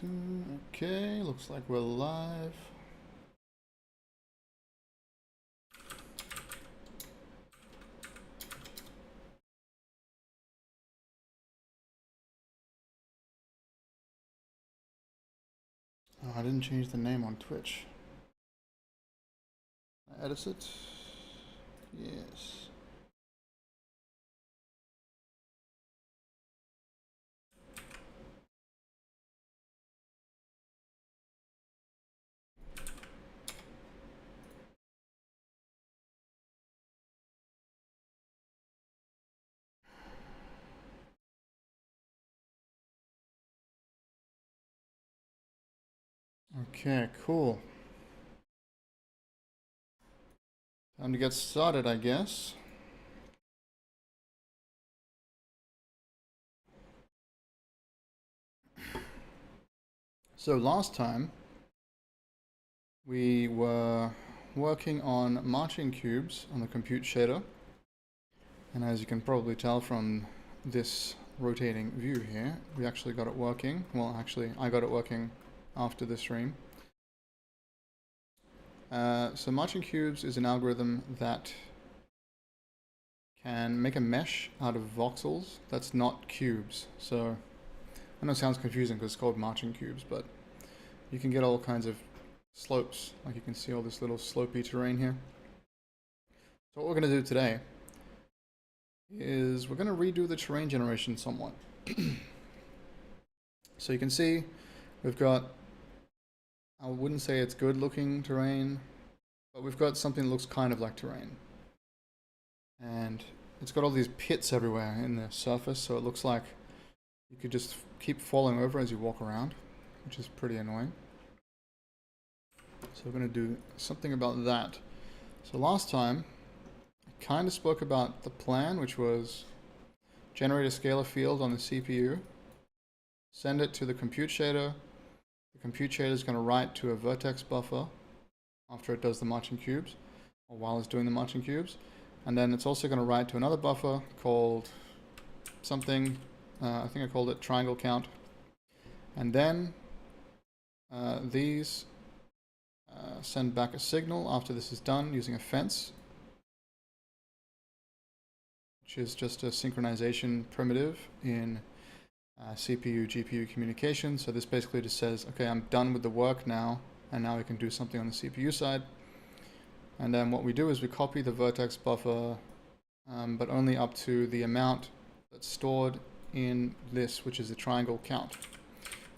Okay, looks like we're live. Oh, I didn't change the name on Twitch. I edit it. Yes. Okay, cool. Time to get started, I guess. So last time we were working on marching cubes on the compute shader. And as you can probably tell from this rotating view here, we actually got it working. Well, actually, I got it working after the stream. So marching cubes is an algorithm that can make a mesh out of voxels that's not cubes. So I know it sounds confusing because it's called marching cubes, but you can get all kinds of slopes. Like you can see all this little slopey terrain here. So what we're going to do today is we're going to redo the terrain generation somewhat. So you can see we've got, I wouldn't say it's good looking terrain, but we've got something that looks kind of like terrain. And it's got all these pits everywhere in the surface, so it looks like you could just keep falling over as you walk around, which is pretty annoying. So we're going to do something about that. So last time, I kind of spoke about the plan, which was generate a scalar field on the CPU, send it to the compute shader. The compute shader is going to write to a vertex buffer after it does the marching cubes, or while it's doing the marching cubes. And then it's also going to write to another buffer called something, I think I called it triangle count. And then these send back a signal after this is done using a fence, which is just a synchronization primitive in CPU, GPU communication. So this basically just says, okay, I'm done with the work now, and now we can do something on the CPU side. And then what we do is we copy the vertex buffer, but only up to the amount that's stored in this, which is the triangle count.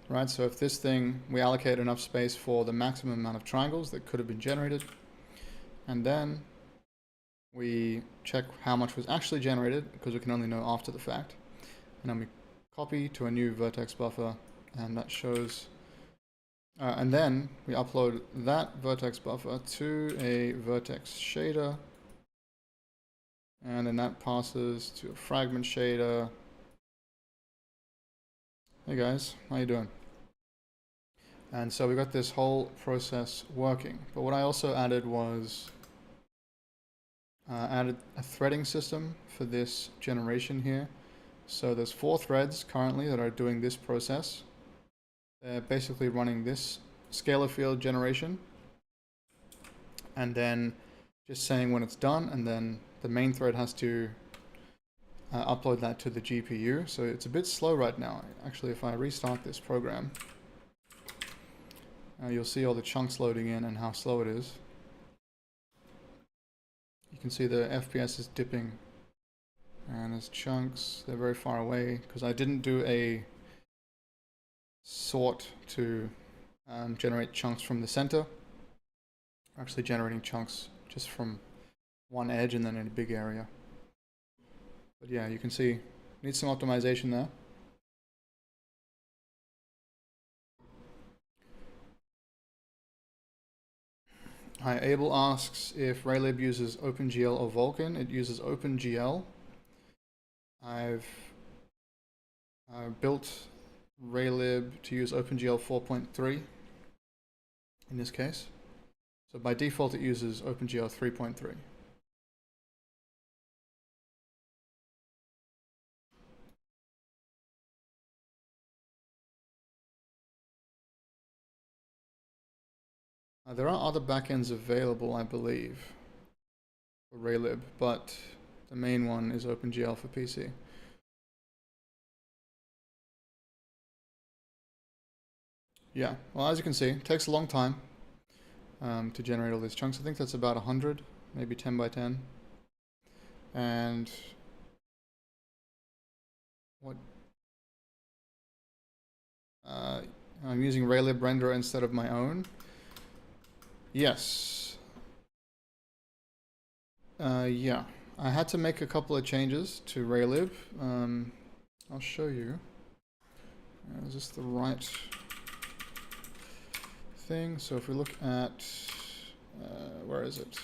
Right, so if this thing, we allocate enough space for the maximum amount of triangles that could have been generated, and then we check how much was actually generated, because we can only know after the fact. And then we copy to a new vertex buffer, and that shows, and then we upload that vertex buffer to a vertex shader, and then that passes to a fragment shader. Hey guys, how you doing? And so we got this whole process working. But what I also added was added a threading system for this generation here. So there's 4 threads currently that are doing this process. They're basically running this scalar field generation, and then just saying when it's done, and then the main thread has to upload that to the GPU. So it's a bit slow right now. Actually, if I restart this program, you'll see all the chunks loading in and how slow it is. You can see the FPS is dipping, and there's chunks. They're very far away because I didn't do a sort to generate chunks from the center. We're actually generating chunks just from one edge and then in a big area. But yeah, you can see need some optimization there. Hi, Abel asks if raylib uses OpenGL or Vulkan. It uses OpenGL. I've built raylib to use OpenGL 4.3 in this case. So by default it uses OpenGL 3.3. There are other backends available, I believe, for raylib, but the main one is OpenGL for PC. Yeah, well, as you can see, it takes a long time to generate all these chunks. I think that's about 100, maybe 10 by 10. And what? I'm using raylib renderer instead of my own. Yes. Yeah, I had to make a couple of changes to raylib. I'll show you. Is this the right thing? So if we look at, where is it?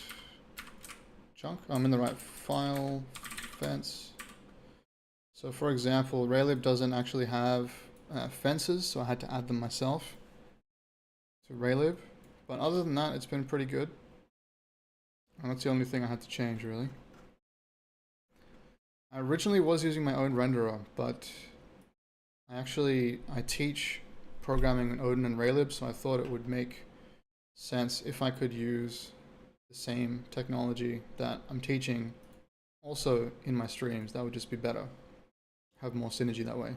Chunk? I'm in the right file, fence. So for example, raylib doesn't actually have fences, so I had to add them myself to raylib. But other than that, it's been pretty good. And that's the only thing I had to change, really. I originally was using my own renderer, but I teach programming in Odin and raylib, so I thought it would make sense if I could use the same technology that I'm teaching also in my streams. That would just be better. Have more synergy that way.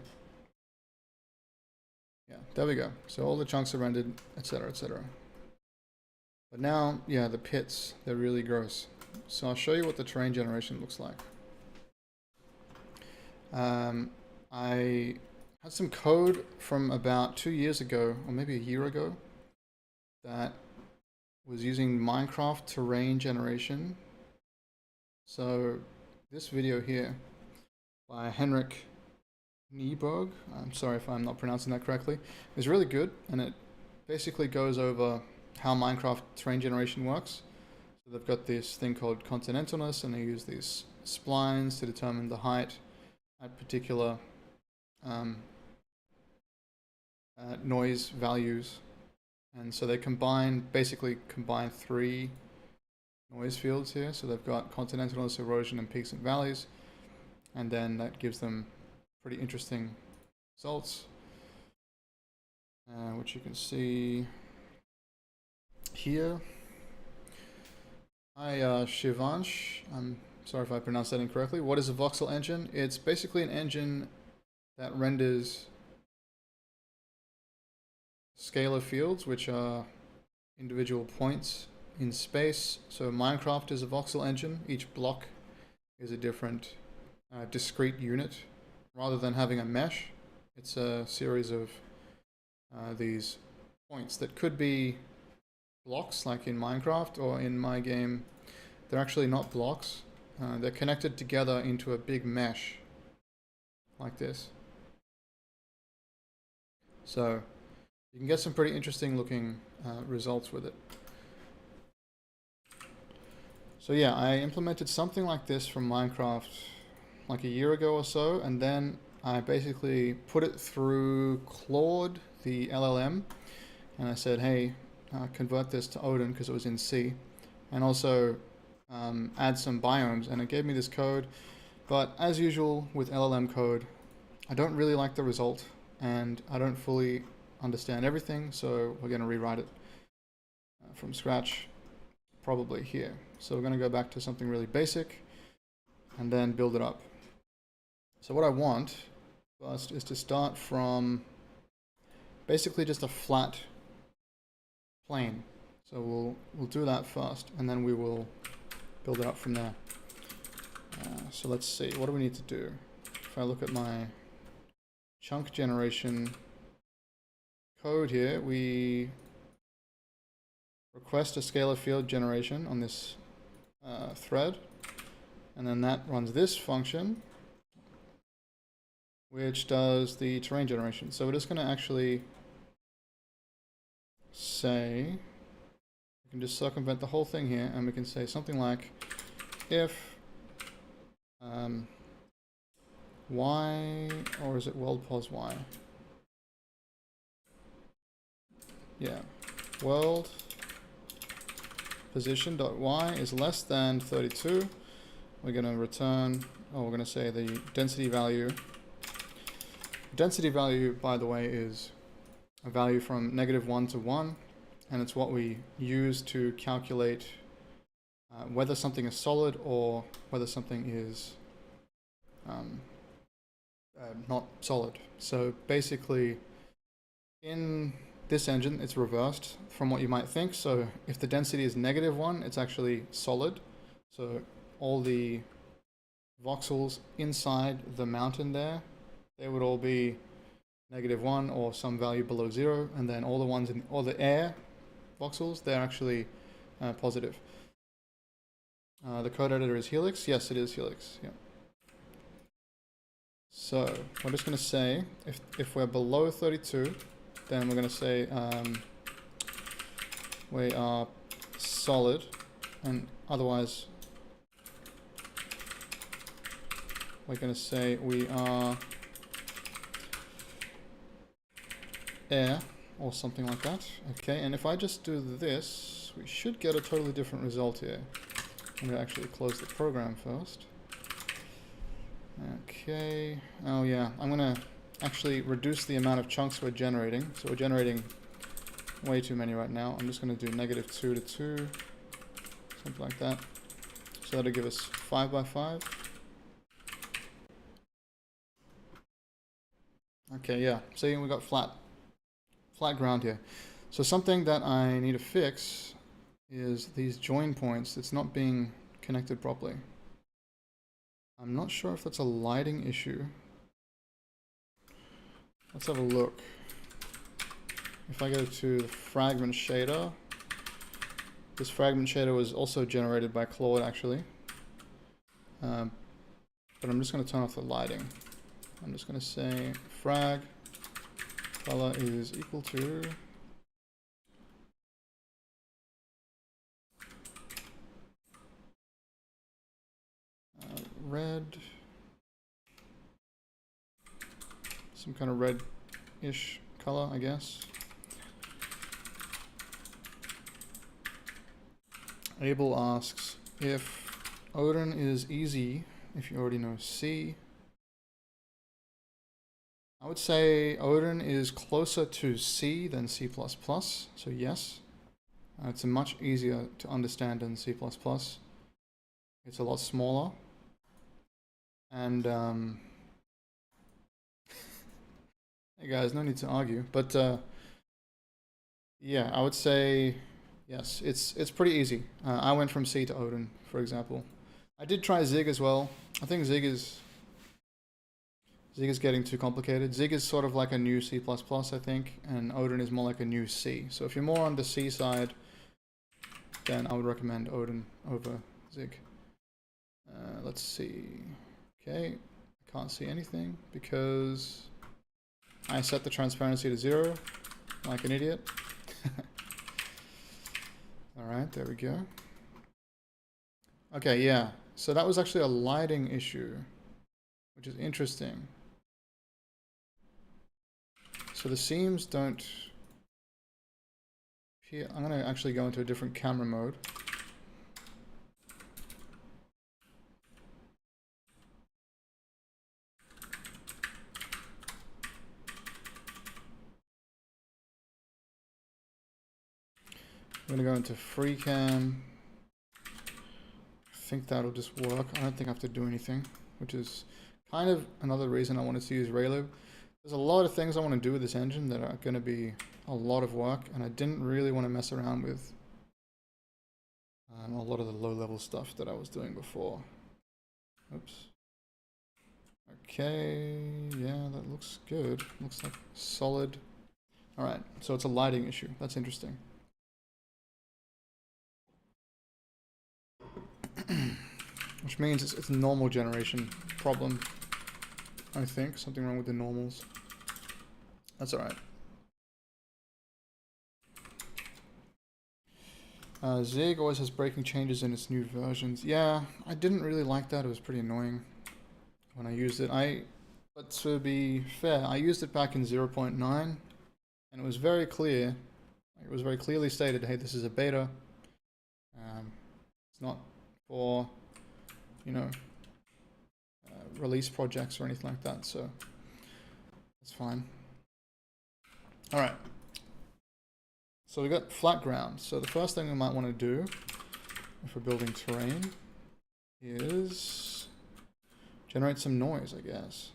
Yeah, there we go. So all the chunks are rendered, etc., etc. But now, yeah, the pits, they're really gross. So I'll show you what the terrain generation looks like. I had some code from about 2 years ago, or maybe a year ago, that was using Minecraft terrain generation. So this video here by Henrik Nieberg, I'm sorry if I'm not pronouncing that correctly, is really good, and it basically goes over how Minecraft terrain generation works. So they've got this thing called continentalness, and they use these splines to determine the height at particular noise values. And so they basically combine 3 noise fields here. So they've got continentalness, erosion, and peaks and valleys. And then that gives them pretty interesting results, which you can see here. Hi, Shivansh. I'm sorry if I pronounced that incorrectly. What is a voxel engine? It's basically an engine that renders scalar fields, which are individual points in space. So Minecraft is a voxel engine. Each block is a different discrete unit. Rather than having a mesh, it's a series of these points that could be blocks, like in Minecraft, or in my game, they're actually not blocks. They're connected together into a big mesh, like this. So you can get some pretty interesting looking results with it. So yeah, I implemented something like this from Minecraft like a year ago or so, and then I basically put it through Claude, the LLM, and I said, hey, convert this to Odin, because it was in C, and also add some biomes, and it gave me this code. But as usual with LLM code, I don't really like the result, and I don't fully understand everything, so we're going to rewrite it from scratch, probably here. So we're going to go back to something really basic and then build it up. So what I want first is to start from basically just a flat plane. So we'll do that first, and then we will build it up from there. So let's see, what do we need to do? If I look at my chunk generation code here, we request a scalar field generation on this thread, and then that runs this function, which does the terrain generation. So we're just going to actually say, we can just circumvent the whole thing here, and we can say something like if y, or is it world pos y? Yeah, world position.y is less than 32. We're going to return, we're going to say the density value. Density value, by the way, is a value from -1 to 1. and it's what we use to calculate whether something is solid or whether something is not solid. So basically, in this engine, it's reversed from what you might think. So if the density is -1, it's actually solid. So all the voxels inside the mountain there, they would all be -1 or some value below 0, and then all the ones in all the air voxels, they're actually positive. The code editor is Helix. Yes, it is Helix. Yeah. So we're just going to say if we're below 32, then we're going to say we are solid, and otherwise we're going to say we are air or something like that. Okay, and if I just do this, we should get a totally different result here. I'm going to actually close the program first. Okay, oh yeah, I'm going to actually reduce the amount of chunks we're generating. So we're generating way too many right now. I'm just going to do -2 to 2, something like that. So that'll give us 5 by 5. Okay, yeah, see, we got flat ground here. So something that I need to fix is these join points. It's not being connected properly. I'm not sure if that's a lighting issue. Let's have a look. If I go to the fragment shader, this fragment shader was also generated by Claude actually. But I'm just going to turn off the lighting. I'm just going to say frag color is equal to red, some kind of red-ish color, I guess. Abel asks if Odin is easy, if you already know C. I would say Odin is closer to C than C++, so yes. It's much easier to understand than C++. It's a lot smaller. And, hey guys, no need to argue, but yeah, I would say yes, it's pretty easy. I went from C to Odin, for example. I did try Zig as well. I think Zig is getting too complicated. Zig is sort of like a new C++, I think, and Odin is more like a new C. So if you're more on the C side, then I would recommend Odin over Zig. Let's see. Okay, I can't see anything because I set the transparency to 0 like an idiot. Alright, there we go. Okay, yeah, so that was actually a lighting issue, which is interesting. So the seams don't appear. I'm going to actually go into a different camera mode. I'm going to go into free cam. I think that'll just work. I don't think I have to do anything, which is kind of another reason I wanted to use raylib. There's a lot of things I want to do with this engine that are going to be a lot of work, and I didn't really want to mess around with a lot of the low-level stuff that I was doing before. Oops. Okay, yeah, that looks good. Looks like solid. Alright, so it's a lighting issue. That's interesting. Which means it's a normal generation problem, I think. Something wrong with the normals. That's alright. Zig always has breaking changes in its new versions. Yeah, I didn't really like that. It was pretty annoying when I used it. But to be fair, I used it back in 0.9, and it was very clear. It was very clearly stated, hey, this is a beta. It's not for, you know, release projects or anything like that, so that's fine. Alright, So we got flat ground. So the first thing we might want to do if we're building terrain is generate some noise, I guess.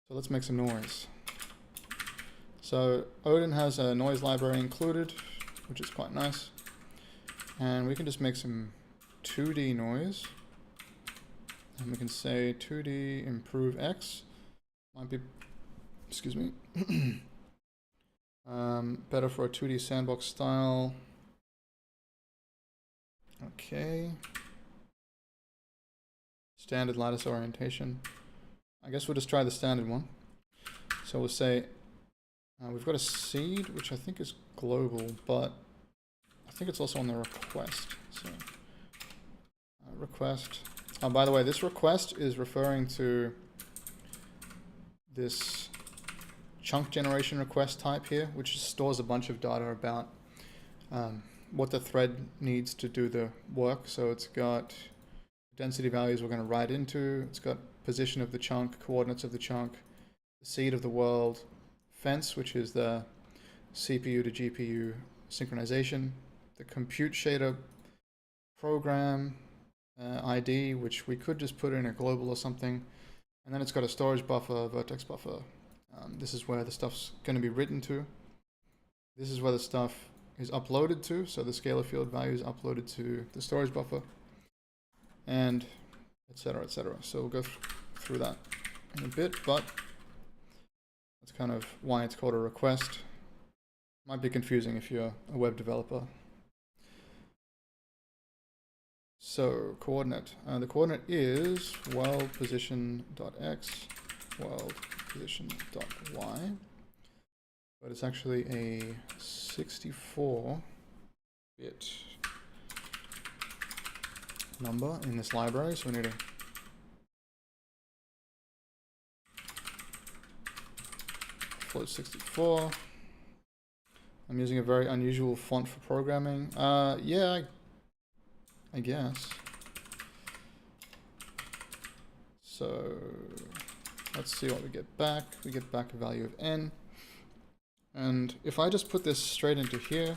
So let's make some noise. So Odin has a noise library included, which is quite nice. And we can just make some 2D noise. And we can say 2D improve X. Might be, excuse me, better for a 2D sandbox style. Okay. Standard lattice orientation. I guess we'll just try the standard one. So we'll say we've got a seed, which I think is global, but I think it's also on the request. So request. Oh, by the way, this request is referring to this chunk generation request type here, which stores a bunch of data about what the thread needs to do the work. So it's got density values we're going to write into, it's got position of the chunk, coordinates of the chunk, the seed of the world, fence, which is the CPU to GPU synchronization, the compute shader program ID, which we could just put in a global or something, and then it's got a storage buffer, vertex buffer. This is where the stuff's going to be written to. This is where the stuff is uploaded to, so the scalar field value is uploaded to the storage buffer, and etc., etc. So we'll go through that in a bit, but that's kind of why it's called a request. Might be confusing if you're a web developer. So coordinate. The coordinate is world position.x, world position.y, but it's actually a 64-bit number in this library, so we need to float 64. I'm using a very unusual font for programming. Yeah, I guess. So let's see what we get back. We get back a value of n. And if I just put this straight into here,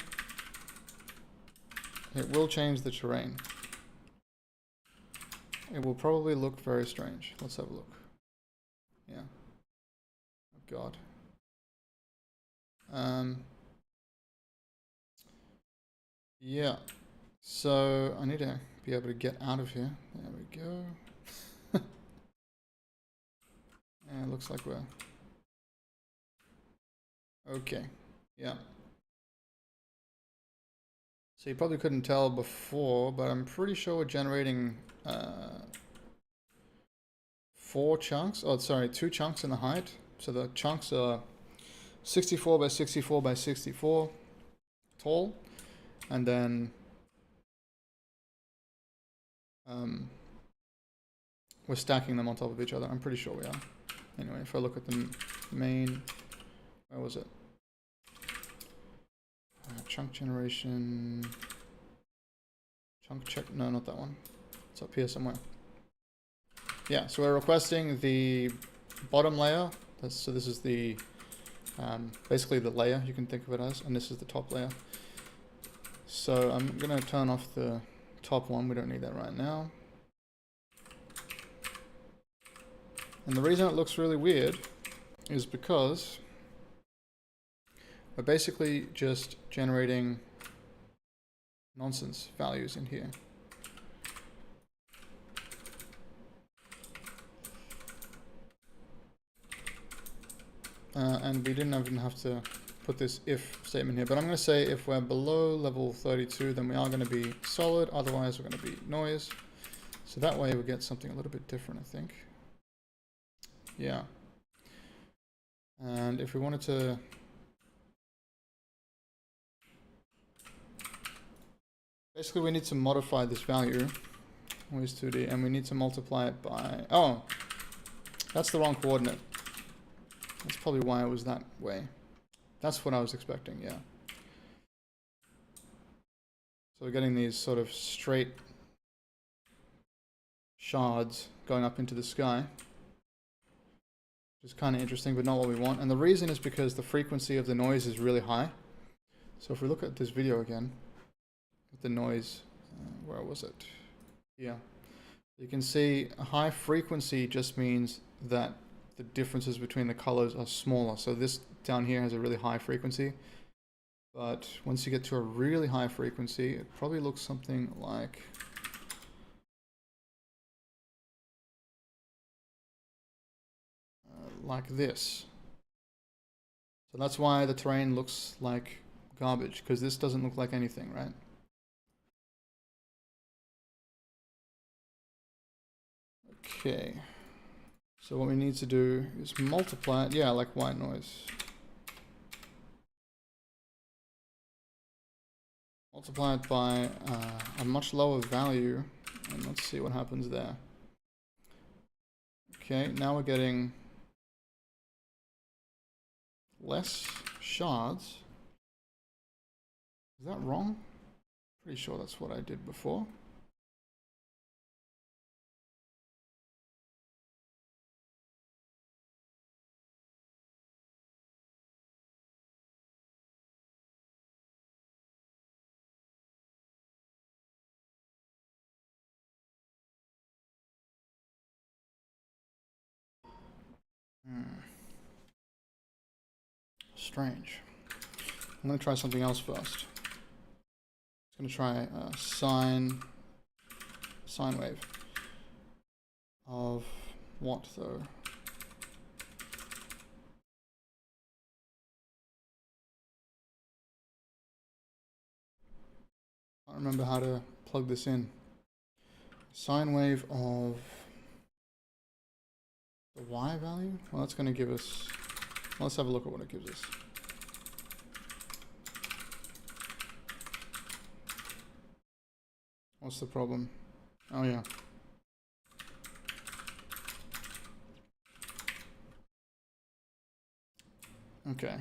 it will change the terrain. It will probably look very strange. Let's have a look. Yeah. Oh God. Yeah. So I need to be able to get out of here. There we go. And it looks like we're okay. Yeah. So you probably couldn't tell before, but I'm pretty sure we're generating 4 chunks. Oh, sorry, 2 chunks in the height. So the chunks are 64 by 64 by 64 tall, and then we're stacking them on top of each other. I'm pretty sure we are. Anyway, if I look at the main, where was it? Chunk generation, chunk check, no, not that one. It's up here somewhere. Yeah, so we're requesting the bottom layer. So this is the, basically the layer, you can think of it as, and this is the top layer. So I'm gonna turn off the top one, we don't need that right now. And the reason it looks really weird is because we're basically just generating nonsense values in here. And we didn't even have to put this if statement here, but I'm going to say if we're below level 32, then we are going to be solid, otherwise we're going to be noise. So that way we get something a little bit different, I think. Yeah. And if we wanted to basically we need to modify this value, always 2D, and we need to multiply it by, oh, that's the wrong coordinate. That's probably why it was that way. That's what I was expecting, yeah. So we're getting these sort of straight shards going up into the sky. which is kind of interesting, but not what we want. And the reason is because the frequency of the noise is really high. So if we look at this video again, with the noise, where was it? Yeah. You can see a high frequency just means that the differences between the colors are smaller. So this down here has a really high frequency. But once you get to a really high frequency, it probably looks something like this. So that's why the terrain looks like garbage, because this doesn't look like anything, right? Okay. So what we need to do is multiply it, yeah, like white noise. Multiply it by a much lower value, and let's see what happens there. Okay, now we're getting less shards. Is that wrong? Pretty sure that's what I did before. Strange. I'm going to try something else first. I'm going to try a sine wave. Of what, though? I don't remember how to plug this in. Sine wave of the y value? Well, that's going to give us... Let's have a look at what it gives us. What's the problem? Oh, yeah. Okay.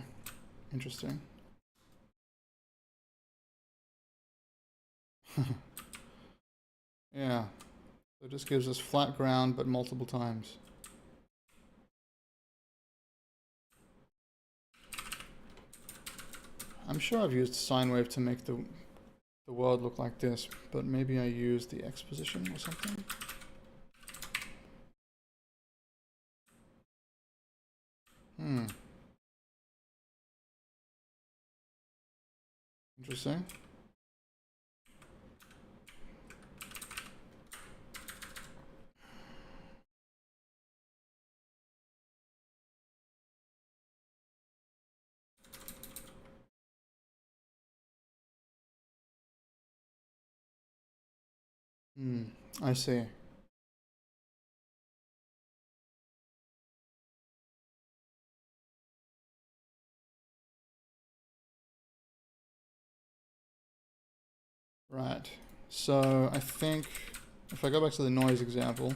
Interesting. Yeah. So it just gives us flat ground, but multiple times. I'm sure I've used sine wave to make the world look like this, but maybe I used the X position or something. Interesting. I see. Right. So I think if I go back to the noise example,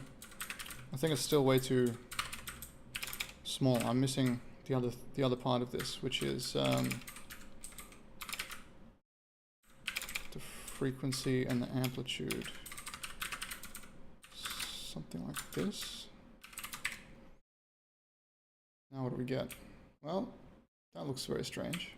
I think it's still way too small. I'm missing the other part of this, which is the frequency and the amplitude. Something like this. Now what do we get? Well, that looks very strange.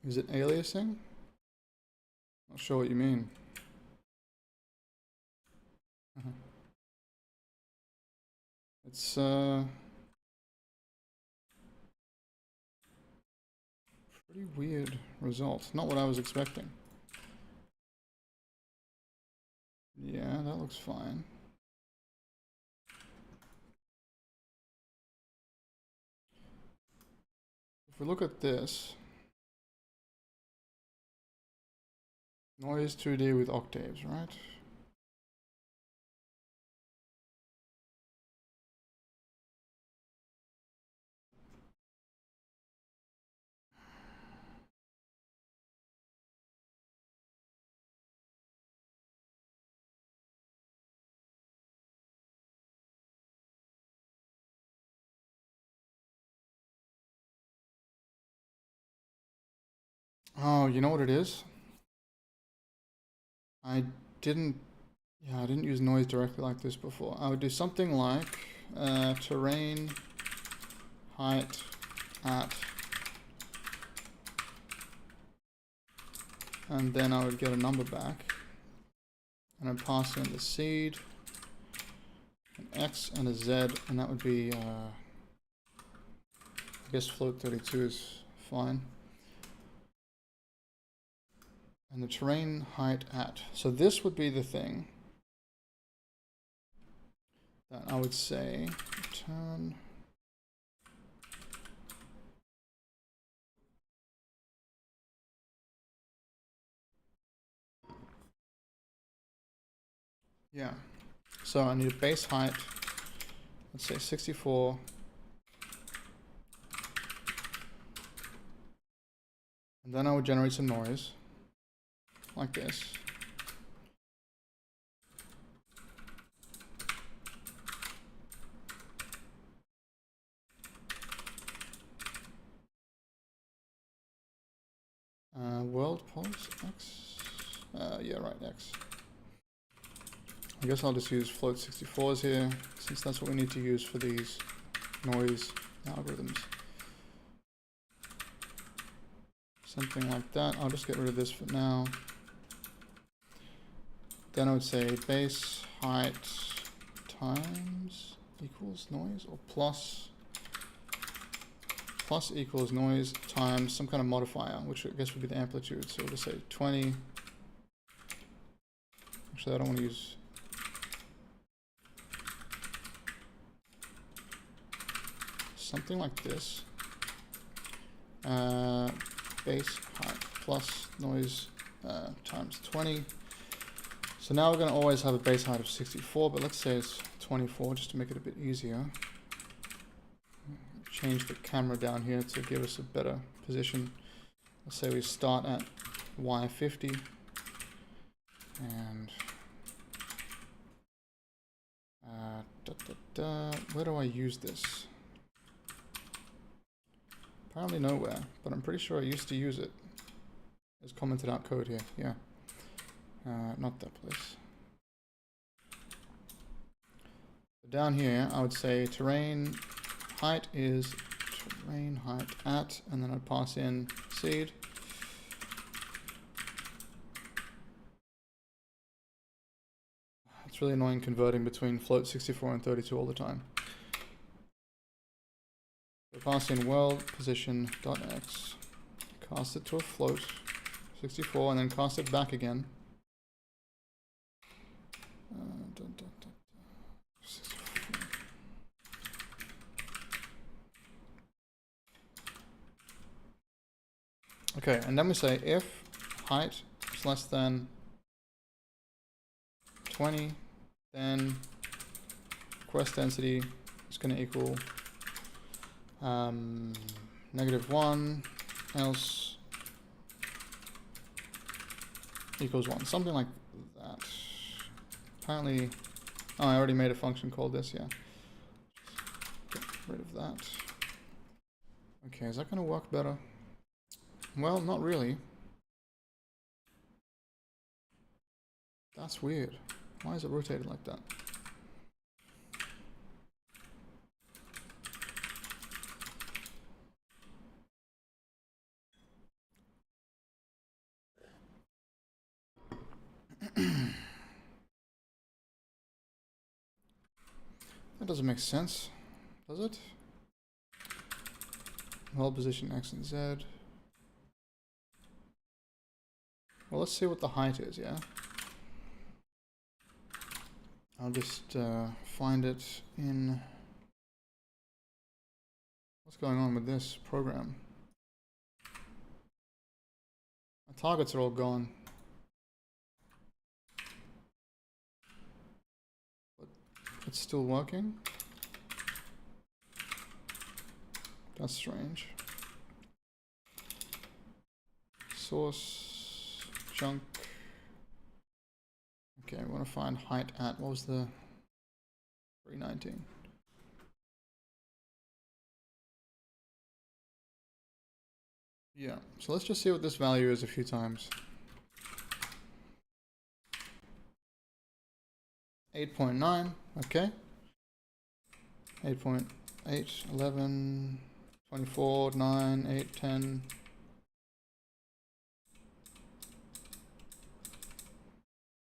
Is it aliasing? Not sure what you mean. It's pretty weird result. Not what I was expecting. Yeah, that looks fine. If we look at this, noise 2D with octaves, right? Oh, you know what it is? I didn't, yeah, I didn't use noise directly like this before. I would do something like terrain height at, and then I would get a number back, and I'd pass in the seed, an X and a Z, and that would be, I guess float 32 is fine. And the terrain height at. So this would be the thing that I would say return yeah. So I need a base height, let's say 64. And then I would generate some noise like this. World pulse X. Yeah, right, X. I guess I'll just use float 64s here, since that's what we need to use for these noise algorithms. Something like that. I'll just get rid of this for now. Then I would say base height times equals noise, or plus equals noise times some kind of modifier, which I guess would be the amplitude. So we'll just say 20. Actually, I don't want to use something like this. Base height plus noise times 20. So now we're going to always have a base height of 64, but let's say it's 24 just to make it a bit easier. Change the camera down here to give us a better position. Let's say we start at Y50 and where do I use this? Apparently nowhere, but I'm pretty sure I used to use it. It's commented out code here, yeah. Not that place. Down here, I would say terrain height is terrain height at, and then I'd pass in seed. It's really annoying converting between float 64 and 32 all the time. So pass in world position dot x, cast it to a float 64, and then cast it back again. Okay, and then we say if height is less than 20, then request density is going to equal -1, else equals 1, something like that. Apparently, oh, I already made a function called this, yeah. Get rid of that. Okay, is that going to work better? Well, not really. That's weird. Why is it rotated like that? That doesn't make sense, does it? Hold position X and Z. Well, let's see what the height is, yeah? I'll just find it in... What's going on with this program? My targets are all gone. But it's still working? That's strange. Source, chunk. Okay, I want to find height at, what was the 319? Yeah, so let's just see what this value is a few times. 8.9, okay. 8.8, 11, 24, 9, 8, 10.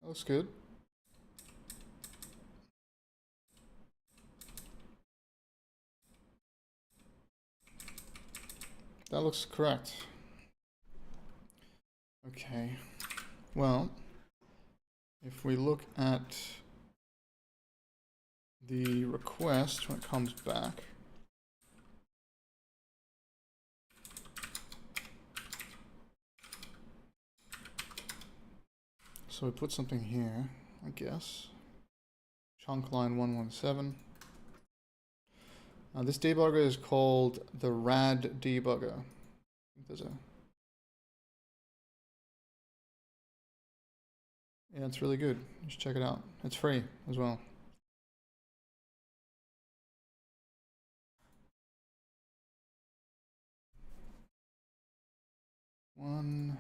That looks good. That looks correct. Okay, well, if we look at the request when it comes back, so we put something here, I guess. Chunk line 117. This debugger is called the rad debugger. I think there's a... Yeah, it's really good. You should check it out. It's free as well. One,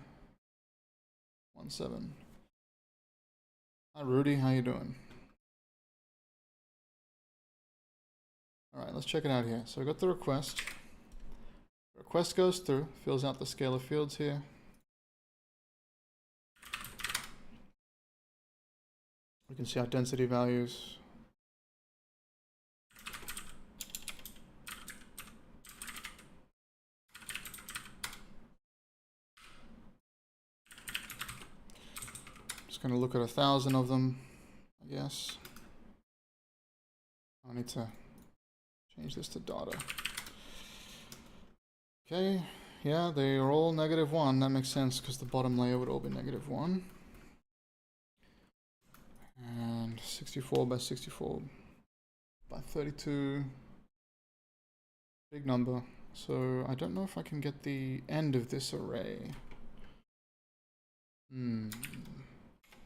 17. Hi Rudy, how you doing? Alright, let's check it out here. So I got the request. The request goes through, fills out the scalar fields here. We can see our density values. Just going to look at 1,000 of them, I guess. I need to change this to data. Okay, yeah, they are all -1. That makes sense because the bottom layer would all be -1. And 64 by 64 by 32. Big number. So I don't know if I can get the end of this array. I'm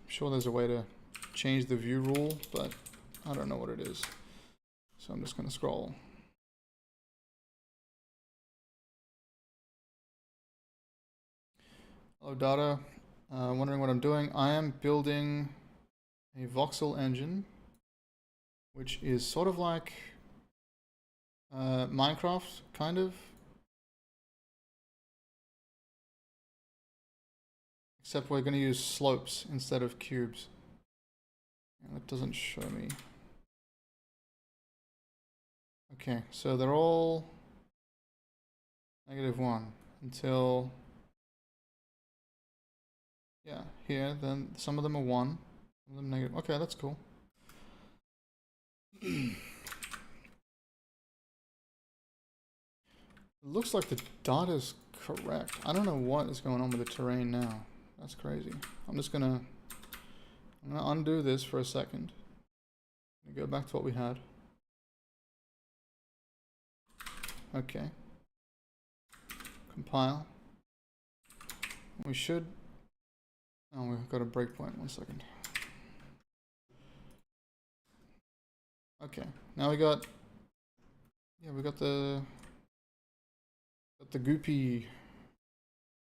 sure there's a way to change the view rule, but I don't know what it is. So I'm just going to scroll. Hello data, wondering what I'm doing. I am building a voxel engine, which is sort of like Minecraft, kind of. Except we're going to use slopes instead of cubes. And that doesn't show me. Okay, so they're all -1 until, yeah, here, then some of them are 1, some of them negative. Okay, that's cool. It looks like the data's correct. I don't know what is going on with the terrain now. That's crazy. I'm gonna undo this for a second. Go back to what we had. Okay. Compile. We should... Oh, we've got a breakpoint. 1 second. Okay. Now we got... Yeah, we got the goopy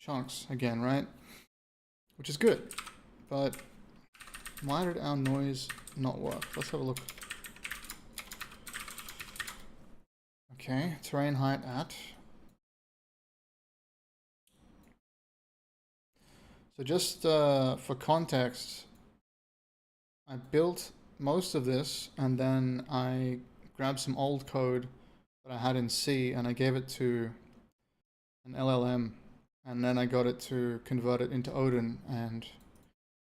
chunks again, right? Which is good. But why did our noise not work? Let's have a look. Okay, terrain height at. So just for context, I built most of this and then I grabbed some old code that I had in C and I gave it to an LLM and then I got it to convert it into Odin and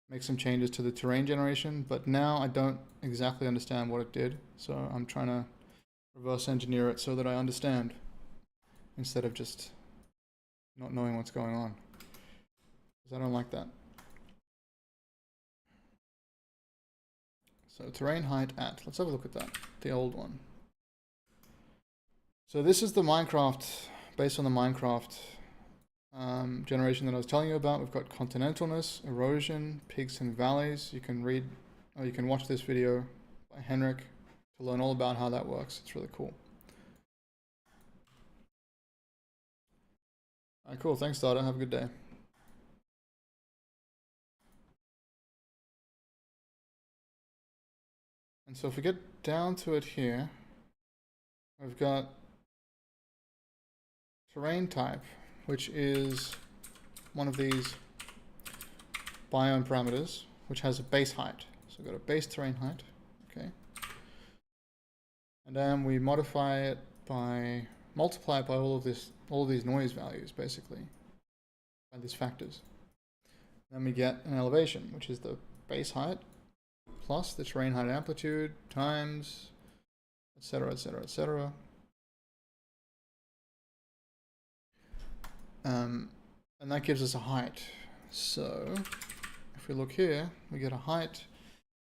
make some changes to the terrain generation, but now I don't exactly understand what it did, so I'm trying to reverse engineer it so that I understand instead of just not knowing what's going on, because I don't like that. So terrain height at, let's have a look at that, the old one. So this is the Minecraft, based on the Minecraft generation that I was telling you about. We've got continentalness, erosion, peaks and valleys. You can read, or you can watch this video by Henrik to learn all about how that works. It's really cool. All right, cool. Thanks, Dada. Have a good day. And so if we get down to it here, we've got terrain type, which is one of these biome parameters, which has a base height. So we've got a base terrain height, okay. And then we modify it by, multiply it by all of these noise values, basically, by these factors. Then we get an elevation, which is the base height plus the terrain height amplitude times, etc., etc., etc. And that gives us a height. So if we look here, we get a height.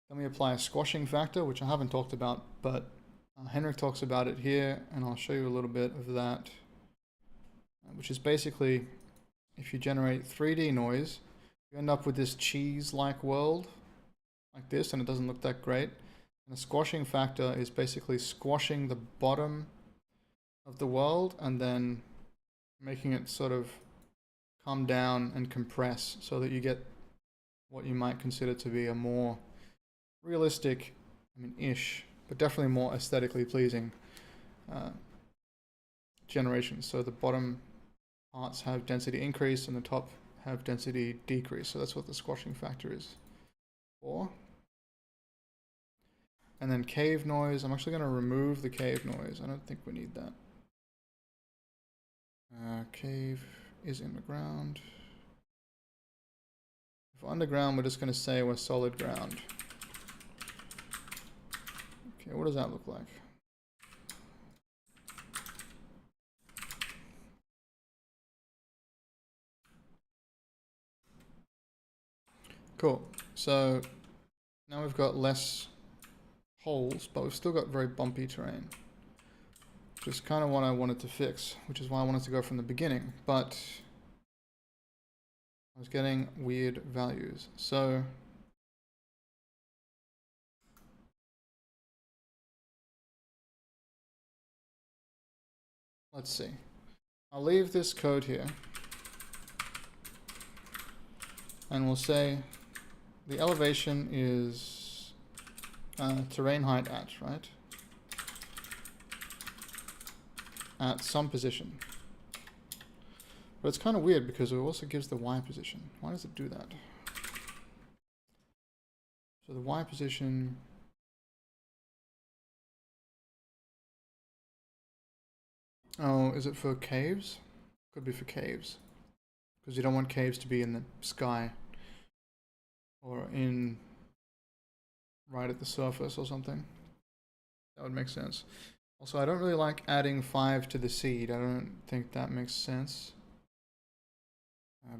Then we apply a squashing factor, which I haven't talked about, but Henrik talks about it here, and I'll show you a little bit of that, which is basically, if you generate 3D noise, you end up with this cheese-like world, like this, and it doesn't look that great. And the squashing factor is basically squashing the bottom of the world and then making it sort of come down and compress so that you get what you might consider to be a more realistic, ish, but definitely more aesthetically pleasing generation. So the bottom parts have density increase and the top have density decrease. So that's what the squashing factor is for. And then cave noise, I'm actually going to remove the cave noise. I don't think we need that. Cave is in the ground. If underground, we're just going to say we're solid ground. Okay, what does that look like? Cool. So now we've got less holes, but we've still got very bumpy terrain, which is kind of what I wanted to fix, which is why I wanted to go from the beginning, but I was getting weird values. So let's see. I'll leave this code here, and we'll say the elevation is terrain height at, right? At some position. But it's kind of weird because it also gives the Y position. Why does it do that? So the Y position... Oh, is it for caves? Could be for caves. Because you don't want caves to be in the sky. Or in... right at the surface or something. That would make sense. Also, I don't really like adding 5 to the seed. I don't think that makes sense.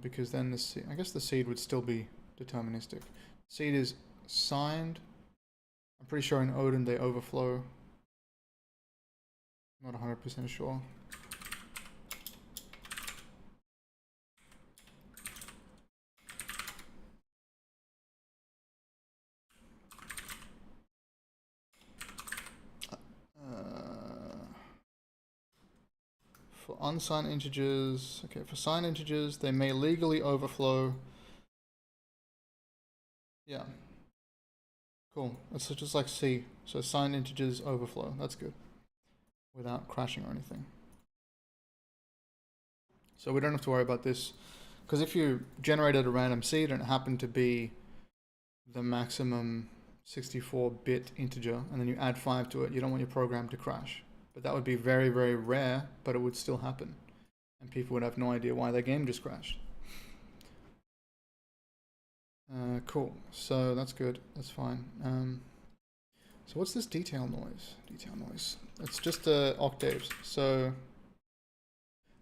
Because then the seed, I guess the seed would still be deterministic. Seed is signed. I'm pretty sure in Odin they overflow. I'm not 100% sure. For unsigned integers, okay, for signed integers, they may legally overflow. Yeah. Cool. It's just like C. So signed integers overflow. That's good. Without crashing or anything. So we don't have to worry about this. Because if you generated a random seed and it happened to be the maximum 64-bit integer, and then you add 5 to it, you don't want your program to crash. But that would be very, very rare, but it would still happen. And people would have no idea why their game just crashed. Cool. So that's good. That's fine. So what's this detail noise? Detail noise. It's just octaves. So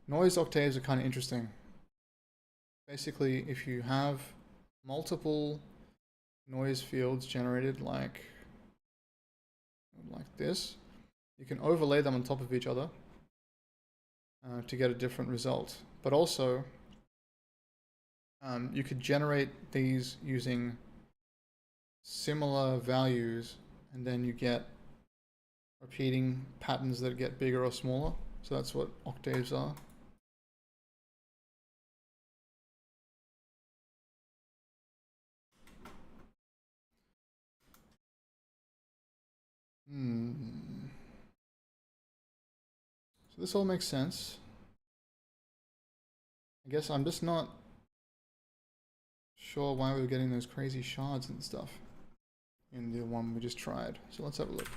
noise octaves are kind of interesting. Basically, if you have multiple noise fields generated like this, you can overlay them on top of each other to get a different result. But also, you could generate these using similar values, and then you get repeating patterns that get bigger or smaller. So that's what octaves are. So this all makes sense. I guess I'm just not sure why we were getting those crazy shards and stuff in the one we just tried. So let's have a look.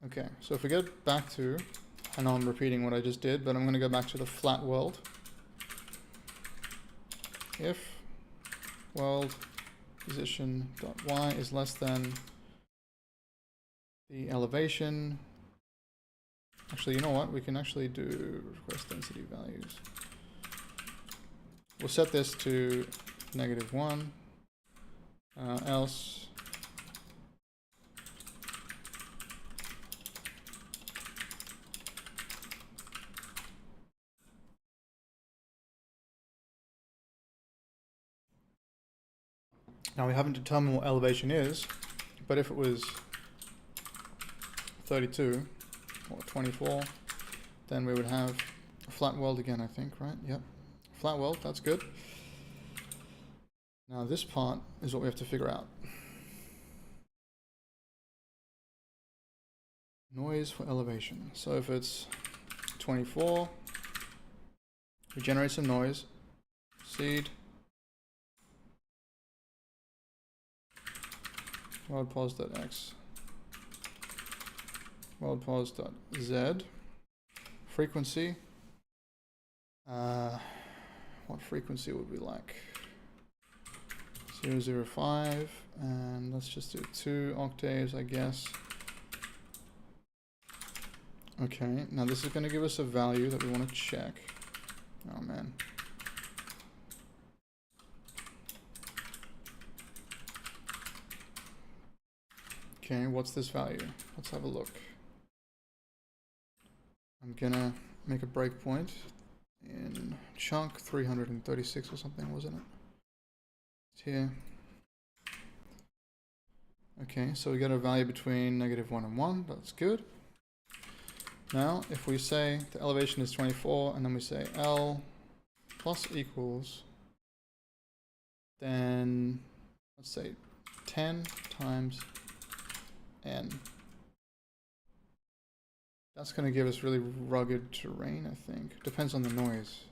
Okay, so if we get back to, I know I'm repeating what I just did, but I'm going to go back to the flat world. If world position dot y is less than the elevation. Actually, you know what? We can actually do request density values. We'll set this to -1, else now we haven't determined what elevation is, but if it was 32 or 24, then we would have a flat world again, I think, right? Yep. Flat world, that's good. Now this part is what we have to figure out. Noise for elevation. So if it's 24, we generate some noise. Seed. WorldPos.x. WorldPos.z. Frequency. What frequency would we like? 005, and let's just do 2 octaves, I guess. Okay, now this is going to give us a value that we want to check. Oh man. Okay, what's this value? Let's have a look. I'm gonna make a breakpoint in chunk 336 or something, wasn't it? It's here. Okay, so we got a value between -1 and 1. That's good. Now, if we say the elevation is 24, and then we say L plus equals, then let's say 10 times N. That's going to give us really rugged terrain, I think. Depends on the noise.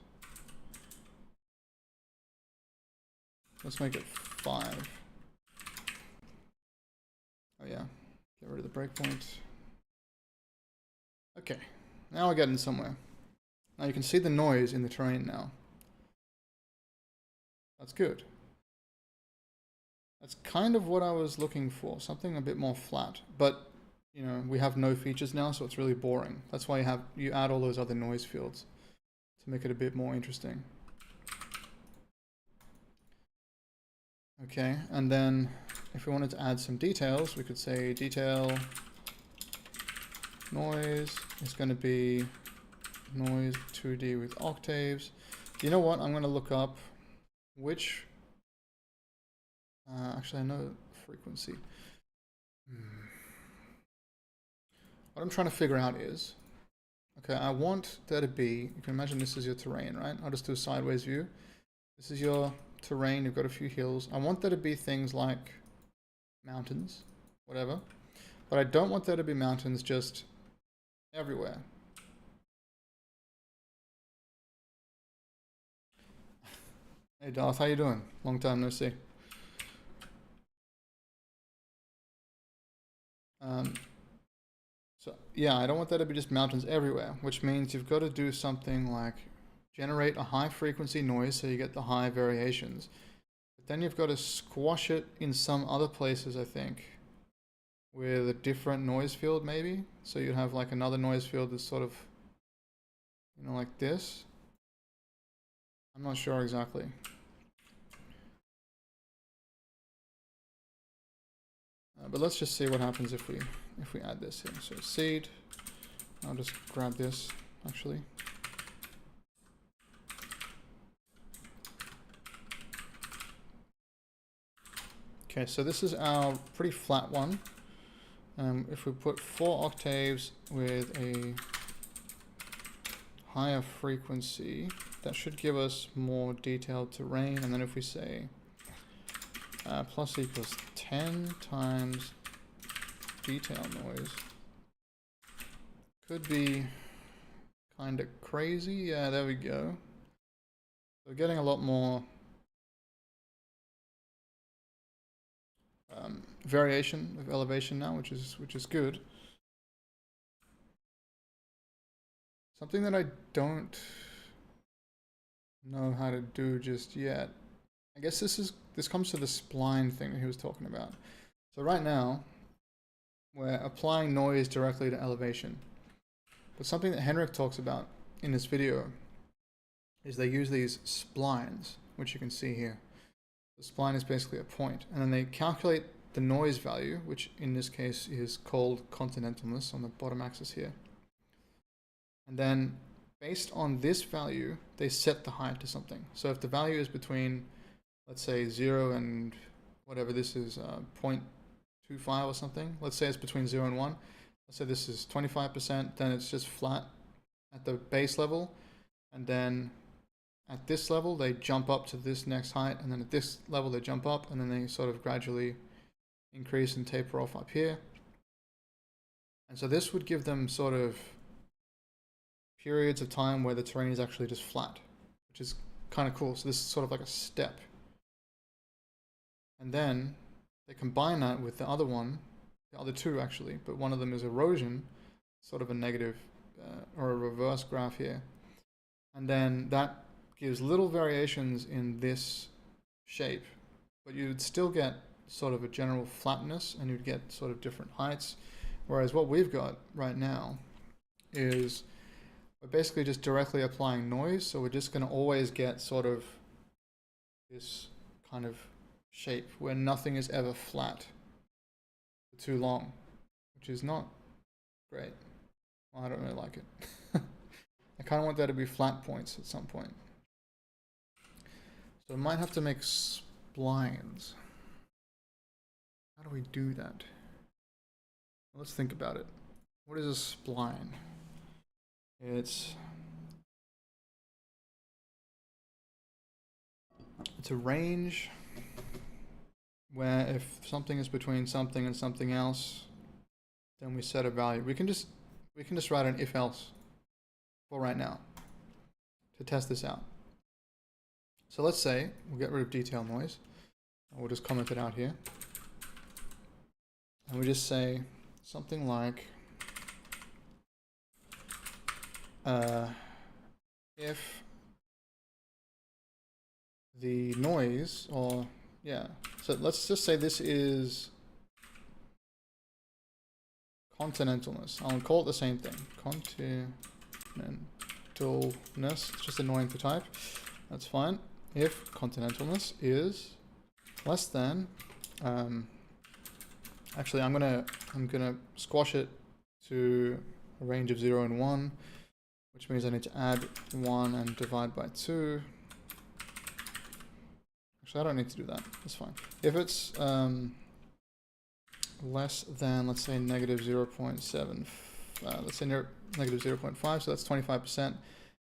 Let's make it 5. Oh yeah, get rid of the breakpoint. Okay, now we're getting somewhere. Now you can see the noise in the terrain now. That's good. That's kind of what I was looking for, something a bit more flat. But, you know, we have no features now, so it's really boring. That's why you add all those other noise fields to make it a bit more interesting. Okay, and then if we wanted to add some details, we could say detail noise is going to be noise 2D with octaves. You know what? I'm going to look up which... actually, I know frequency. What I'm trying to figure out is, okay, I want there to be, you can imagine this is your terrain, right? I'll just do a sideways view. This is your terrain, you've got a few hills. I want there to be things like mountains, whatever. But I don't want there to be mountains just everywhere. Hey Darth, how you doing? Long time no see. So yeah, I don't want that to be just mountains everywhere, which means you've got to do something like generate a high frequency noise so you get the high variations. But then you've got to squash it in some other places, I think, with a different noise field maybe. So you have like another noise field that's sort of, you know, like this. I'm not sure exactly. But let's just see what happens if we add this here. So seed, I'll just grab this actually. Okay, so this is our pretty flat one. If we put 4 octaves with a higher frequency, that should give us more detailed terrain. And then if we say plus equals 10 times detail noise, could be kind of crazy. Yeah, there we go. We're getting a lot more variation of elevation now, which is good. Something that I don't know how to do just yet. I guess this comes to the spline thing that he was talking about. So right now, we're applying noise directly to elevation. But something that Henrik talks about in this video is they use these splines, which you can see here. The spline is basically a point, and then they calculate the noise value, which in this case is called continentalness on the bottom axis here. And then based on this value, they set the height to something. So if the value is between, let's say 0 and whatever this is, 0.25 or something, let's say it's between 0 and 1, let's say this is 25%, then it's just flat at the base level, and then at this level they jump up to this next height, and then at this level they jump up, and then they sort of gradually increase and taper off up here. And so this would give them sort of periods of time where the terrain is actually just flat, which is kind of cool. So this is sort of like a step. And then they combine that with the other one, the other two actually, but one of them is erosion, sort of a negative or a reverse graph here. And then that gives little variations in this shape, but you'd still get sort of a general flatness, and you'd get sort of different heights. Whereas what we've got right now is we're basically just directly applying noise, so we're just going to always get sort of this kind of shape where nothing is ever flat for too long, which is not great. Well, I don't really like it. I kind of want there to be flat points at some point. So I might have to make splines. How do we do that? Let's think about it. What is a spline? It's a range where if something is between something and something else, then we set a value. We can just write an if else for right now to test this out. So let's say we'll get rid of detail noise. We'll just comment it out here. And we just say something like if the noise, or yeah, so let's just say this is continentalness. I'll call it the same thing, continentalness. It's just annoying to type. That's fine. If continentalness is less than, actually I'm gonna squash it to a range of 0 and 1, which means I need to add 1 and divide by 2. Actually, I don't need to do that. That's fine. If it's less than, let's say, negative 0.7, let's say negative 0.5, so that's 25%,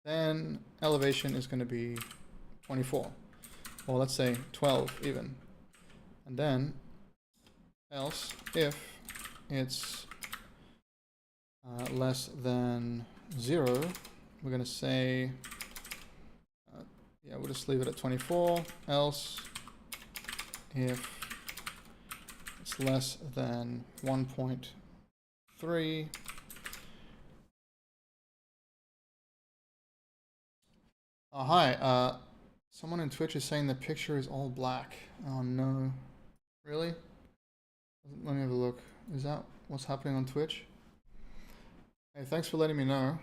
then elevation is going to be 24, or let's say 12 even. And then else, if it's less than 0, we're going to say, yeah, we'll just leave it at 24. Else, if it's less than 1.3, oh, hi, someone in Twitch is saying the picture is all black. Oh no, really? Let me have a look. Is that what's happening on Twitch? Hey, thanks for letting me know.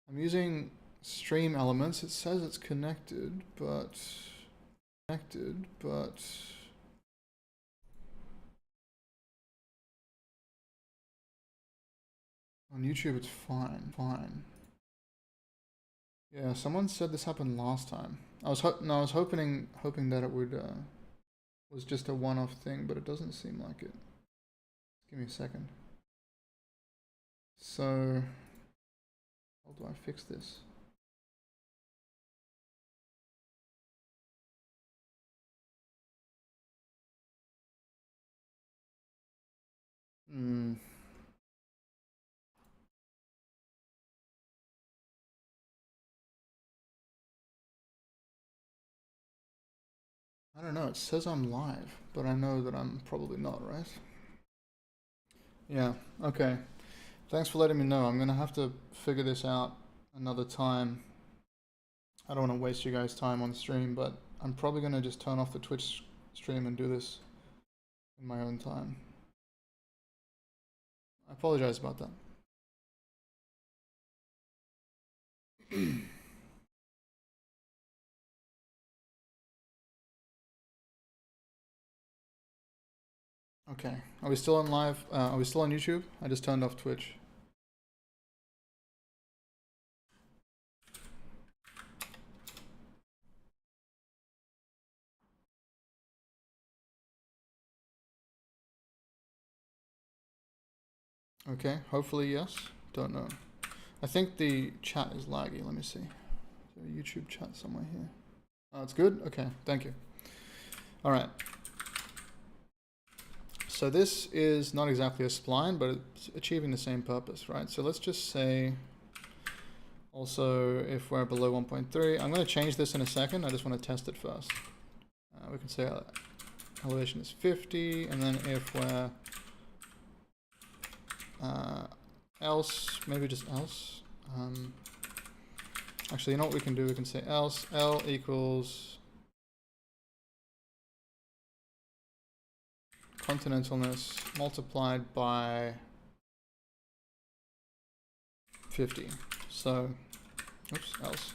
I'm using stream elements. It says it's connected, but on YouTube it's fine. Yeah, someone said this happened last time. I was hoping that it would was just a one-off thing, but it doesn't seem like it. Give me a second. So how do I fix this? I don't know, it says I'm live, but I know that I'm probably not, right? Yeah, okay. Thanks for letting me know. I'm gonna have to figure this out another time. I don't want to waste you guys' time on stream, but I'm probably gonna just turn off the Twitch stream and do this in my own time. I apologize about that. Okay, are we still on live? Are we still on YouTube? I just turned off Twitch. Okay, hopefully yes. Don't know. I think the chat is laggy. Let me see. Is there a YouTube chat somewhere here? Oh, it's good? Okay, thank you. All right. So this is not exactly a spline, but it's achieving the same purpose, right? So let's just say also if we're below 1.3, I'm going to change this in a second. I just want to test it first. We can say elevation is 50, and then if we're else, maybe just else. Actually, you know what we can do? We can say else L equals continentalness multiplied by 50. So, oops, else.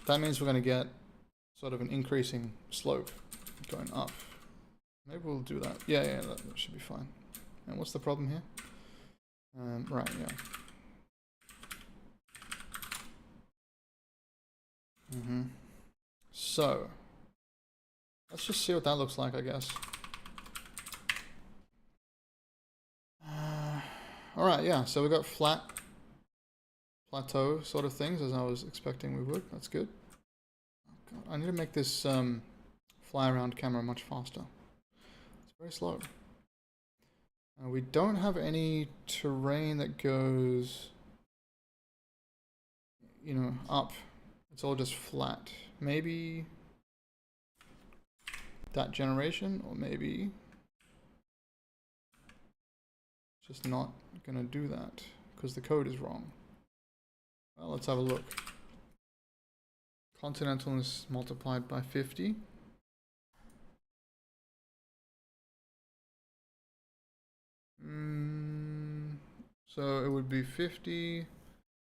That means we're going to get sort of an increasing slope going up. Maybe we'll do that. Yeah, that should be fine. And what's the problem here? Right, yeah. So, let's just see what that looks like, I guess. Alright, yeah, so we got flat plateau sort of things as I was expecting we would. That's good. Oh God, I need to make this fly around camera much faster. It's very slow. We don't have any terrain that goes, you know, up. It's all just flat. Maybe that generation, or maybe it's just not gonna do that because the code is wrong. Well, let's have a look. Continentalness multiplied by 50. So it would be 50,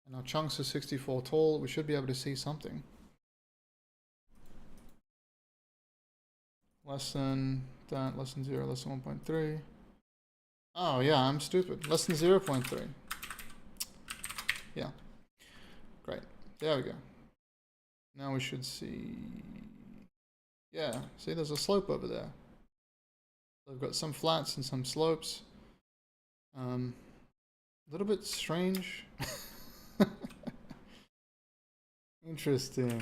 and our chunks are 64 tall. We should be able to see something. Less than that, less than 0, less than 1.3. Oh yeah, I'm stupid. Less than 0.3. Yeah. Great. There we go. Now we should see... Yeah, see there's a slope over there. So we've got some flats and some slopes. A little bit strange. Interesting.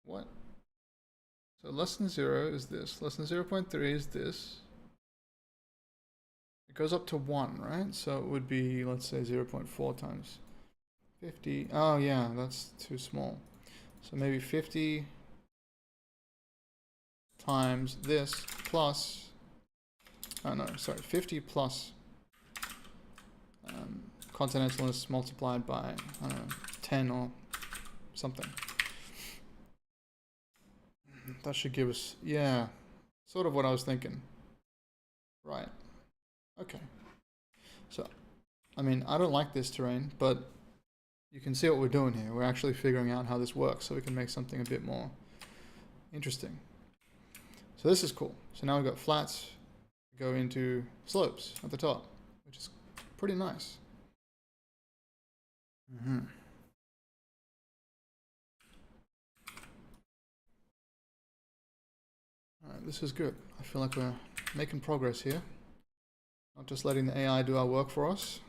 What? So less than 0 is this. Less than 0.3 is this. It goes up to 1, right? So it would be, let's say, 0.4 times 50. Oh, yeah, that's too small. So maybe 50 times this plus... Oh, no, sorry. 50 plus continentalness multiplied by, I don't know, 10 or something. That should give us... Yeah, sort of what I was thinking. Right. Okay. So, I mean, I don't like this terrain, but you can see what we're doing here. We're actually figuring out how this works so we can make something a bit more interesting. So this is cool. So now we've got flats go into slopes at the top, which is pretty nice. Alright, this is good. I feel like we're making progress here. Not just letting the AI do our work for us.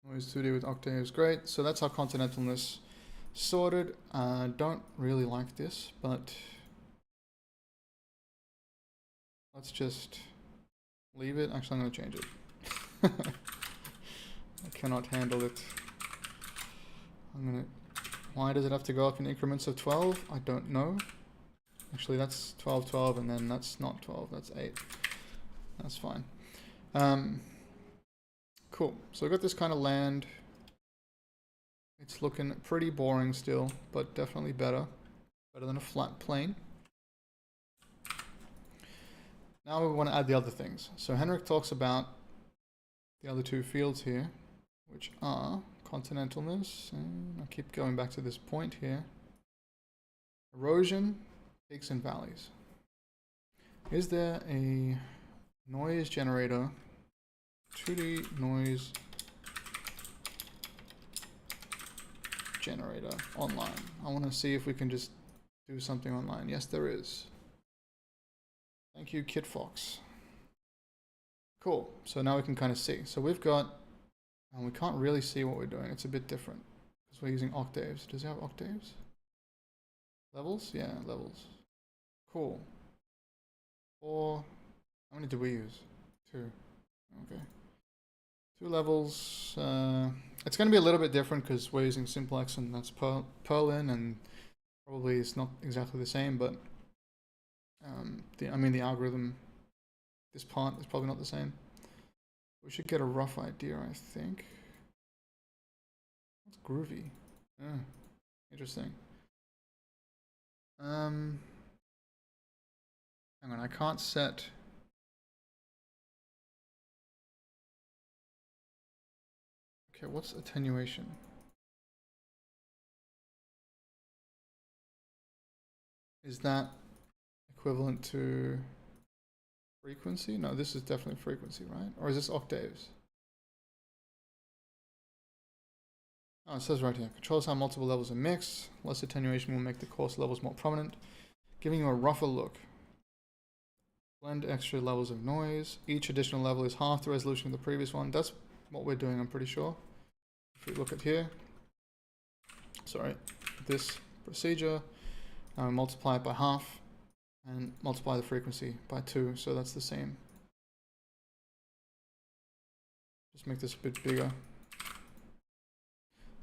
Noise 2D with octaves, great. So that's our continentalness sorted. Don't really like this, but let's just leave it. Actually, I'm going to change it. I cannot handle it. Why does it have to go up in increments of 12? I don't know. Actually, that's 12, 12, and then that's not 12, that's 8. That's fine. Cool. So we've got this kind of land. It's looking pretty boring still, but definitely better. Better than a flat plane. Now we want to add the other things. So Henrik talks about the other two fields here, which are continentalness, and I keep going back to this point here. Erosion, peaks and valleys. Is there a noise generator, 2D noise generator online? I want to see if we can just do something online. Yes, there is. Thank you, Kid Fox. Cool. So now we can kind of see. So we've got, and we can't really see what we're doing. It's a bit different because we're using octaves. Does it have octaves? Levels? Yeah, levels. Cool. 4. How many do we use? 2. Okay. 2 levels. It's going to be a little bit different because we're using simplex and that's Perlin, and probably it's not exactly the same, but the algorithm, this part is probably not the same. We should get a rough idea, I think. That's groovy. Yeah, interesting. Hang on, I can't set. Okay, what's attenuation? Is that equivalent to frequency? No, this is definitely frequency, right? Or is this octaves? Oh, it says right here, controls how multiple levels are mixed. Less attenuation will make the coarse levels more prominent, giving you a rougher look. Blend extra levels of noise. Each additional level is half the resolution of the previous one. That's what we're doing, I'm pretty sure. If we look at here, sorry, this procedure, multiply it by half and multiply the frequency by 2, so that's the same. Just make this a bit bigger.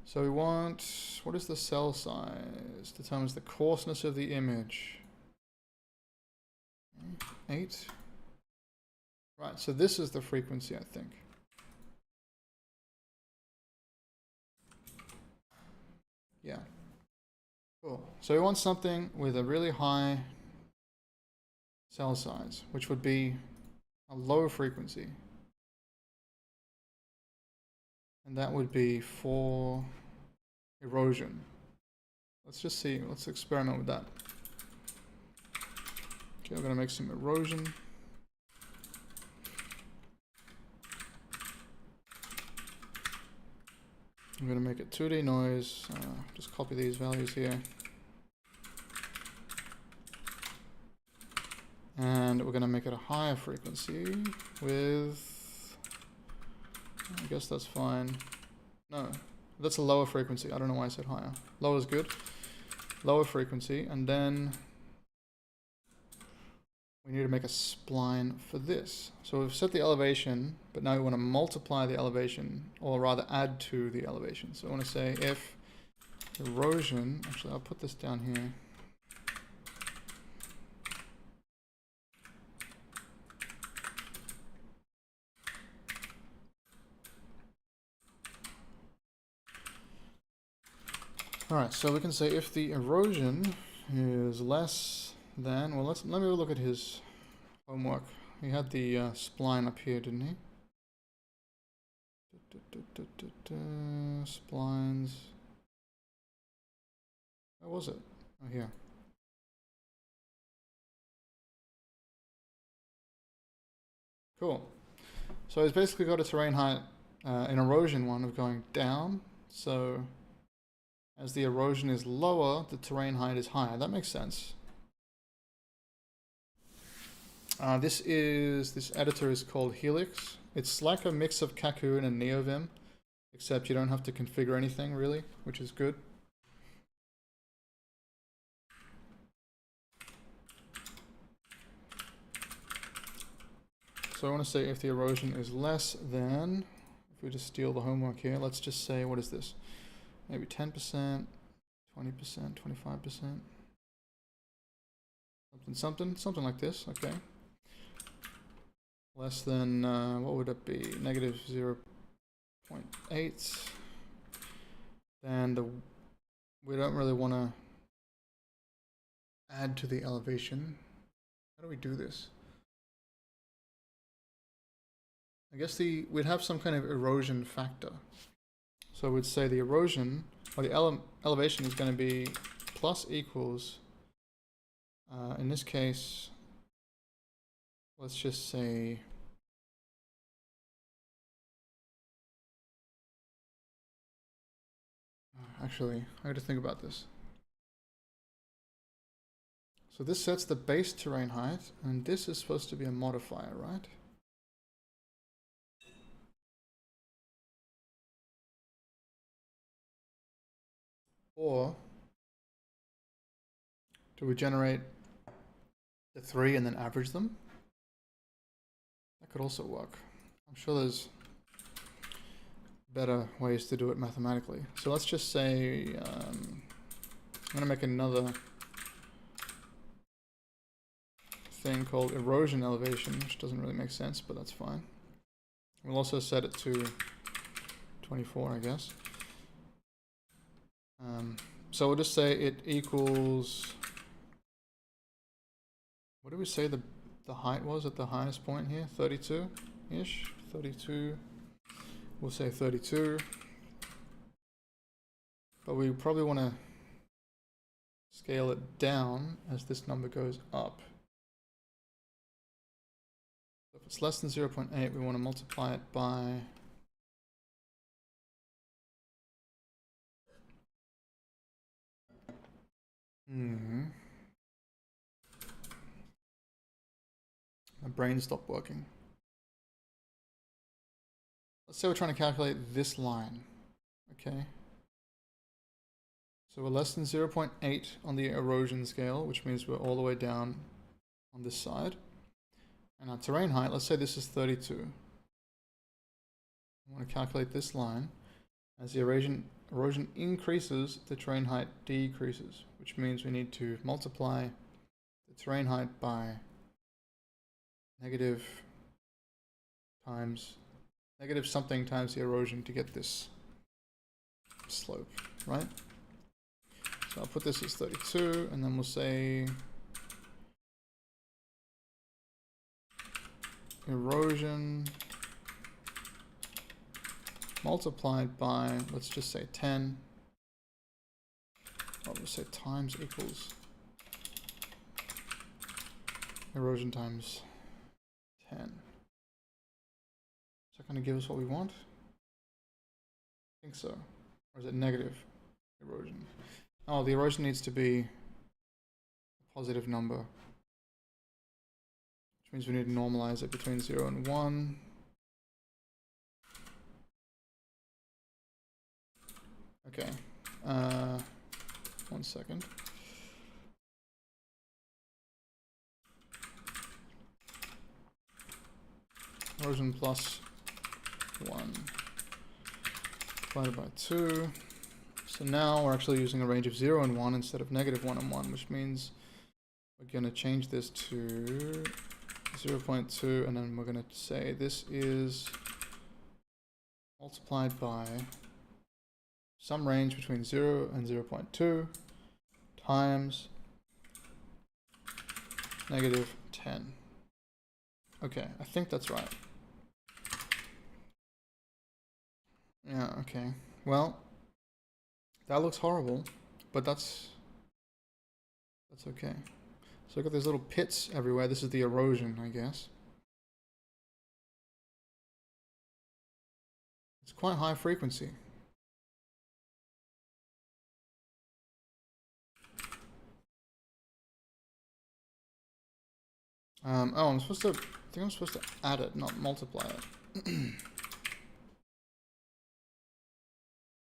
So we want, what is the cell size? Determines the coarseness of the image. 8. Right, so this is the frequency, I think. Yeah. Cool. So we want something with a really high cell size, which would be a low frequency. And that would be for erosion. Let's just see, let's experiment with that. Okay, we're going to make some erosion. I'm going to make it 2D noise. Just copy these values here. And we're going to make it a higher frequency with, I guess that's fine. No, that's a lower frequency. I don't know why I said higher. Lower is good. Lower frequency. And then we need to make a spline for this. So we've set the elevation, but now we want to multiply the elevation, or rather add to the elevation. So I want to say if erosion, actually I'll put this down here. Alright, so we can say if the erosion is less than, well, let me look at his homework. He had the spline up here, didn't he? Splines. Where was it? Oh, here. Cool. So it's basically got a terrain height, an erosion one of going down. So as the erosion is lower, the terrain height is higher. That makes sense. This editor is called Helix. It's like a mix of Kaku and NeoVim, except you don't have to configure anything really, which is good. So I want to say if the erosion is less than, if we just steal the homework here, let's just say, what is this? Maybe 10%, 20%, 25%, something like this, okay. Less than, what would it be? Negative 0.8. Then we don't really want to add to the elevation. How do we do this? I guess we'd have some kind of erosion factor. So we'd say the erosion, or the elevation is going to be plus equals, in this case, let's just say, actually, I got to think about this. So this sets the base terrain height, and this is supposed to be a modifier, right? Or do we generate the 3 and then average them? That could also work. I'm sure there's better ways to do it mathematically. So let's just say, I'm going to make another thing called erosion elevation, which doesn't really make sense, but that's fine. We'll also set it to 24, I guess. So we'll just say it equals, what do we say the height was at the highest point here? 32-ish? 32. We'll say 32. But we probably want to scale it down as this number goes up. So if it's less than 0.8, we want to multiply it by my brain stopped working. Let's say we're trying to calculate this line, okay? So we're less than 0.8 on the erosion scale, which means we're all the way down on this side. And our terrain height, let's say this is 32. I want to calculate this line. As the erosion increases, the terrain height decreases, which means we need to multiply the terrain height by negative something times the erosion to get this slope, right? So I'll put this as 32, and then we'll say erosion multiplied by, let's just say 10. I'll just say times equals erosion times 10. Is that going to give us what we want? I think so. Or is it negative erosion? Oh, the erosion needs to be a positive number, which means we need to normalize it between 0 and 1. Okay, 1 second. Erosion plus 1 divided by 2. So now we're actually using a range of 0 and 1 instead of negative 1 and 1, which means we're going to change this to 0.2, and then we're going to say this is multiplied by some range between 0 and 0.2 times negative 10. Okay, I think that's right. Yeah, okay. Well, that looks horrible, but that's okay. So look at these little pits everywhere. This is the erosion, I guess. quite high frequency. Oh, I think I'm supposed to add it, not multiply it.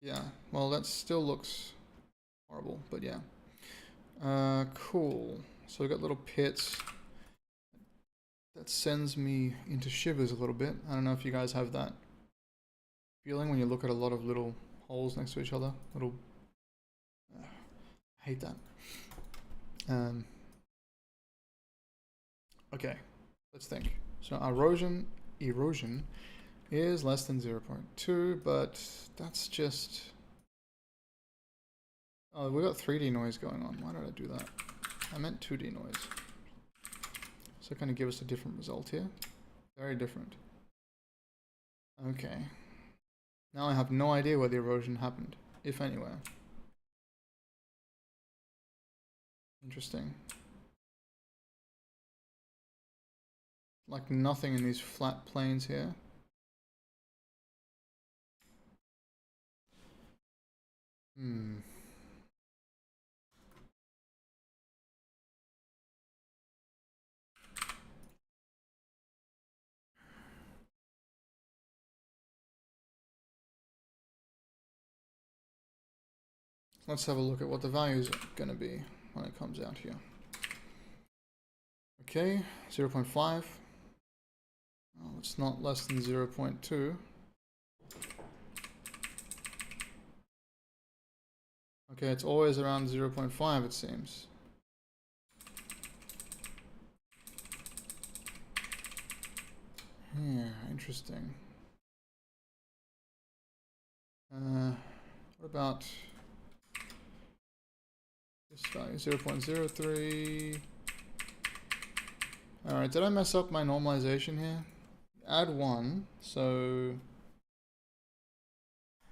Yeah, well, that still looks horrible, but yeah. Cool. So we got little pits. That sends me into shivers a little bit. I don't know if you guys have that feeling when you look at a lot of little holes next to each other. Little... I hate that. Okay, let's think. So erosion is less than 0.2, but that's just... Oh, we got 3D noise going on. Why did I do that? I meant 2D noise. So kind of give us a different result here. Very different. Okay. Now I have no idea where the erosion happened, if anywhere. Interesting. Like nothing in these flat planes here. Let's have a look at what the values are going to be when it comes out here. Okay, 0.5. Oh, it's not less than 0.2. Okay, it's always around 0.5 it seems. Yeah, interesting. What about this value, 0.03? Alright, did I mess up my normalization here? Add 1, so,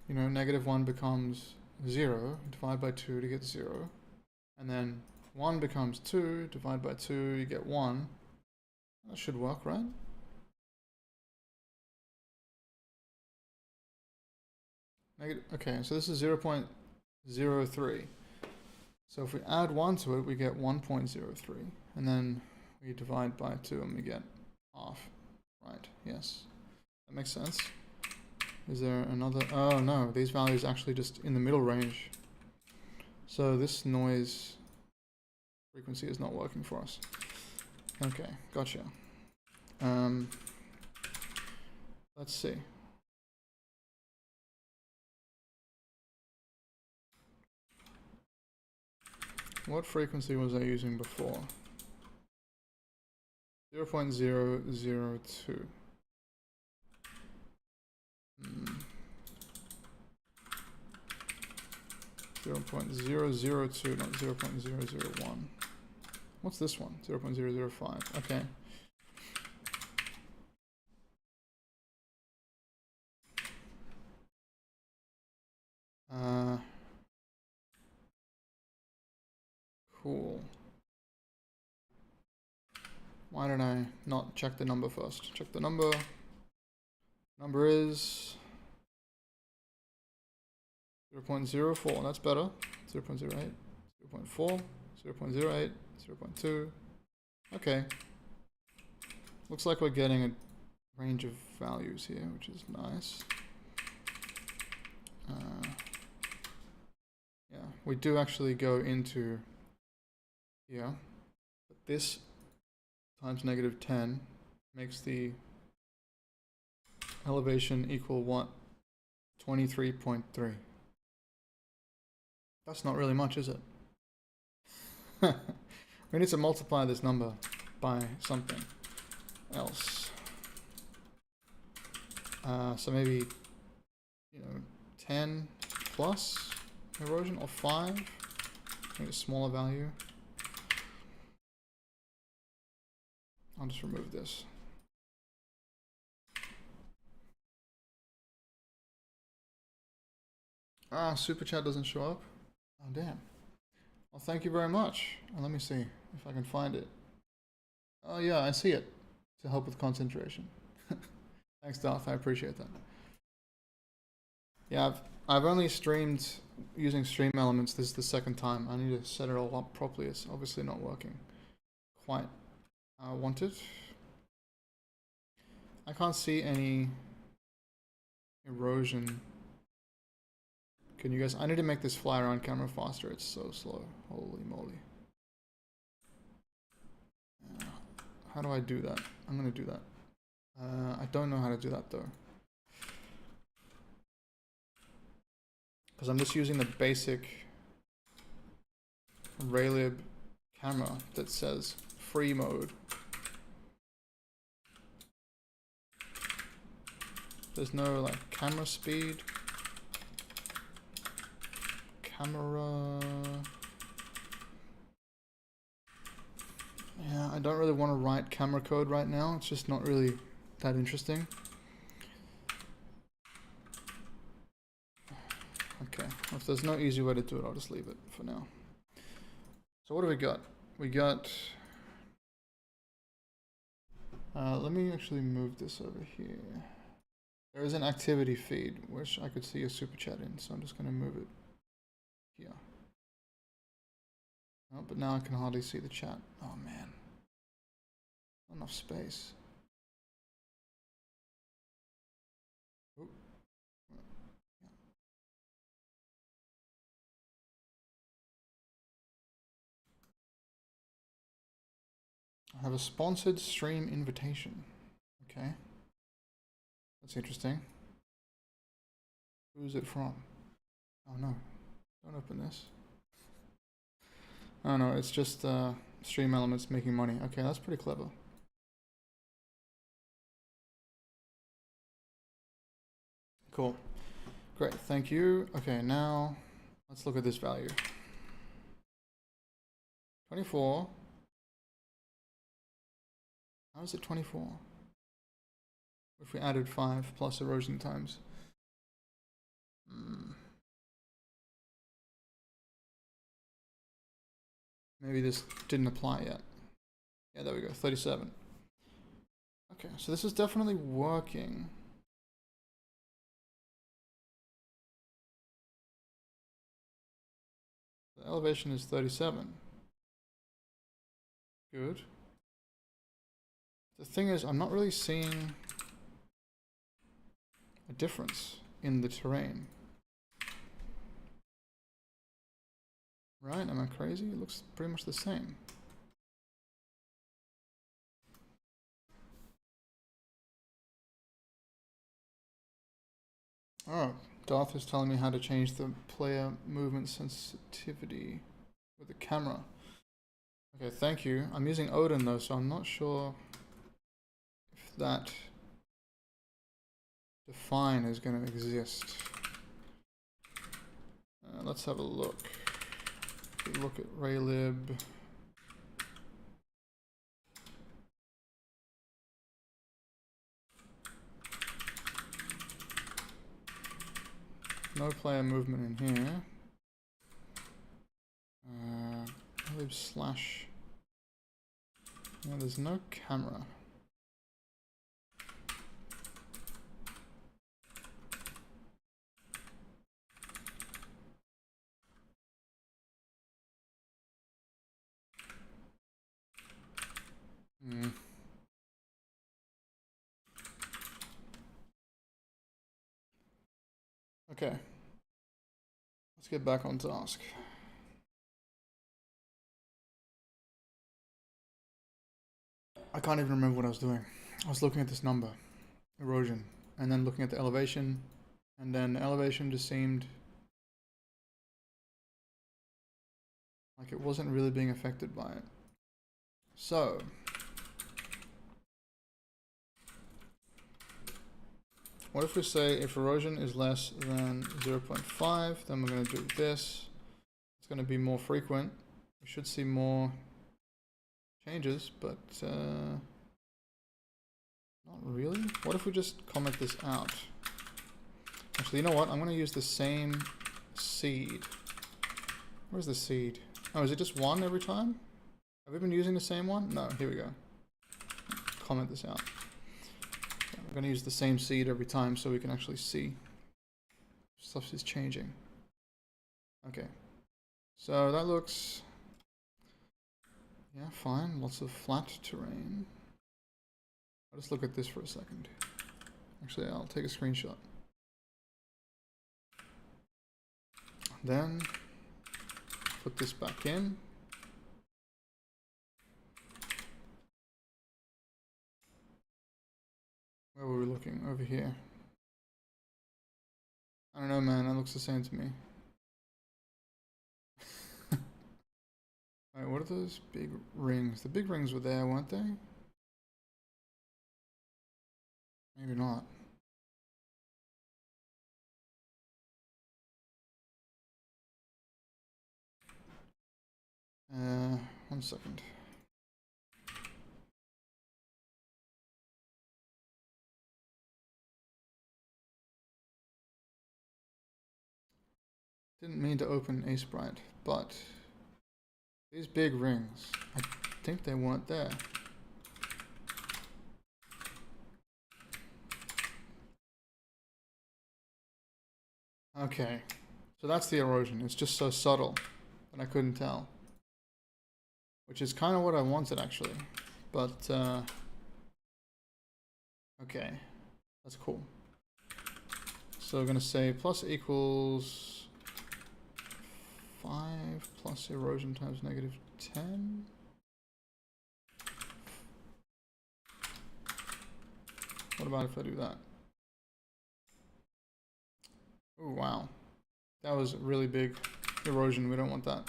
you know, -1 becomes 0, divide by 2 to get 0. And then 1 becomes 2, divide by 2, you get 1. That should work, right? Okay, so this is 0.03. So if we add 1 to it, we get 1.03. And then we divide by 2 and we get half. Right, yes. That makes sense. Is there another... Oh no, these values are actually just in the middle range. So this noise frequency is not working for us. Okay, gotcha. Let's see. What frequency was I using before? 0.002. 0.002, not 0.001. What's this one? 0.005. Okay. Cool. Why did I not check the number first? Check the number. Number is 0.04. That's better. 0.08, 0.4, 0.08, 0.2. Okay. Looks like we're getting a range of values here, which is nice. Yeah, we do actually go into here, but this times -10 makes the elevation equal what? 23.3. That's not really much, is it? We need to multiply this number by something else. So maybe, you know, 10 plus erosion, or 5, maybe a smaller value. I'll just remove this. Super chat doesn't show up. Oh, damn. Well, thank you very much. Let me see if I can find it. Oh, yeah, I see it. To help with concentration. Thanks, Darth. I appreciate that. Yeah, I've only streamed using stream elements. This is the second time. I need to set it all up properly. It's obviously not working quite how I want it. I can't see any erosion. Can you guys? I need to make this fly around camera faster. It's so slow. Holy moly. How do I do that? I'm gonna do that. I don't know how to do that though. Because I'm just using the basic raylib camera that says free mode. There's no like camera speed. Camera. Yeah, I don't really want to write camera code right now. It's just not really that interesting. Okay, if there's no easy way to do it, I'll just leave it for now. So what do we got? We got... let me actually move this over here. There is an activity feed, which I could see a super chat in, so I'm just going to move it here. Oh, but now I can hardly see the chat. Oh man. Not enough space. Oop. I have a sponsored stream invitation. Okay. That's interesting. Who's it from? Oh no. Don't open this. Oh no, it's just stream elements making money. Okay, that's pretty clever. Cool. Great, thank you. Okay, now let's look at this value. 24. How is it 24? If we added 5 plus erosion times. Maybe this didn't apply yet. Yeah, there we go, 37. Okay, so this is definitely working. The elevation is 37. Good. The thing is, I'm not really seeing a difference in the terrain. Right? Am I crazy? It looks pretty much the same. Oh, Darth is telling me how to change the player movement sensitivity with the camera. Okay, thank you. I'm using Odin though, so I'm not sure if that define is going to exist. Let's have a look. Look at raylib. No player movement in here. Raylib slash. Yeah, there's no camera. Okay. Let's get back on task. I can't even remember what I was doing. I was looking at this number, erosion, and then looking at the elevation, and then the elevation just seemed like it wasn't really being affected by it. So, what if we say if erosion is less than 0.5, then we're going to do this. It's going to be more frequent. We should see more changes, but not really. What if we just comment this out? Actually, you know what? I'm going to use the same seed. Where's the seed? Oh, is it just one every time? Have we been using the same one? No, here we go. Comment this out. I'm going to use the same seed every time so we can actually see. Stuff is changing. Okay. So that looks, yeah, fine. Lots of flat terrain. I'll just look at this for a second. Actually, I'll take a screenshot. Then put this back in. Where were we looking? Over here. I don't know, man. That looks the same to me. Alright, what are those big rings? The big rings were there, weren't they? Maybe not. One second. Didn't mean to open a sprite, but these big rings, I think they weren't there. Okay, so that's the erosion. It's just so subtle that I couldn't tell. Which is kind of what I wanted, actually. But, okay, that's cool. So we're going to say plus equals 5 plus erosion times negative 10. What about if I do that? Oh, wow. That was really big erosion. We don't want that.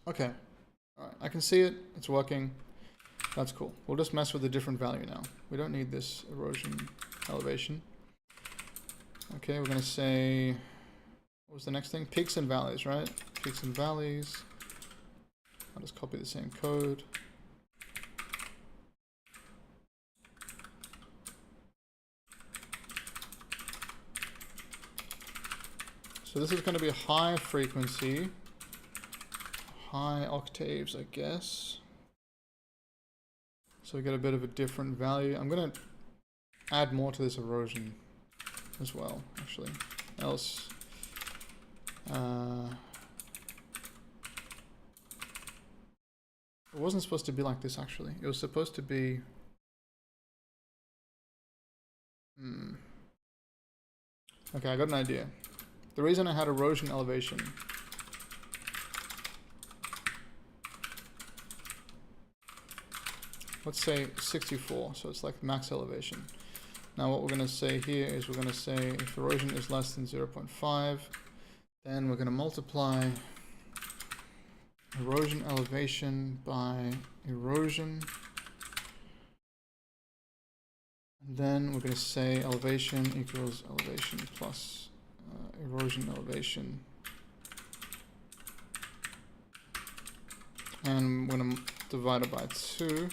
Okay. Alright, I can see it. It's working. That's cool. We'll just mess with a different value now. We don't need this erosion elevation. Okay, we're going to say... What was the next thing? Peaks and valleys, right? Peaks and valleys. I'll just copy the same code. So this is going to be a high frequency, high octaves, I guess. So we get a bit of a different value. I'm going to add more to this erosion as well, actually. Else, it wasn't supposed to be like this, actually. It was supposed to be... Okay, I got an idea. The reason I had erosion elevation let's say 64, so it's like max elevation. Now what we're going to say here is we're going to say if erosion is less than 0.5, then we're going to multiply erosion elevation by erosion. And then we're going to say elevation equals elevation plus erosion elevation. And we're going to divide it by 2.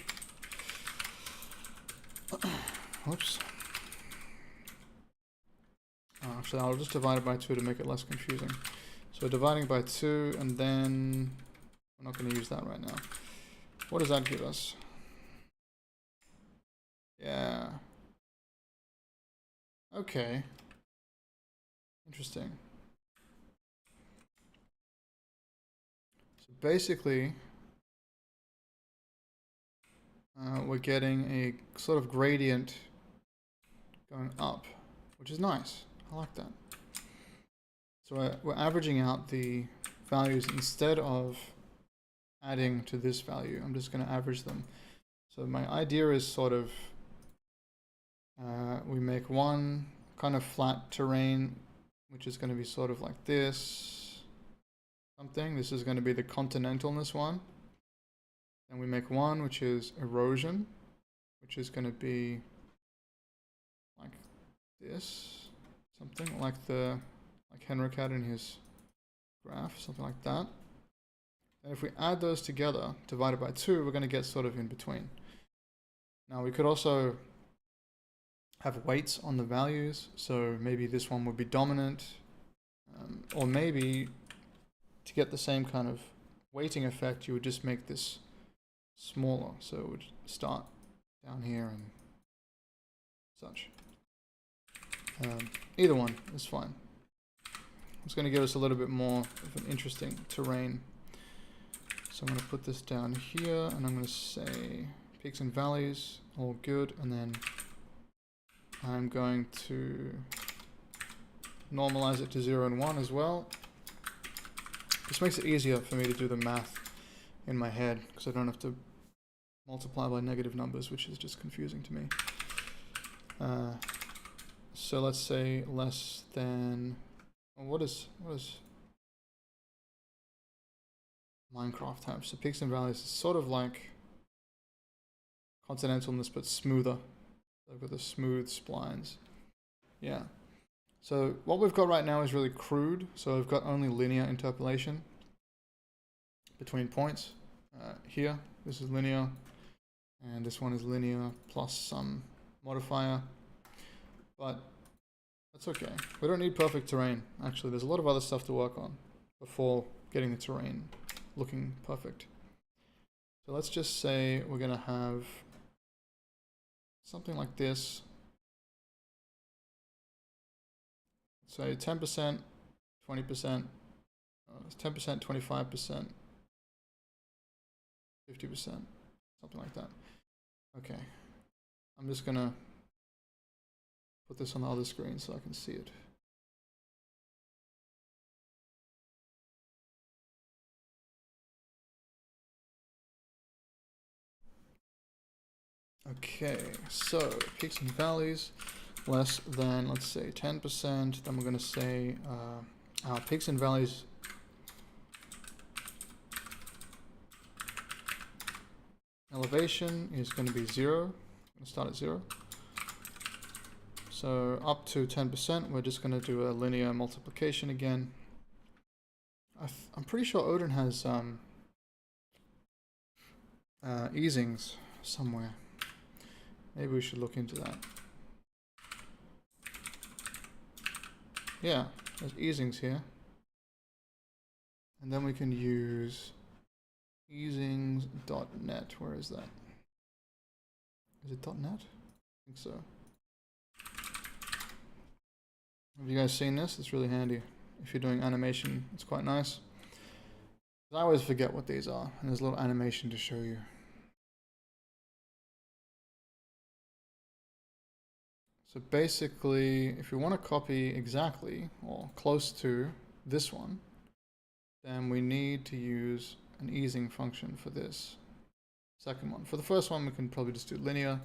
Whoops. Actually, I'll just divide it by 2 to make it less confusing. So we're dividing by 2, and then we're not going to use that right now. What does that give us? Yeah. Okay. Interesting. So basically, we're getting a sort of gradient going up, which is nice. I like that. So we're averaging out the values instead of adding to this value. I'm just going to average them. So my idea is sort of we make one kind of flat terrain, which is going to be sort of like this something. This is going to be the continentalness one. And we make one which is erosion, which is going to be like this, something like Henrik had in his graph, something like that. And if we add those together, divided by 2, we're going to get sort of in between. Now we could also have weights on the values, so maybe this one would be dominant, or maybe to get the same kind of weighting effect, you would just make this smaller. So it would start down here and such. Either one is fine. It's going to give us a little bit more of an interesting terrain. So I'm going to put this down here, and I'm going to say peaks and valleys, all good, and then I'm going to normalize it to 0 and 1 as well. This makes it easier for me to do the math in my head, because I don't have to multiply by negative numbers, which is just confusing to me. So let's say less than, what is Minecraft have? So peaks and valleys is sort of like continentalness, but smoother. I've got the smooth splines. Yeah. So what we've got right now is really crude. So we've got only linear interpolation between points. Here, this is linear, and this one is linear plus some modifier. But that's okay. We don't need perfect terrain. Actually, there's a lot of other stuff to work on before getting the terrain looking perfect. So let's just say we're going to have something like this. Say 10%, 20%, 10%, 25%, 50%, something like that. Okay. I'm just going to put this on the other screen so I can see it. Okay, so peaks and valleys less than, let's say, 10%. Then we're going to say our peaks and valleys elevation is going to be 0. I'm going to start at 0. So up to 10%, we're just going to do a linear multiplication again. I'm pretty sure Odin has easings somewhere. Maybe we should look into that. Yeah, there's easings here. And then we can use easings.net. Where is that? Is it .net? I think so. Have you guys seen this? It's really handy. If you're doing animation, it's quite nice. I always forget what these are, and there's a little animation to show you. So basically, if you want to copy exactly, or close to this one, then we need to use an easing function for this second one. For the first one, we can probably just do linear.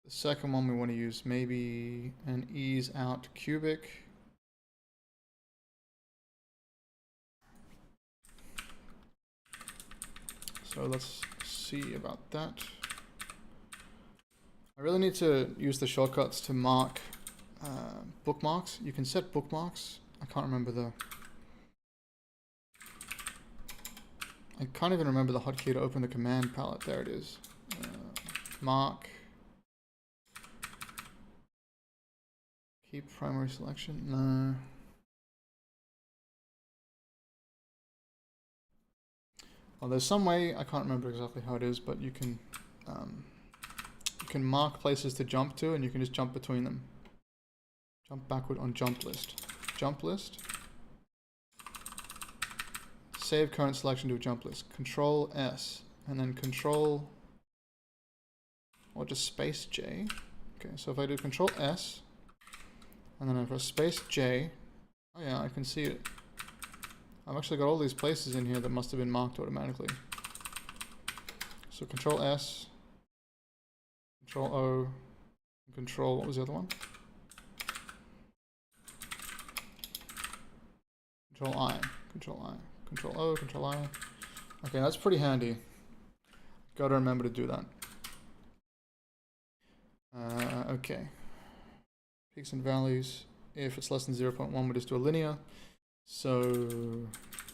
The second one, we want to use maybe an ease out cubic. So let's see about that. I really need to use the shortcuts to mark bookmarks. You can set bookmarks. I can't even remember the hotkey to open the command palette. There it is. Mark. Keep primary selection. No. Well, there's some way, I can't remember exactly how it is, but you can mark places to jump to, and you can just jump between them. Jump backward on jump list. Jump list. Save current selection to a jump list. Control S, and then Control, or just space J. Okay, so if I do Control S, and then I press space J, oh yeah, I can see it. I've actually got all these places in here that must have been marked automatically. So Control S, Control O, Control, what was the other one? Control I, Control I, Control O, Control I. Okay, that's pretty handy. Gotta remember to do that. Okay. Peaks and valleys. If it's less than 0.1, we'll just do a linear. So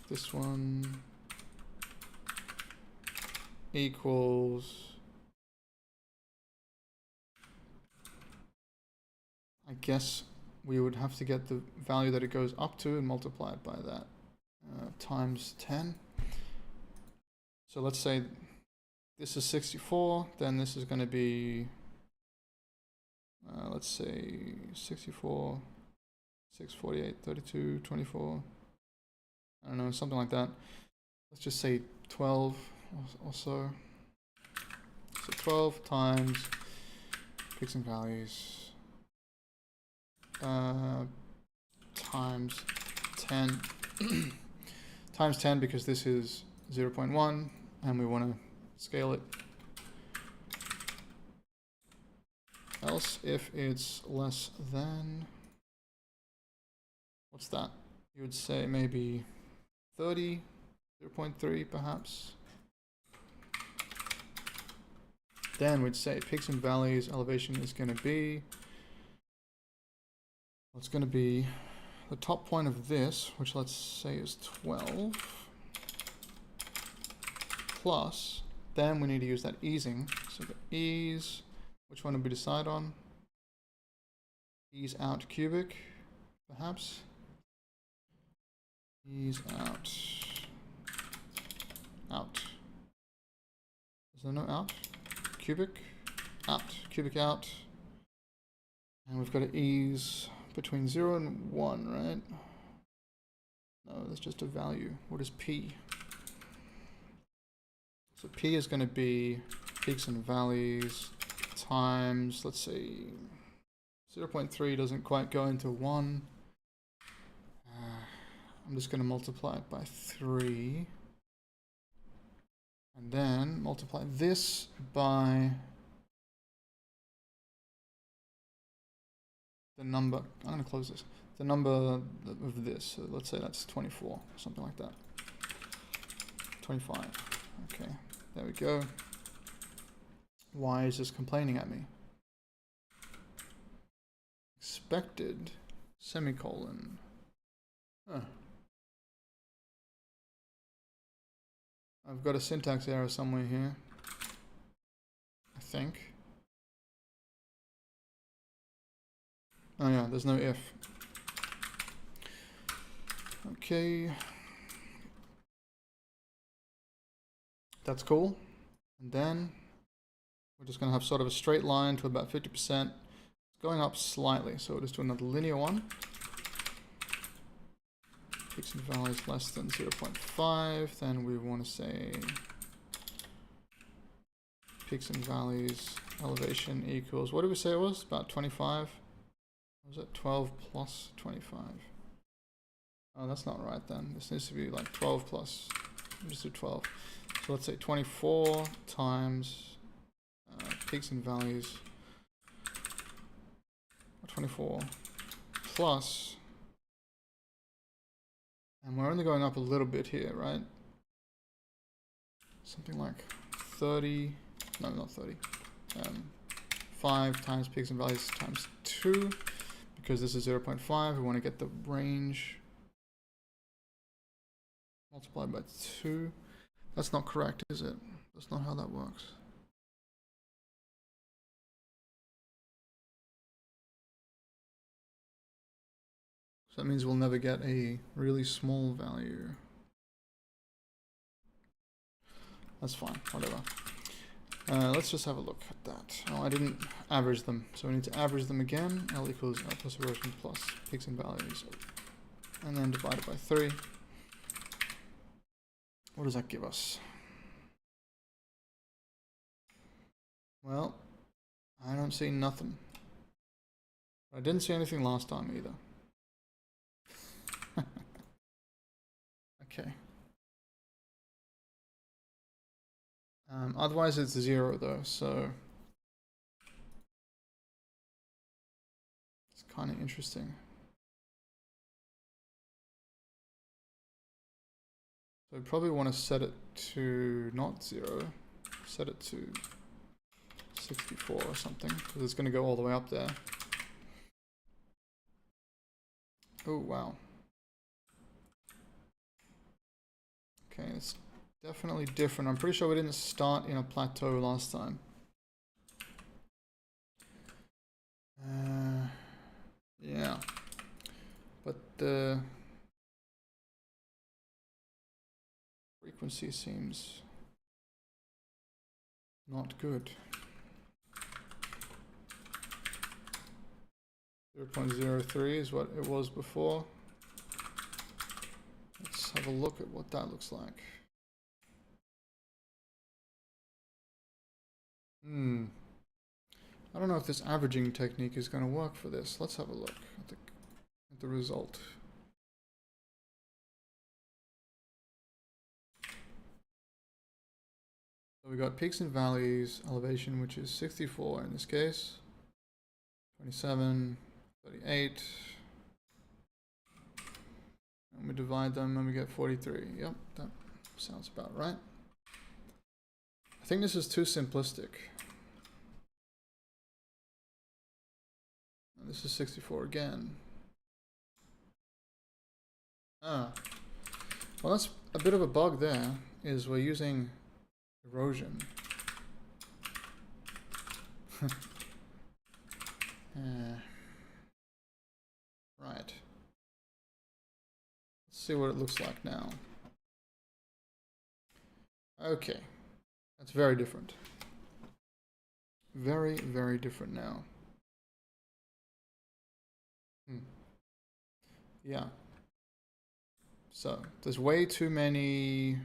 this one equals, I guess we would have to get the value that it goes up to and multiply it by that times 10. So let's say this is 64, then this is going to be, let's say 64, 648, 32, 24, I don't know, something like that. Let's just say 12 or so. So 12 times peaks and valleys times 10 times 10, because this is 0.1 and we want to scale it. Else, if it's less than, what's that? You would say maybe 30, 0.3 perhaps. Then we'd say peaks and valleys elevation is going to be, it's going to be the top point of this, which let's say is 12, plus, then we need to use that easing. So the ease, which one did we decide on? Ease out cubic, perhaps. Ease out. Out. Is there no out? Cubic. Out. Cubic out. And we've got to ease between 0 and 1, right? No, that's just a value. What is P? So P is going to be peaks and valleys times, let's say, 0.3 doesn't quite go into 1. I'm just going to multiply it by 3. And then multiply this by the number. I'm going to close this. The number of this. So let's say that's 24, something like that. 25. Okay, there we go. Why is this complaining at me? Expected semicolon. Huh. I've got a syntax error somewhere here, I think. Oh yeah, there's no if. Okay. That's cool. And then we're just going to have sort of a straight line to about 50%. It's going up slightly, so we'll just do another linear one. Peaks and valleys less than 0.5, then we want to say peaks and valleys elevation equals, what did we say it was? About 25? Or was it 12 plus 25? Oh, that's not right then. This needs to be like 12 plus, just do 12. So let's say 24 times peaks and valleys, 24 plus, and we're only going up a little bit here, right? Something like 30, no, not 30. 5 times peaks and valleys times 2, because this is 0.5, we want to get the range multiplied by 2. That's not correct, is it? That's not how that works. So that means we'll never get a really small value. That's fine, whatever. Let's just have a look at that. Oh, I didn't average them, so we need to average them again. L equals L plus erosion plus peaks and valleys. And then divide it by 3. What does that give us? Well, I don't see nothing. I didn't see anything last time either. Okay. Otherwise it's 0 though, so it's kind of interesting. So we probably want to set it to not 0, set it to 64 or something, because it's going to go all the way up there. Oh wow. Okay, it's definitely different. I'm pretty sure we didn't start in a plateau last time. Yeah. But the frequency seems Not good. 0.03 is what it was before. Let's have a look at what that looks like. I don't know if this averaging technique is going to work for this. Let's have a look at the result. So we got peaks and valleys, elevation, which is 64 in this case, 27, 38, and we divide them and we get 43. Yep, that sounds about right. I think this is too simplistic. And this is 64 again. Well, that's a bit of a bug there, is we're using erosion. Right. Let's see what it looks like now. Okay. That's very different. Very, very different now. Yeah. So, there's way too many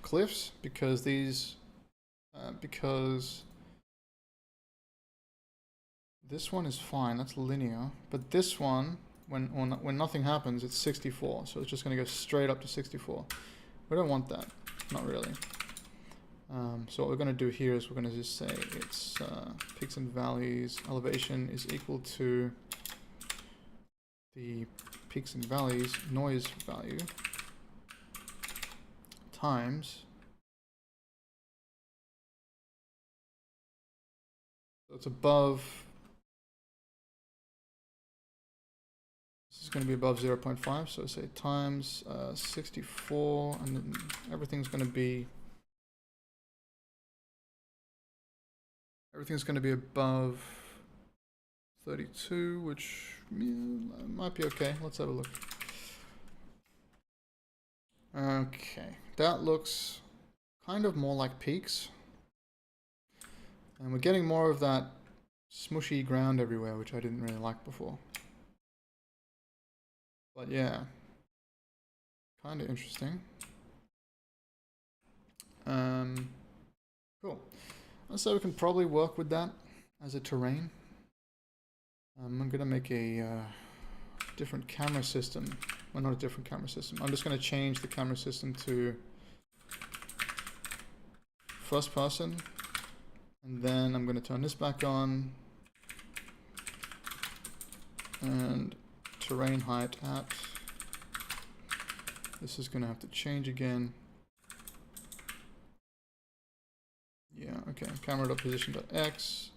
cliffs because these, because this one is fine, that's linear, but this one, when nothing happens, it's 64, so it's just going to go straight up to 64. We don't want that, not really. So what we're going to do here is we're going to just say it's peaks and valleys, elevation is equal to the peaks and valleys noise value times, so it's above, this is going to be above 0.5, so say times 64, and then everything's going to be above 32, which might be okay. Let's have a look. Okay, that looks kind of more like peaks. And we're getting more of that smushy ground everywhere, which I didn't really like before. But yeah, kind of interesting. Cool. So we can probably work with that as a terrain. I'm going to make a different camera system. Well, not a different camera system. I'm just going to change the camera system to first person. And then I'm going to turn this back on. And terrain height at. This is going to have to change again. Yeah, okay. Camera position.x.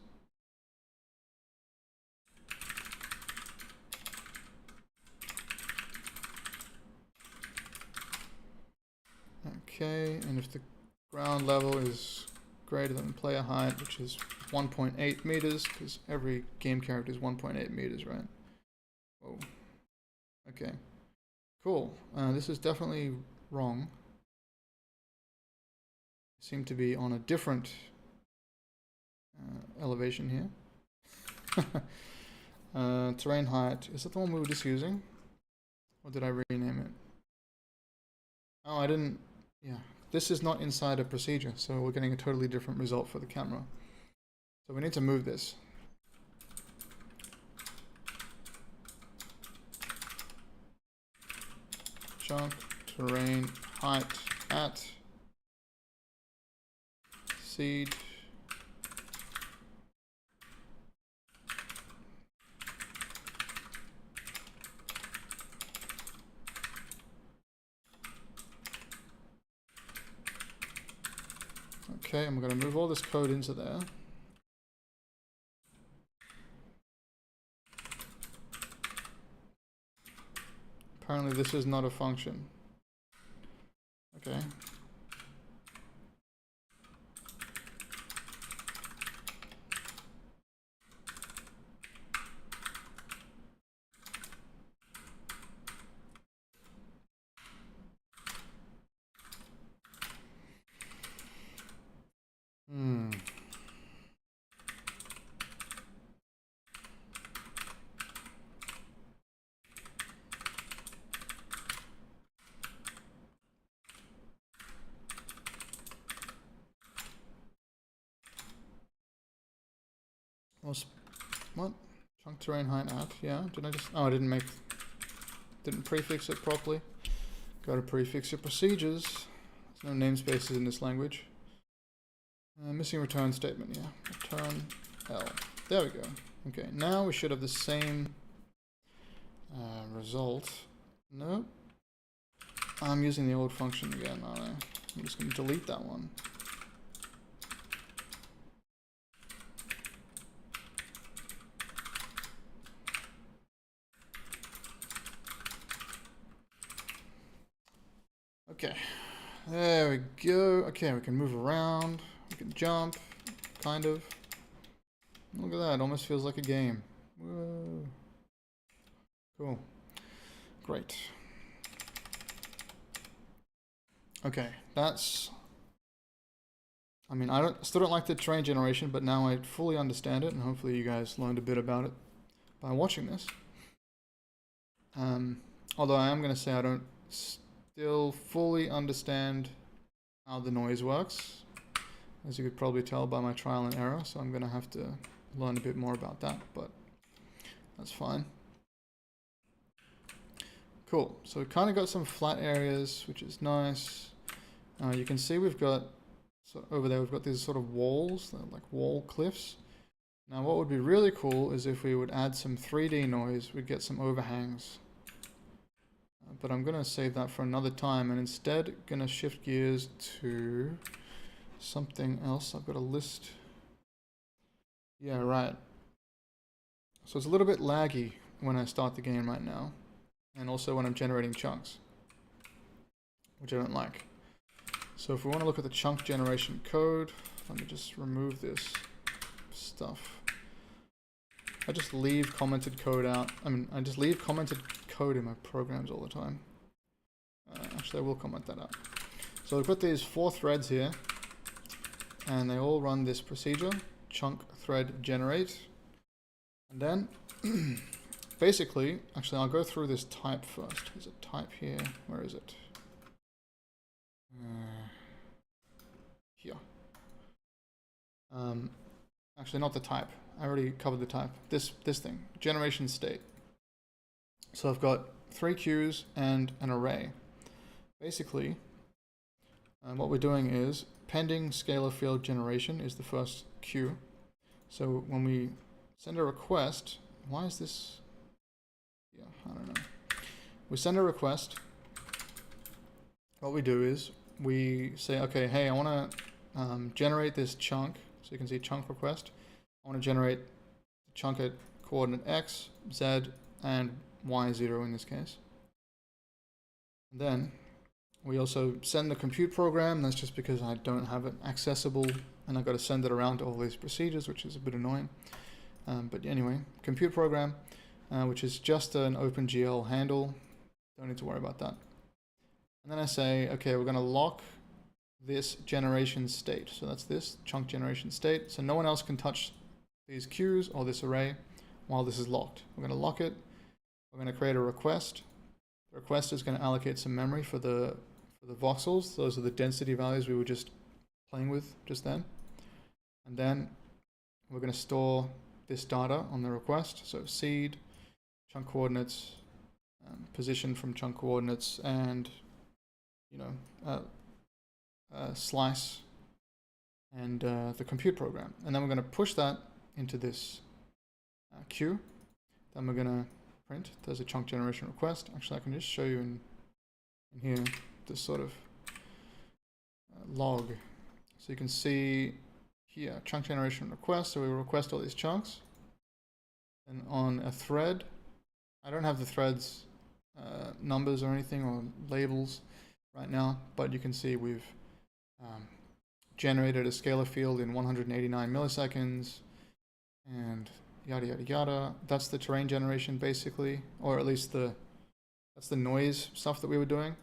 Okay, and if the ground level is greater than player height, which is 1.8 meters, because every game character is 1.8 meters, right? Whoa. Okay. Cool. This is definitely wrong. I seem to be on a different elevation here. Terrain height. Is that the one we were just using? Or did I rename it? Oh, I didn't. Yeah. This is not inside a procedure, so we're getting a totally different result for the camera. So we need to move this. Jump, terrain, height, at, seed. Okay, I'm going to move all this code into there. Apparently this is not a function. Okay. What? Chunk terrain height at, yeah, did I just, oh, I didn't prefix it properly. Gotta prefix your procedures. There's no namespaces in this language. Missing return statement, yeah, return L. There we go. Okay, now we should have the same result. Nope. I'm using the old function again, aren't I? I'm just gonna delete that one. Okay, there we go. Okay, we can move around, we can jump, kind of. Look at that, it almost feels like a game. Whoa. Cool. Great. Okay, that's... I mean, still don't like the terrain generation, but now I fully understand it, and hopefully you guys learned a bit about it by watching this. Although I am going to say I don't still fully understand how the noise works, as you could probably tell by my trial and error, so I'm going to have to learn a bit more about that, but that's fine. Cool, so we kind of got some flat areas, which is nice. You can see we've got, so over there we've got these sort of walls, like wall cliffs. Now what would be really cool is if we would add some 3D noise, we'd get some overhangs. But I'm going to save that for another time, and instead going to shift gears to something else. I've got a list. Yeah, right. So it's a little bit laggy when I start the game right now, and also when I'm generating chunks, which I don't like. So if we want to look at the chunk generation code, let me just remove this stuff. I just leave commented code out. I mean, I just leave commented code in my programs all the time. Actually, I will comment that out. So we've got these 4 threads here, and they all run this procedure, chunk thread generate. And then, basically, actually, I'll go through this type first. There's a type here. Where is it? Here. Actually, not the type. I already covered the type. This thing, generation state. So I've got 3 queues and an array. Basically, what we're doing is pending scalar field generation is the first queue. So when we send a request, why is this? Yeah, I don't know. We send a request. What we do is we say, okay, hey, I want to generate this chunk. So you can see chunk request. I want to generate the chunk at coordinate x, z, and y0 in this case. And then we also send the compute program. That's just because I don't have it accessible, and I've got to send it around to all these procedures, which is a bit annoying. But anyway, compute program, which is just an OpenGL handle. Don't need to worry about that. And then I say, okay, we're going to lock this generation state. So that's this chunk generation state. So no one else can touch these queues or this array while this is locked. We're going to lock it. We're going to create a request. The request is going to allocate some memory for the voxels. Those are the density values we were just playing with just then. And then we're going to store this data on the request. So seed, chunk coordinates, position from chunk coordinates, and slice and the compute program. And then we're going to push that into this queue. Then we're going to print. There's a chunk generation request. Actually, I can just show you in here this sort of log. So you can see here, chunk generation request. So we request all these chunks. And on a thread, I don't have the threads numbers or anything or labels right now, but you can see we've generated a scalar field in 189 milliseconds and yada yada yada. That's the terrain generation basically, or at least that's the noise stuff that we were doing.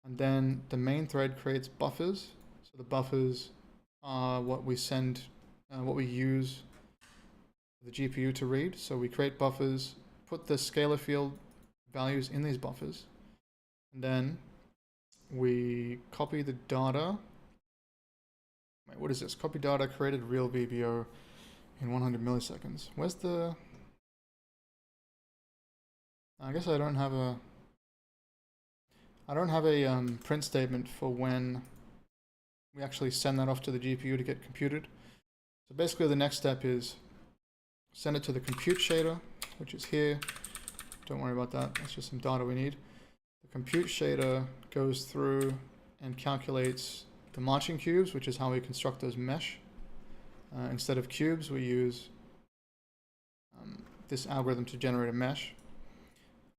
And then the main thread creates buffers. So the buffers are what we send, what we use the GPU to read. So we create buffers, put the scalar field values in these buffers, and then we copy the data. Wait, what is this? Copy data, created real VBO. in 100 milliseconds. Where's the... I guess I don't have a print statement for when we actually send that off to the GPU to get computed. So basically the next step is send it to the compute shader, which is here. Don't worry about that, that's just some data we need. The compute shader goes through and calculates the marching cubes, which is how we construct those mesh. Instead of cubes, we use this algorithm to generate a mesh.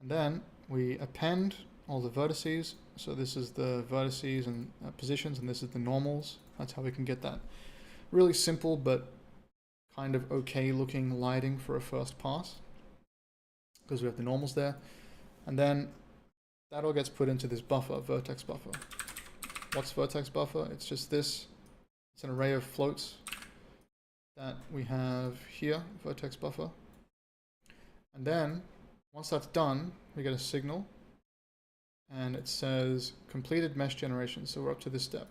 And then we append all the vertices. So this is the vertices and positions, and this is the normals. That's how we can get that really simple but kind of okay looking lighting for a first pass, because we have the normals there. And then that all gets put into this buffer, vertex buffer. What's vertex buffer? It's just this. It's an array of floats that we have here, vertex buffer. And then once that's done, we get a signal and it says completed mesh generation. So we're up to this step.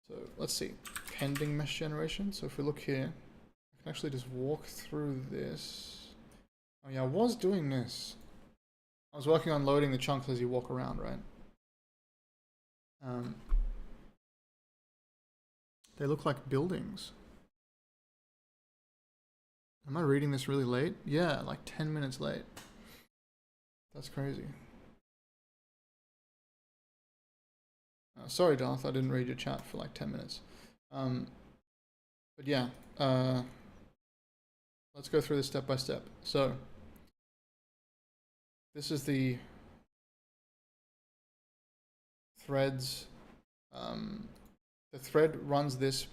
So let's see, pending mesh generation. So if we look here, I can actually just walk through this. Oh yeah, I was doing this. I was working on loading the chunks as you walk around, right? They look like buildings. Am I reading this really late? Yeah, like 10 minutes late. That's crazy. Sorry, Darth, I didn't read your chat for like 10 minutes. But yeah, let's go through this step by step. So, this is the threads. The thread runs this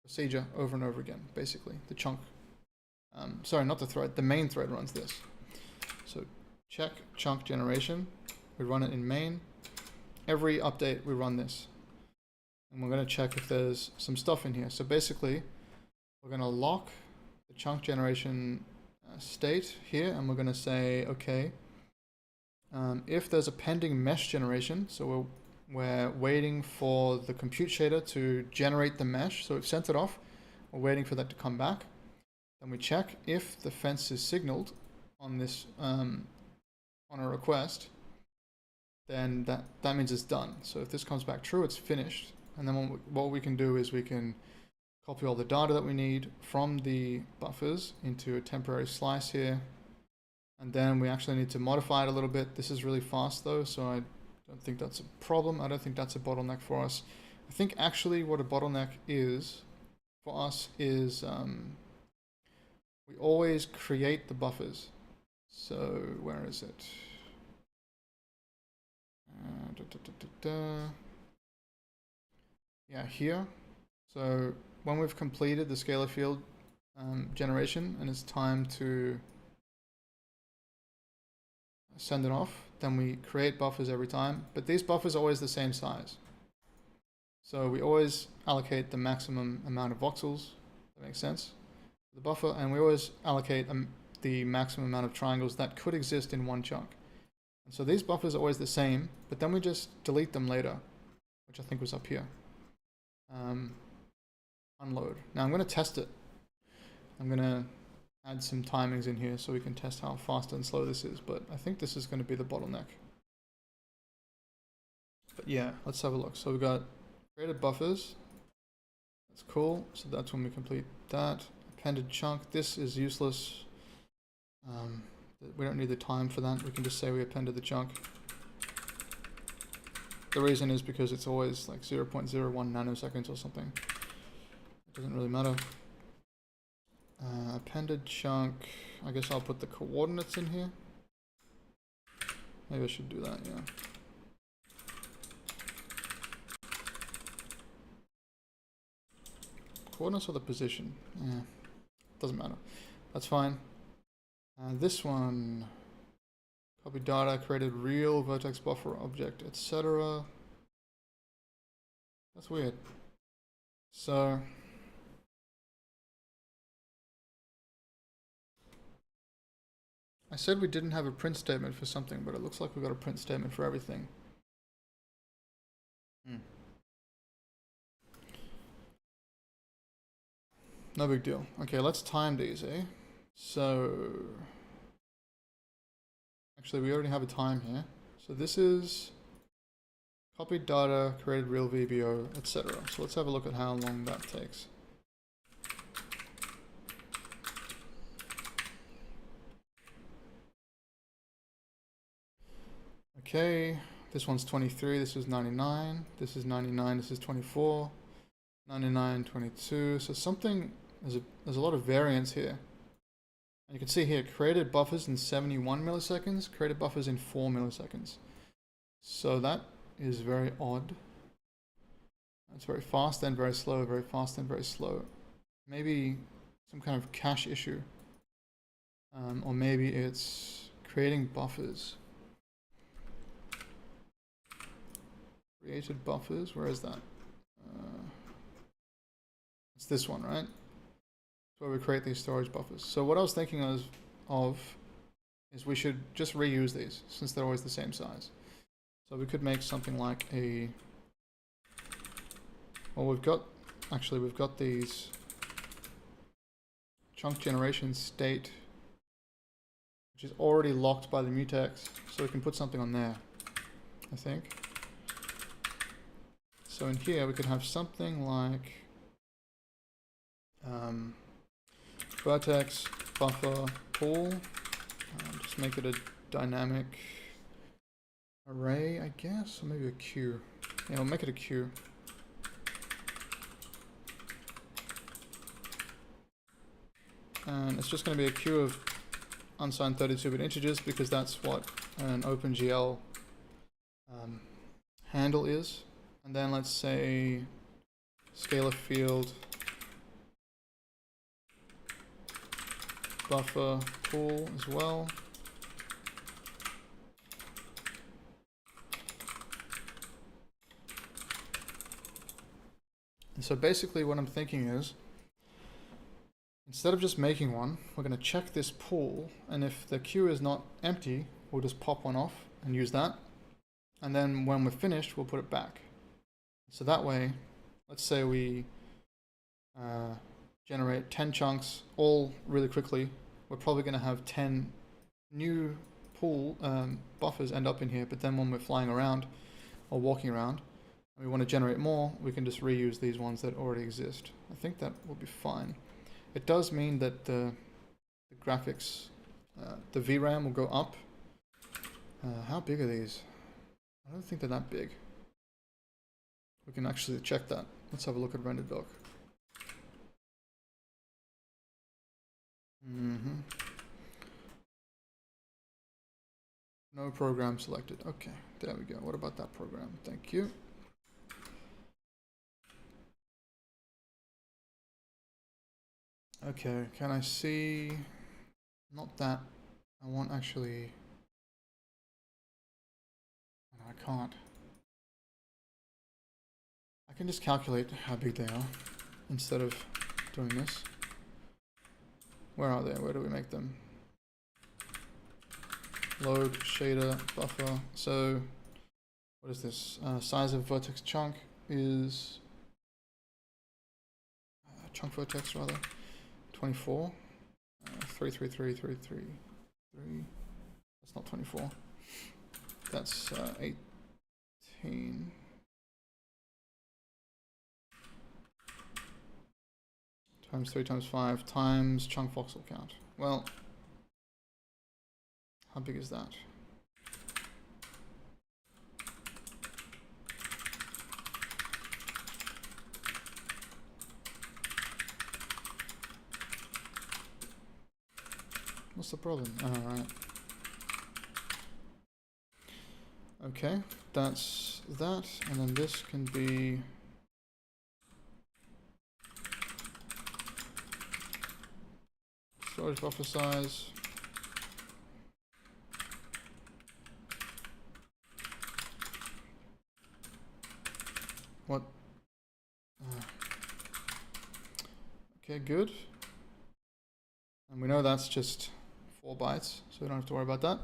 procedure over and over again, basically. The chunk. Sorry, not the thread. The main thread runs this. So check chunk generation. We run it in main. Every update, we run this. And we're going to check if there's some stuff in here. So basically, we're going to lock the chunk generation state here, and we're going to say, okay, if there's a pending mesh generation, so we're waiting for the compute shader to generate the mesh. So we've sent it off. We're waiting for that to come back. Then we check if the fence is signaled on this on a request. Then that means it's done. So if this comes back true, it's finished. And then what we can do is we can copy all the data that we need from the buffers into a temporary slice here. And then we actually need to modify it a little bit. This is really fast though, so I don't think that's a problem. I don't think that's a bottleneck for us. I think actually what a bottleneck is for us is we always create the buffers. So where is it? Yeah, here. So when we've completed the scalar field generation and it's time to send it off, then we create buffers every time, but these buffers are always the same size. So we always allocate the maximum amount of voxels, that makes sense, the buffer, and we always allocate the maximum amount of triangles that could exist in one chunk. And so these buffers are always the same, but then we just delete them later, which I think was up here. Unload. Now I'm going to test it. I'm going to add some timings in here so we can test how fast and slow this is, but I think this is going to be the bottleneck. But yeah, let's have a look. So we've got created buffers. That's cool. So that's when we complete that. Appended chunk. This is useless. We don't need the time for that. We can just say we appended the chunk. The reason is because it's always like 0.01 nanoseconds or something. It doesn't really matter. Appended chunk. I guess I'll put the coordinates in here. Maybe I should do that, yeah. Coordinates or the position? Yeah, doesn't matter. That's fine. This one, copy data, created real vertex buffer object, etc. That's weird. So I said we didn't have a print statement for something, but it looks like we got a print statement for everything. No big deal. Okay, let's time these, eh? So, actually we already have a time here. So this is copied data, created real VBO, etc. So let's have a look at how long that takes. Okay, this one's 23, this is 99, this is 99, this is 24, 99, 22. So something, there's a lot of variance here. And you can see here, created buffers in 71 milliseconds, created buffers in 4 milliseconds. So that is very odd. It's very fast and very slow, very fast and very slow. Maybe some kind of cache issue. Or maybe it's creating buffers. Created buffers, where is that? It's this one, right? Where we create these storage buffers. So what I was thinking of is we should just reuse these since they're always the same size. So we could make something like a, well, we've got these chunk generation state, which is already locked by the mutex, so we can put something on there, I think. So in here we could have something like vertex buffer pool. Just make it a dynamic array, I guess, or maybe a queue. Yeah, we'll make it a queue. And it's just going to be a queue of unsigned 32-bit integers because that's what an OpenGL handle is. And then let's say scalar field buffer pool as well. And so basically what I'm thinking is, instead of just making one, we're going to check this pool, and if the queue is not empty, we'll just pop one off and use that. And then when we're finished, we'll put it back. So that way, let's say we generate 10 chunks all really quickly. We're probably going to have 10 new pool buffers end up in here, but then when we're flying around or walking around and we want to generate more, we can just reuse these ones that already exist. I think that will be fine. It does mean that the graphics, the VRAM will go up. How big are these? I don't think they're that big. We can actually check that. Let's have a look at RenderDoc. No program selected. Okay, there we go. What about that program? Thank you. Okay, can I see? Not that. I want actually. No, I can't. I can just calculate how big they are instead of doing this. Where are they? Where do we make them? Load, shader, buffer. So, what is this? Size of vertex chunk is chunk vertex rather. 24. 333. That's not 24. That's 18. Times 3 times 5 times chunk voxel count. Well, how big is that? What's the problem? Alright. Okay, that's that, and then this can be storage buffer size. What? Okay, good. And we know that's just 4 bytes, so we don't have to worry about that.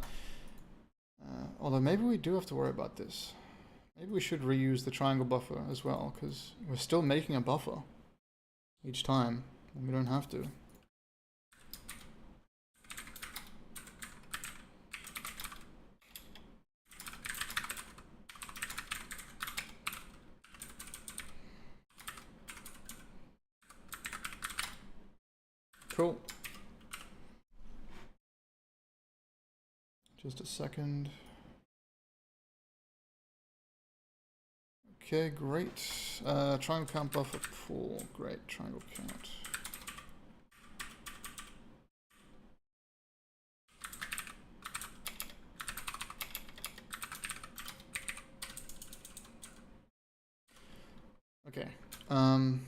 Although maybe we do have to worry about this. Maybe we should reuse the triangle buffer as well, because we're still making a buffer each time. We don't have to. Cool. Just a second. Okay, great. Triangle count buffer pool. Great, triangle count. Okay. I'm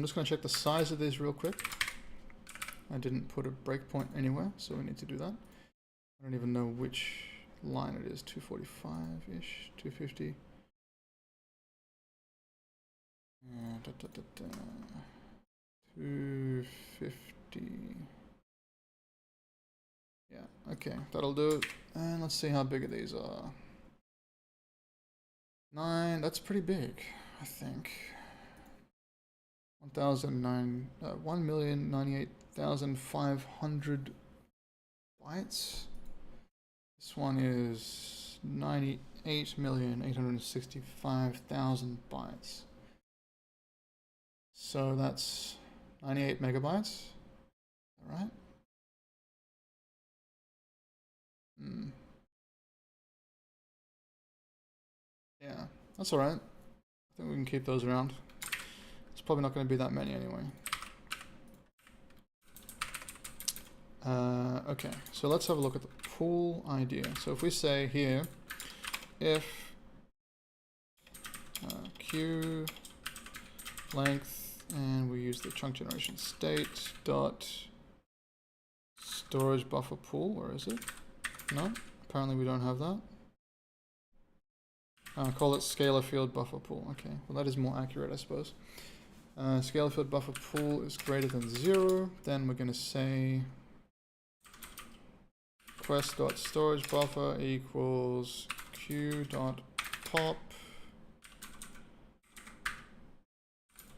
just going to check the size of these real quick. I didn't put a breakpoint anywhere, so we need to do that. I don't even know which line it is. 245-ish, 250. 250. Yeah, okay, that'll do it. And let's see how big these are. 9, that's pretty big, I think. 1,098,500 bytes. This one is 98,865,000 bytes. So that's 98 megabytes. All right. Yeah, that's all right. I think we can keep those around. It's probably not going to be that many anyway. Okay, so let's have a look at the pool idea. So if we say here, if queue length, and we use the chunk generation state dot storage buffer pool, where is it? No, apparently we don't have that. Call it scalar field buffer pool. Okay, well that is more accurate, I suppose. Scalar field buffer pool is greater than 0. Then we're going to say request.storage buffer equals q.pop,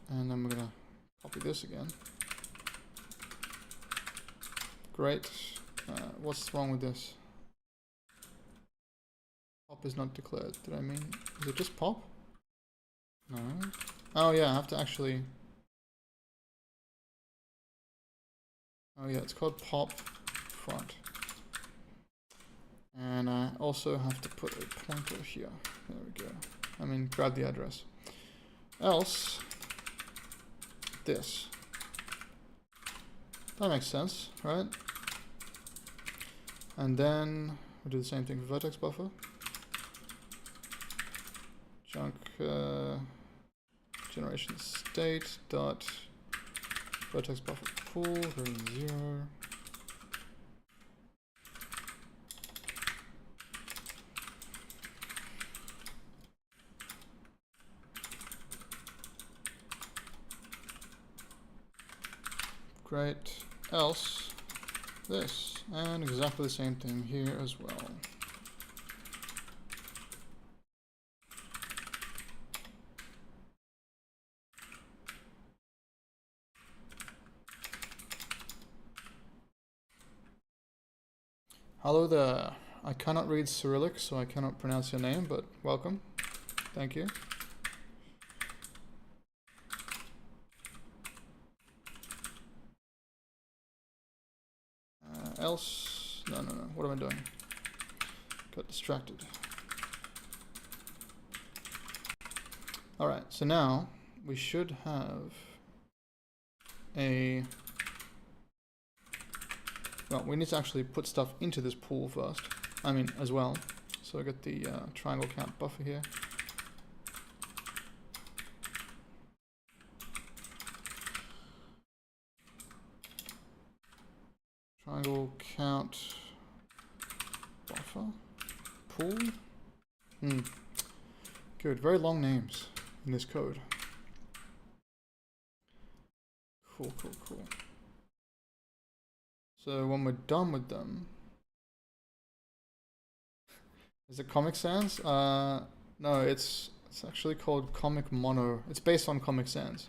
and then we're going to copy this again. Great. What's wrong with this? Pop is not declared. Did I mean, is it just pop? No. Oh yeah, I have to actually. Oh yeah, it's called pop front. And I also have to put a pointer here. There we go. I mean, grab the address. Else, this. That makes sense, right? And then we do the same thing for vertex buffer. Chunk generation state dot vertex buffer pool greater than 0. Great. Else this, and exactly the same thing here as well. Hello there. I cannot read Cyrillic, so I cannot pronounce your name, but welcome. Thank you. Else, no, what am I doing? Got distracted. All right, so now we should have a, well, we need to actually put stuff into this pool first. I mean, as well. So I got the triangle count buffer here. Triangle count buffer pool. Good. Very long names in this code. Cool. So when we're done with them, is it Comic Sans? No, it's actually called Comic Mono. It's based on Comic Sans.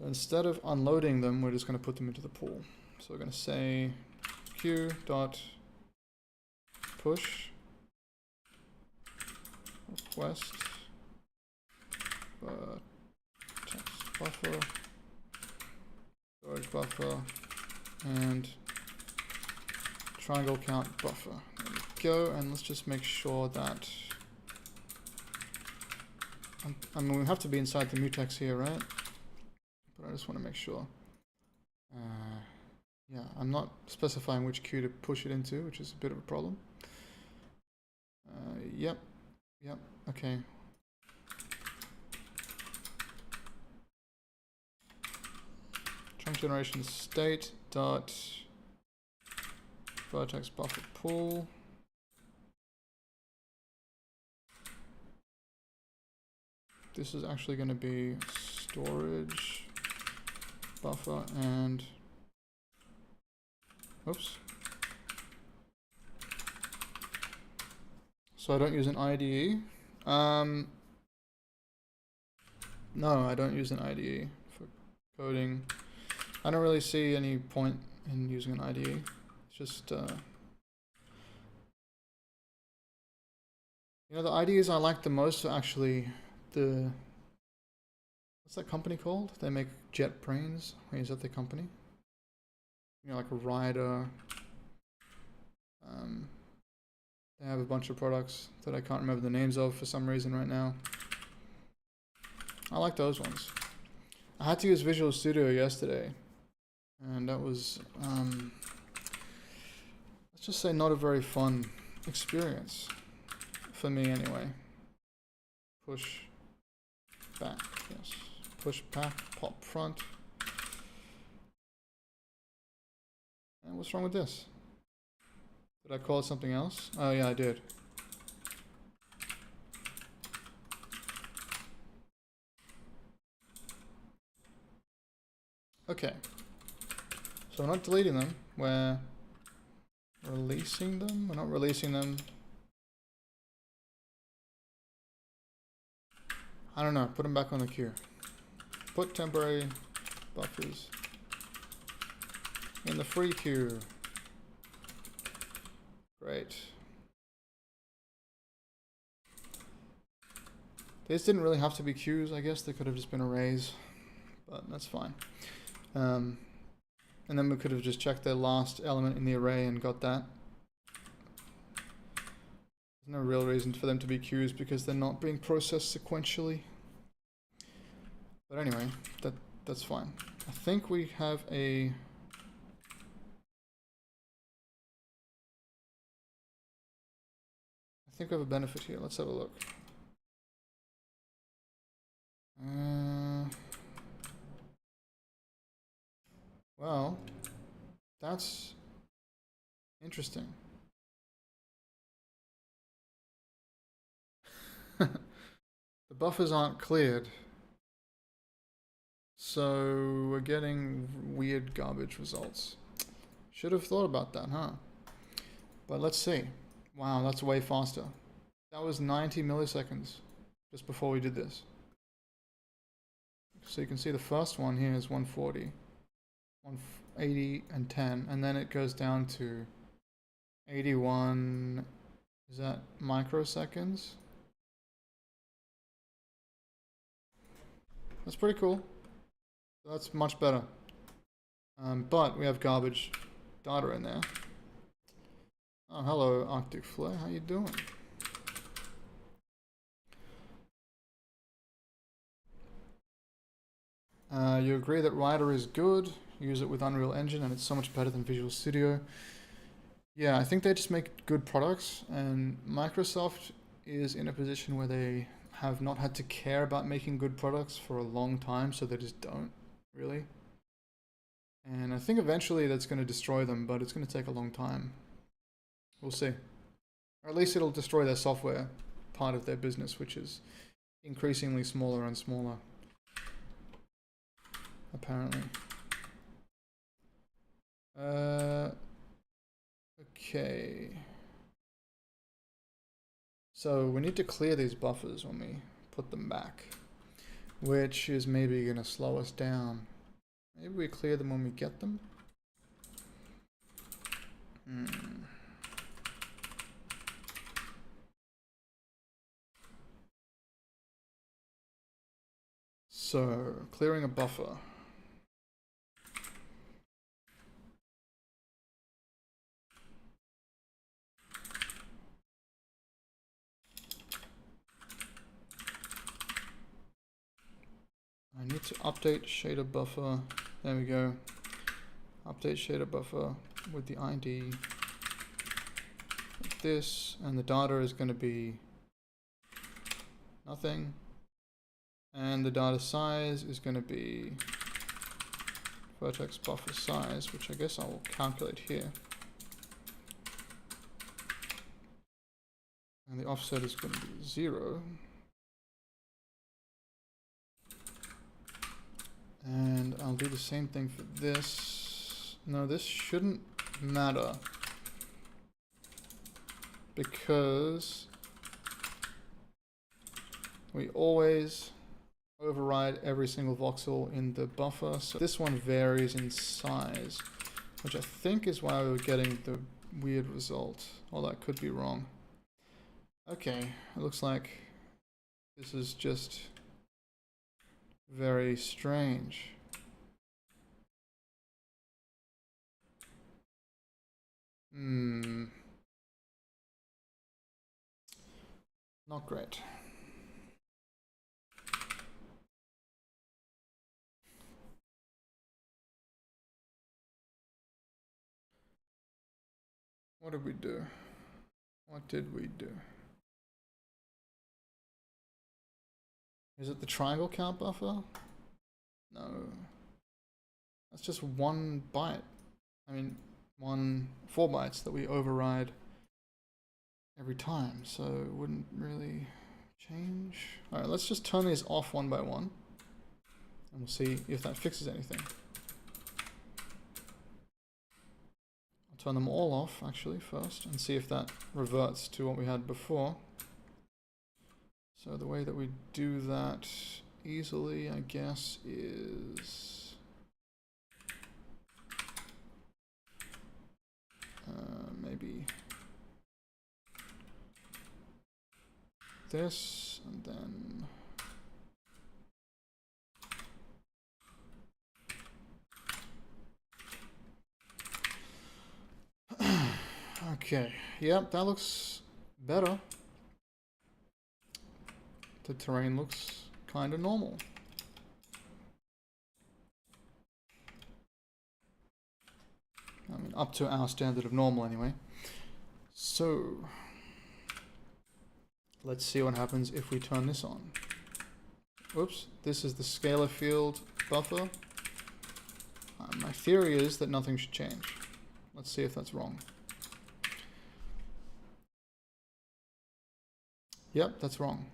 So instead of unloading them, we're just going to put them into the pool. So we're going to say q dot push request text buffer, storage buffer, and triangle count buffer. There we go, and let's just make sure that, I mean, we have to be inside the mutex here, right? But I just want to make sure. Yeah, I'm not specifying which queue to push it into, which is a bit of a problem. Yep, okay. Trunk generation state dot vertex buffer pool. This is actually going to be storage buffer and oops. So I don't use an IDE. No, I don't use an IDE for coding. I don't really see any point in using an IDE. It's just, you know, the IDEs I like the most are actually the, what's that company called? They make JetBrains. Wait, is that their company? You know, like a Rider. They have a bunch of products that I can't remember the names of for some reason right now. I like those ones. I had to use Visual Studio yesterday, and that was, let's just say, not a very fun experience for me anyway. Push back, yes. Push back, pop front. And what's wrong with this? Did I call it something else? Oh yeah, I did. Okay. So we're not deleting them, we're releasing them. We're not releasing them. I don't know, put them back on the queue. Put temporary buffers in the free queue. Great. These didn't really have to be queues, I guess. They could have just been arrays, but that's fine. And then we could have just checked the last element in the array and got that. There's no real reason for them to be queues because they're not being processed sequentially. But anyway, that's fine. I think we have a... I think we have a benefit here. Let's have a look. Well, that's interesting. The buffers aren't cleared. So we're getting weird garbage results. Should have thought about that, huh? But let's see. Wow, that's way faster. That was 90 milliseconds just before we did this. So you can see the first one here is 140, 180 and 10, and then it goes down to 81, is that microseconds? That's pretty cool. That's much better. But we have garbage data in there. Oh, hello, Arctic Flare. How you doing? You agree that Rider is good. Use it with Unreal Engine, and it's so much better than Visual Studio. Yeah, I think they just make good products, and Microsoft is in a position where they have not had to care about making good products for a long time, so they just don't, really. And I think eventually that's going to destroy them, but it's going to take a long time. We'll see. Or at least it'll destroy their software part of their business, which is increasingly smaller and smaller, apparently. Okay. So we need to clear these buffers when we put them back. which is maybe going to slow us down. Maybe we clear them when we get them. So, clearing a buffer. I need to update shader buffer. There we go. Update shader buffer with the ID. With this, and the data is going to be nothing. And the data size is going to be vertex buffer size, which I guess I will calculate here. And the offset is going to be 0. And I'll do the same thing for this. No, this shouldn't matter, because we always override every single voxel in the buffer. So this one varies in size, which I think is why we were getting the weird result. Or that could be wrong. Okay, it looks like this is just very strange. Not great. What did we do? What did we do? Is it the triangle count buffer? No. That's just 1 byte. I mean, 4 bytes that we override every time, so it wouldn't really change. Alright, let's just turn these off one by one, and we'll see if that fixes anything. I'll turn them all off, actually, first, and see if that reverts to what we had before. So the way that we do that easily, I guess, is maybe this, and then okay, yep, that looks better. The terrain looks kind of normal. I mean, up to our standard of normal anyway. So, let's see what happens if we turn this on. Oops, this is the scalar field buffer. My theory is that nothing should change. Let's see if that's wrong. Yep, that's wrong.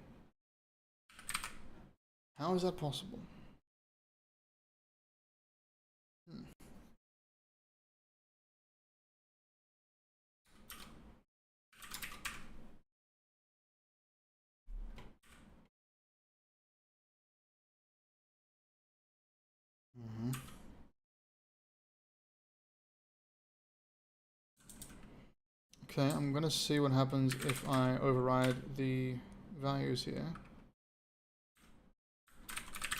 How is that possible? Okay, I'm gonna see what happens if I override the values here.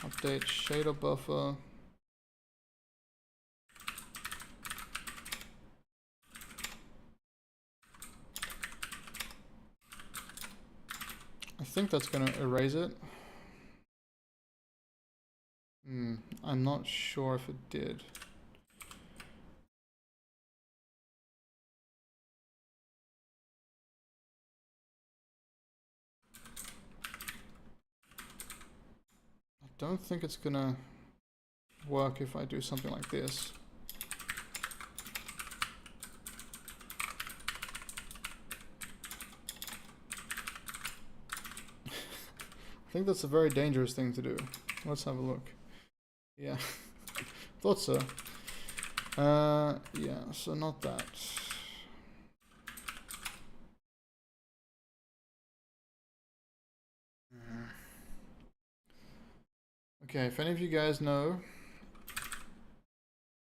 Update shader buffer. I think that's gonna erase it. I'm not sure if it did. I don't think it's gonna work if I do something like this. I think that's a very dangerous thing to do. Let's have a look. Yeah, thought so. Yeah, so not that. Okay, if any of you guys know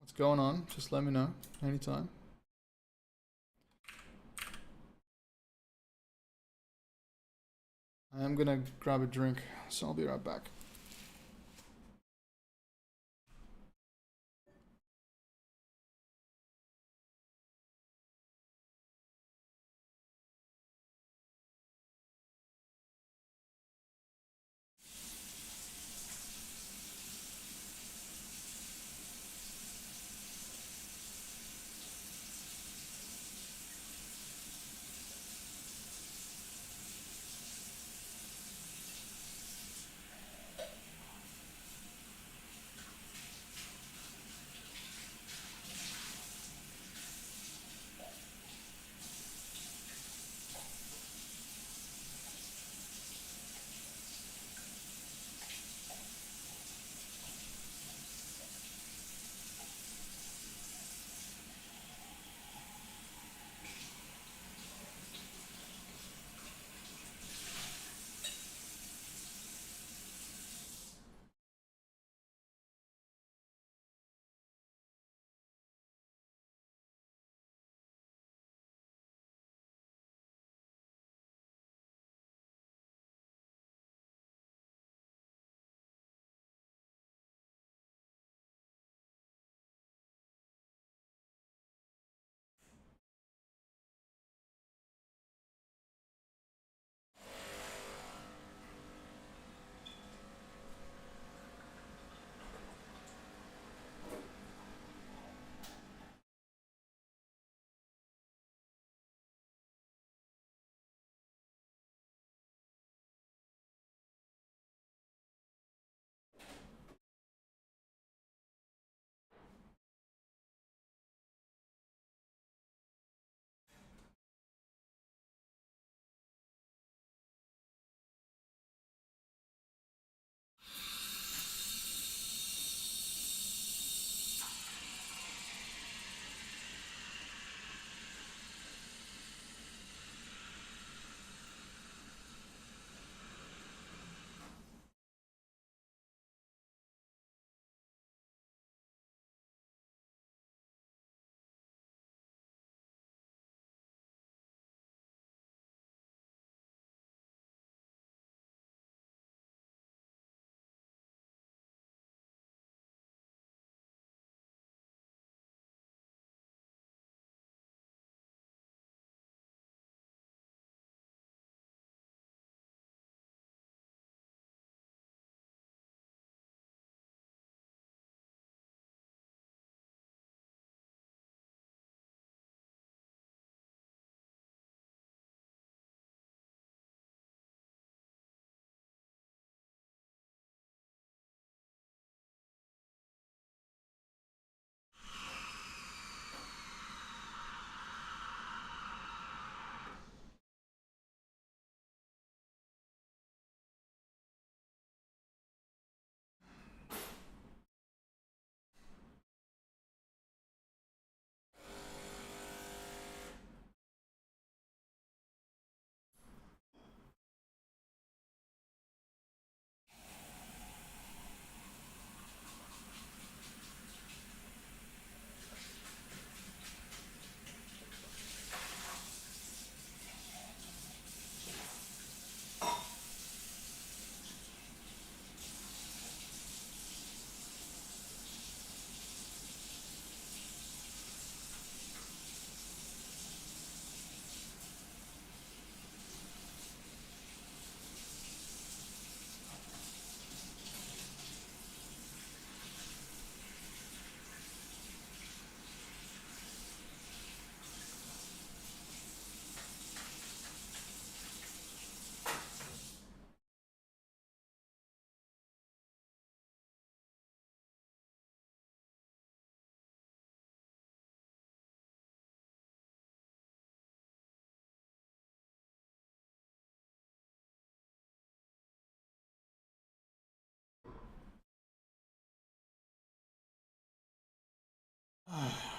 what's going on, just let me know anytime. I'm gonna grab a drink, so I'll be right back.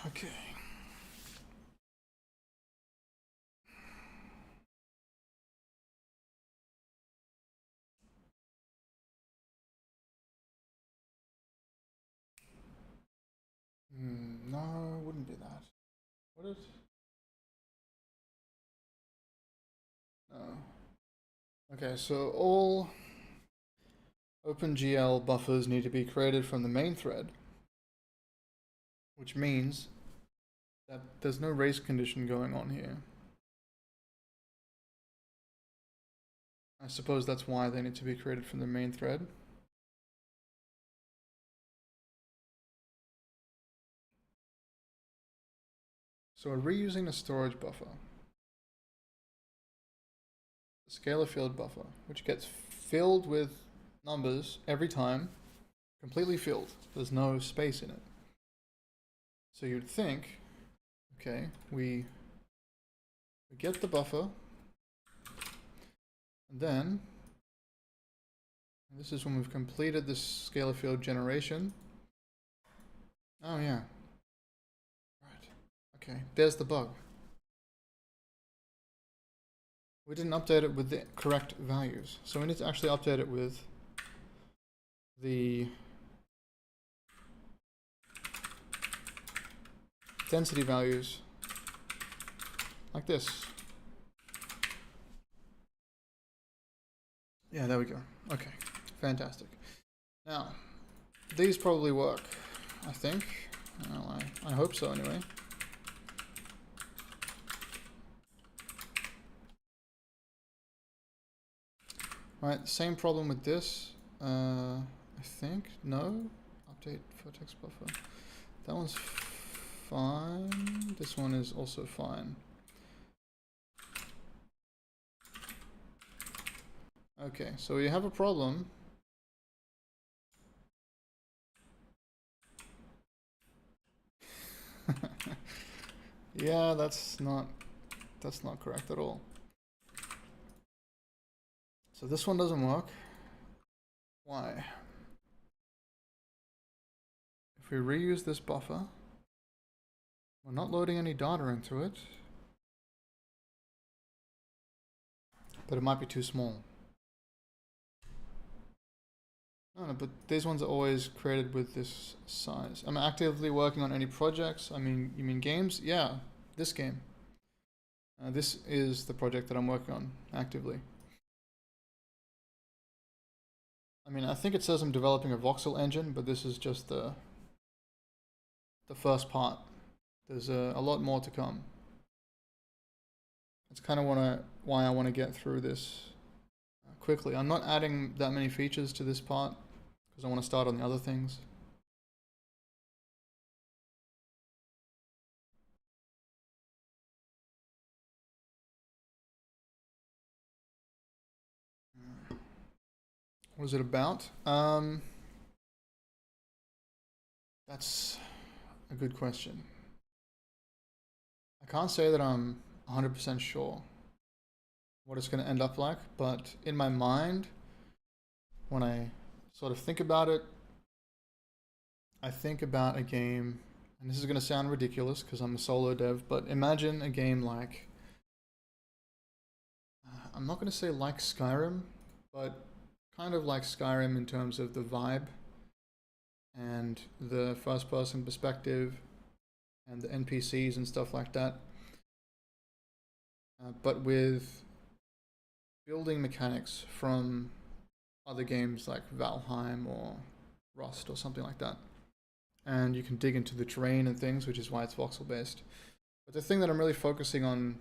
Okay. No, it wouldn't be that. Would it? No. Okay, so all OpenGL buffers need to be created from the main thread, which means that there's no race condition going on here. I suppose that's why they need to be created from the main thread. So we're reusing the storage buffer, the scalar field buffer, which gets filled with numbers every time, completely filled. There's no space in it. So you'd think, okay, we get the buffer, and then this is when we've completed this scalar field generation. Oh yeah. Right. Okay, there's the bug. We didn't update it with the correct values. So we need to actually update it with the density values like this. Yeah, there we go. Okay, fantastic. Now, these probably work, I think. Well, I hope so anyway. Right, same problem with this. I think, no? Update for text buffer. That one's fine. This one is also fine. Okay, so we have a problem. Yeah, that's not correct at all. So this one doesn't work. Why? If we reuse this buffer, we're not loading any data into it, but it might be too small. No, but these ones are always created with this size. I'm actively working on any projects. I mean, you mean games? Yeah, this game. This is the project that I'm working on actively. I mean, I think it says I'm developing a voxel engine, but this is just the first part. There's a lot more to come. That's kind of why I want to get through this quickly. I'm not adding that many features to this part because I want to start on the other things. What is it about? That's a good question. I can't say that I'm 100% sure what it's going to end up like, but in my mind, when I sort of think about it, I think about a game, and this is going to sound ridiculous because I'm a solo dev, but imagine a game like, I'm not going to say like Skyrim, but kind of like Skyrim in terms of the vibe and the first person perspective and the NPCs and stuff like that, but with building mechanics from other games like Valheim or Rust or something like that. And you can dig into the terrain and things, which is why it's voxel based. But the thing that I'm really focusing on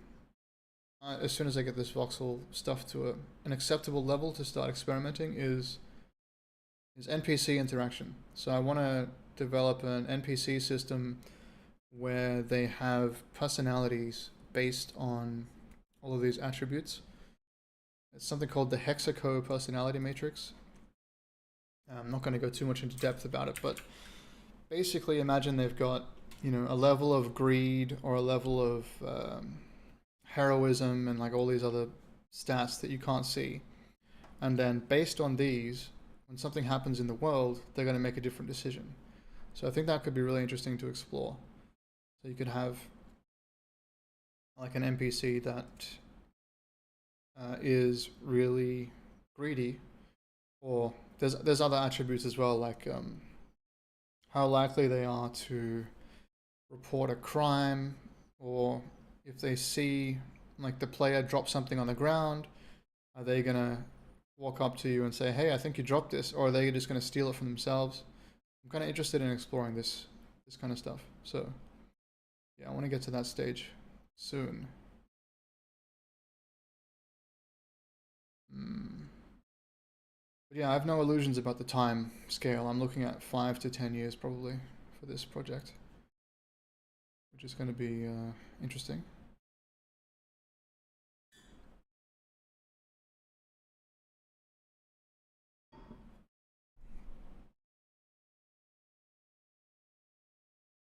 as soon as I get this voxel stuff to an acceptable level to start experimenting is NPC interaction. So I want to develop an NPC system where they have personalities based on all of these attributes. It's something called the Hexaco personality matrix. I'm not going to go too much into depth about it, but basically imagine they've got, you know, a level of greed or a level of heroism and like all these other stats that you can't see. And then based on these, when something happens in the world, they're going to make a different decision. So I think that could be really interesting to explore. So you could have like an NPC that is really greedy, or there's other attributes as well, like how likely they are to report a crime, or if they see like the player drop something on the ground, are they gonna walk up to you and say, hey, I think you dropped this, or are they just gonna steal it from themselves? I'm kind of interested in exploring this kind of stuff. So yeah, I want to get to that stage soon. But yeah, I have no illusions about the time scale. I'm looking at 5 to 10 years probably for this project, which is going to be interesting.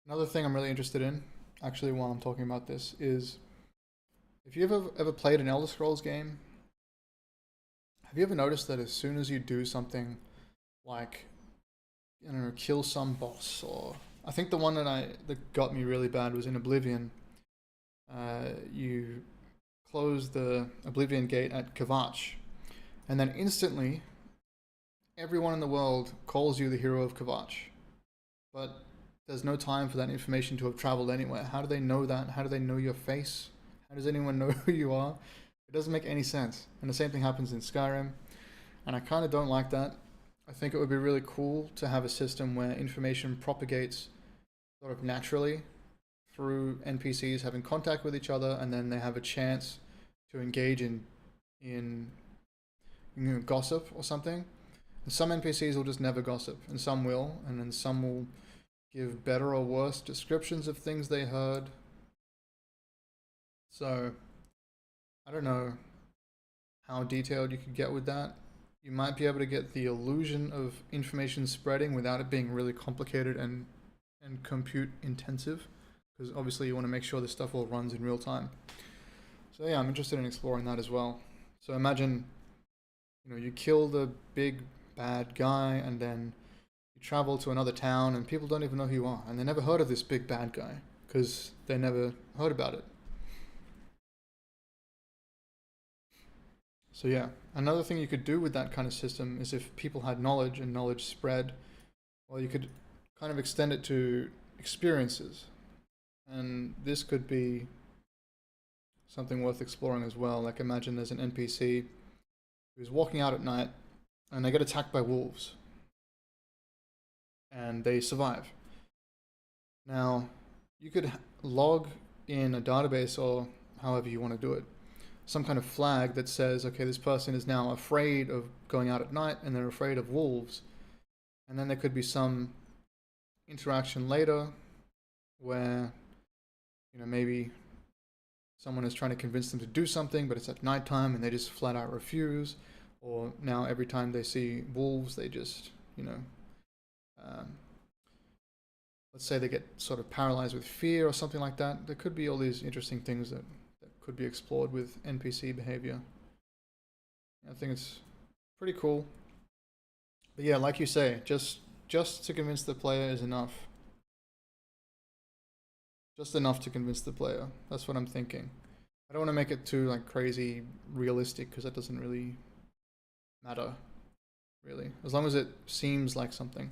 Another thing I'm really interested in, actually, while I'm talking about this, is if you've ever played an Elder Scrolls game, have you ever noticed that as soon as you do something like, I don't know, kill some boss, or I think the one that got me really bad was in Oblivion. You close the Oblivion gate at Kvatch, and then instantly everyone in the world calls you the hero of Kvatch. But there's no time for that information to have traveled anywhere. How do they know that? How do they know your face? How does anyone know who you are? It doesn't make any sense. And the same thing happens in Skyrim. And I kind of don't like that. I think it would be really cool to have a system where information propagates sort of naturally through NPCs having contact with each other, and then they have a chance to engage in gossip or something. And some NPCs will just never gossip, and some will, and then some will give better or worse descriptions of things they heard. So I don't know how detailed you could get with that. You might be able to get the illusion of information spreading without it being really complicated and compute intensive, because obviously you want to make sure this stuff all runs in real time. So yeah, I'm interested in exploring that as well. So imagine, you kill the big bad guy, and then you travel to another town, and people don't even know who you are, and they never heard of this big bad guy because they never heard about it. So yeah, another thing you could do with that kind of system is if people had knowledge and knowledge spread, well, you could kind of extend it to experiences. And this could be something worth exploring as well. Like imagine there's an NPC who's walking out at night and they get attacked by wolves and they survive. Now, you could log in a database, or however you want to do it, some kind of flag that says, okay, this person is now afraid of going out at night and they're afraid of wolves. And then there could be some interaction later where, maybe someone is trying to convince them to do something, but it's at nighttime and they just flat out refuse. Or now every time they see wolves, they just, let's say they get sort of paralyzed with fear or something like that. There could be all these interesting things that could be explored with NPC behavior. I think it's pretty cool. But yeah, like you say, just to convince the player is enough. Just enough to convince the player. That's what I'm thinking. I don't want to make it too like crazy realistic, because that doesn't really matter, really. As long as it seems like something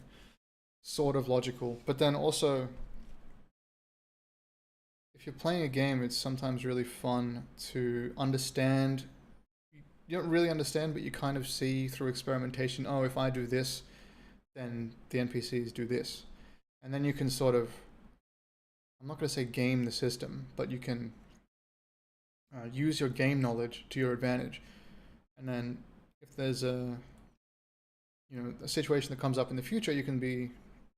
sort of logical. But then also, if you're playing a game, it's sometimes really fun to understand. You don't really understand, but you kind of see through experimentation, oh, if I do this, then the NPCs do this. And then you can sort of, I'm not going to say game the system, but you can use your game knowledge to your advantage. And then if there's a situation that comes up in the future, you can be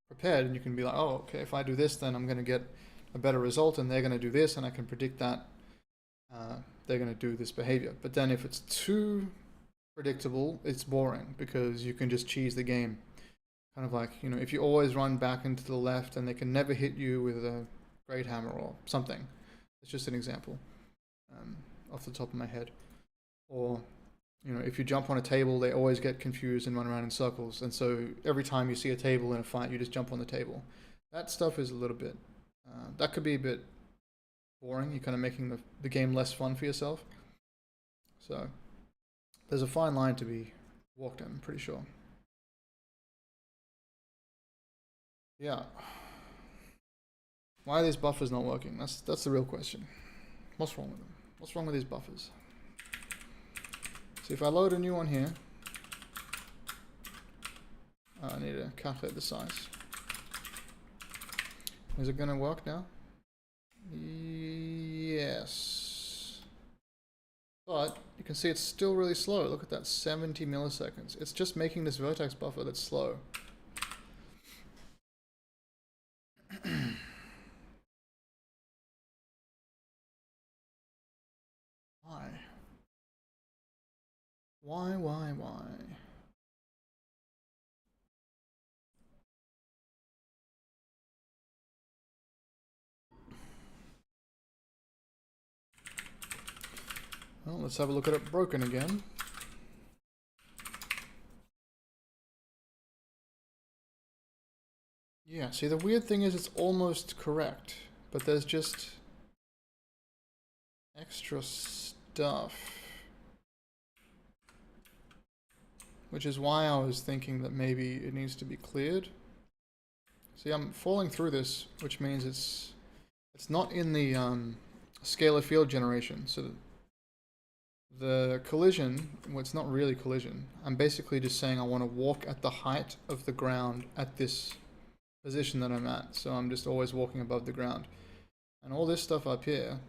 prepared and you can be like, oh, okay, if I do this, then I'm going to get a better result, and they're going to do this, and I can predict that they're going to do this behavior. But then if it's too predictable, it's boring, because you can just cheese the game. Kind of like, if you always run back into the left and they can never hit you with a great hammer or something. It's just an example off the top of my head. Or, if you jump on a table, they always get confused and run around in circles. And so every time you see a table in a fight, you just jump on the table. That stuff is a little bit, that could be a bit boring. You're kind of making the game less fun for yourself. So there's a fine line to be walked in, I'm pretty sure. Yeah. Why are these buffers not working? That's the real question. What's wrong with them? What's wrong with these buffers? So if I load a new one here, I need to calculate the size. Is it going to work now? Yes. But you can see it's still really slow. Look at that, 70 milliseconds. It's just making this vertex buffer that's slow. Why? Why? Well, let's have a look at it broken again. Yeah, see, the weird thing is it's almost correct, but there's just extra stuff. Which is why I was thinking that maybe it needs to be cleared. See, I'm falling through this, which means it's not in the scalar field generation. So the collision, well, it's not really collision. I'm basically just saying I want to walk at the height of the ground at this position that I'm at. So I'm just always walking above the ground. And all this stuff up here,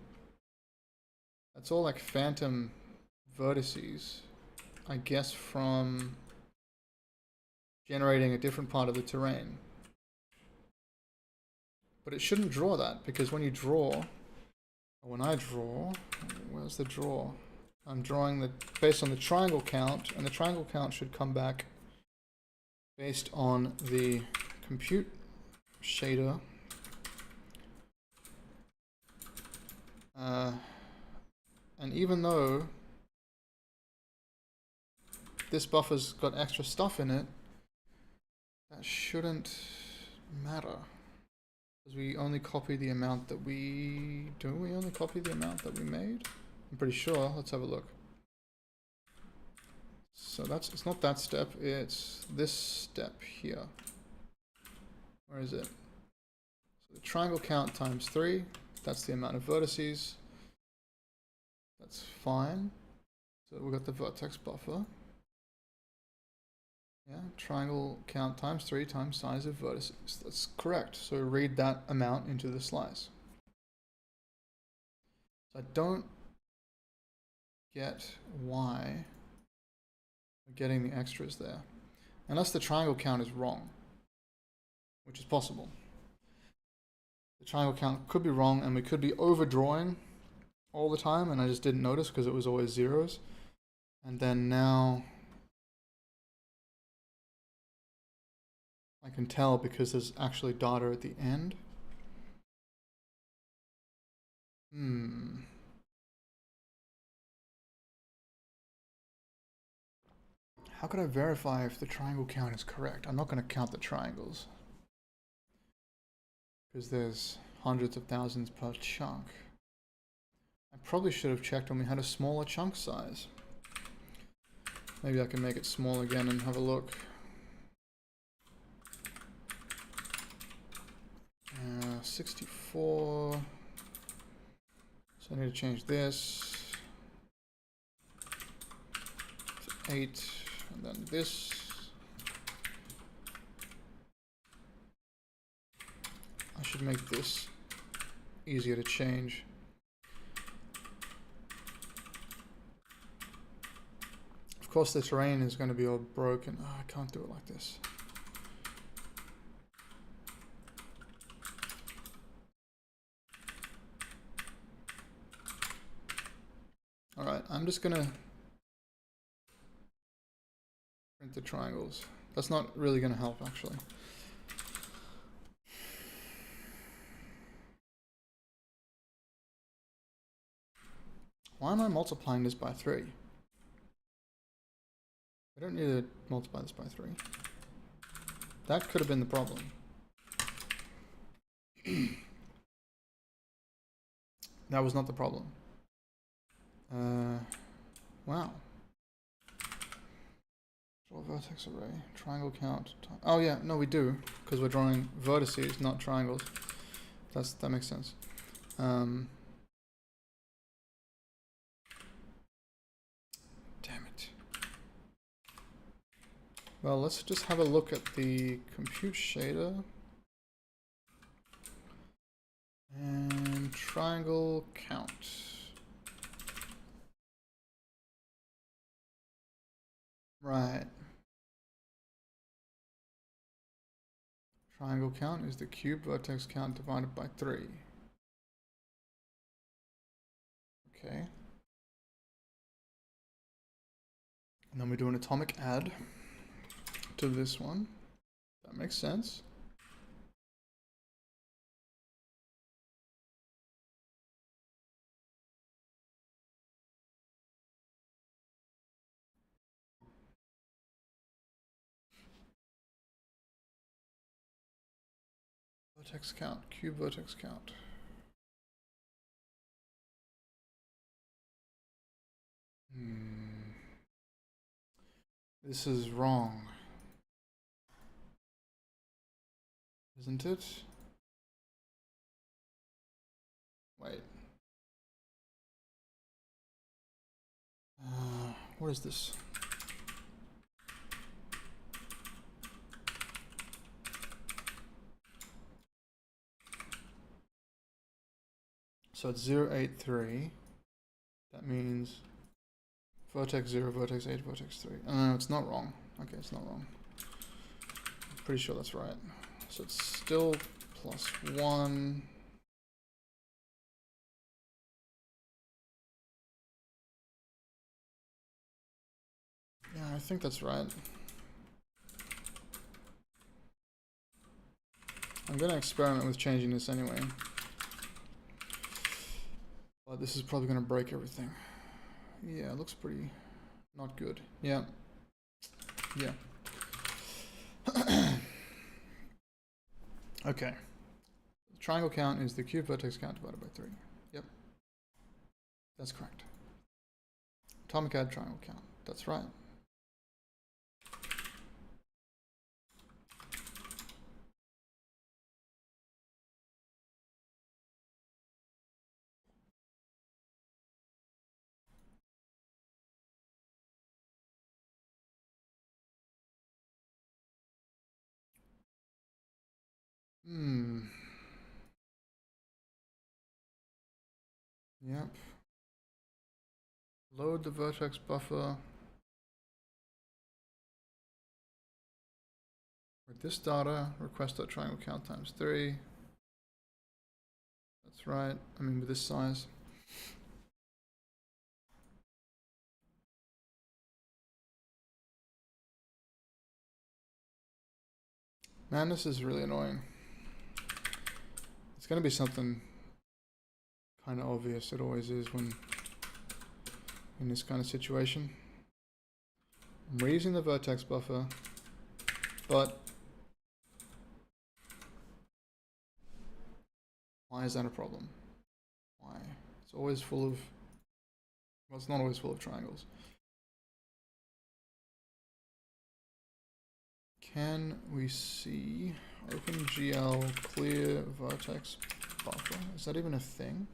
that's all like phantom vertices, I guess, from generating a different part of the terrain. But it shouldn't draw that, because when you draw, or when I draw, where's the draw? I'm drawing based on the triangle count, and the triangle count should come back based on the compute shader. And even though this buffer's got extra stuff in it, that shouldn't matter. Because we only copy the amount that we... Do we only copy the amount that we made? I'm pretty sure. Let's have a look. So it's not that step, it's this step here. Where is it? So the triangle count times 3, that's the amount of vertices. That's fine. So we've got the vertex buffer. Yeah, triangle count times 3 times size of vertices. That's correct. So read that amount into the slice. So I don't get why we're getting the extras there. Unless the triangle count is wrong, which is possible. The triangle count could be wrong, and we could be overdrawing all the time, and I just didn't notice because it was always zeros. And then now I can tell because there's actually data at the end. How could I verify if the triangle count is correct? I'm not going to count the triangles, because there's hundreds of thousands per chunk. I probably should have checked when we had a smaller chunk size. Maybe I can make it small again and have a look. 64. So I need to change this to 8, and then this. I should make this easier to change. Of course, the terrain is going to be all broken. Oh, I can't do it like this. Alright, I'm just going to print the triangles. That's not really going to help, actually. Why am I multiplying this by 3? I don't need to multiply this by 3. That could have been the problem. That was not the problem. Wow. Draw vertex array. Triangle count. Oh yeah, no we do, because we're drawing vertices, not triangles. that makes sense. Damn it. Well, let's just have a look at the compute shader. And triangle count. Right. Triangle count is the cube vertex count divided by 3. Okay. And then we do an atomic add to this one. That makes sense. Vertex count, cube vertex count. This is wrong, isn't it? Wait. What is this? So it's 083. That means vertex 0, vertex 8, vertex 3. No, it's not wrong. Okay, it's not wrong. I'm pretty sure that's right. So it's still plus 1. Yeah, I think that's right. I'm going to experiment with changing this anyway. But this is probably going to break everything. Yeah, it looks pretty not good. Yeah. Yeah. Okay. The triangle count is the cube vertex count divided by 3. Yep. That's correct. Atomic add triangle count. That's right. Yep. Load the vertex buffer. With this data, request.triangle count times 3. That's right. I mean, with this size. Man, this is really annoying. It's going to be something kind of obvious. It always is when in this kind of situation. I'm reusing the vertex buffer, but why is that a problem? Why? It's always full of, well, it's not always full of triangles. Can we see OpenGL clear vertex buffer? Is that even a thing?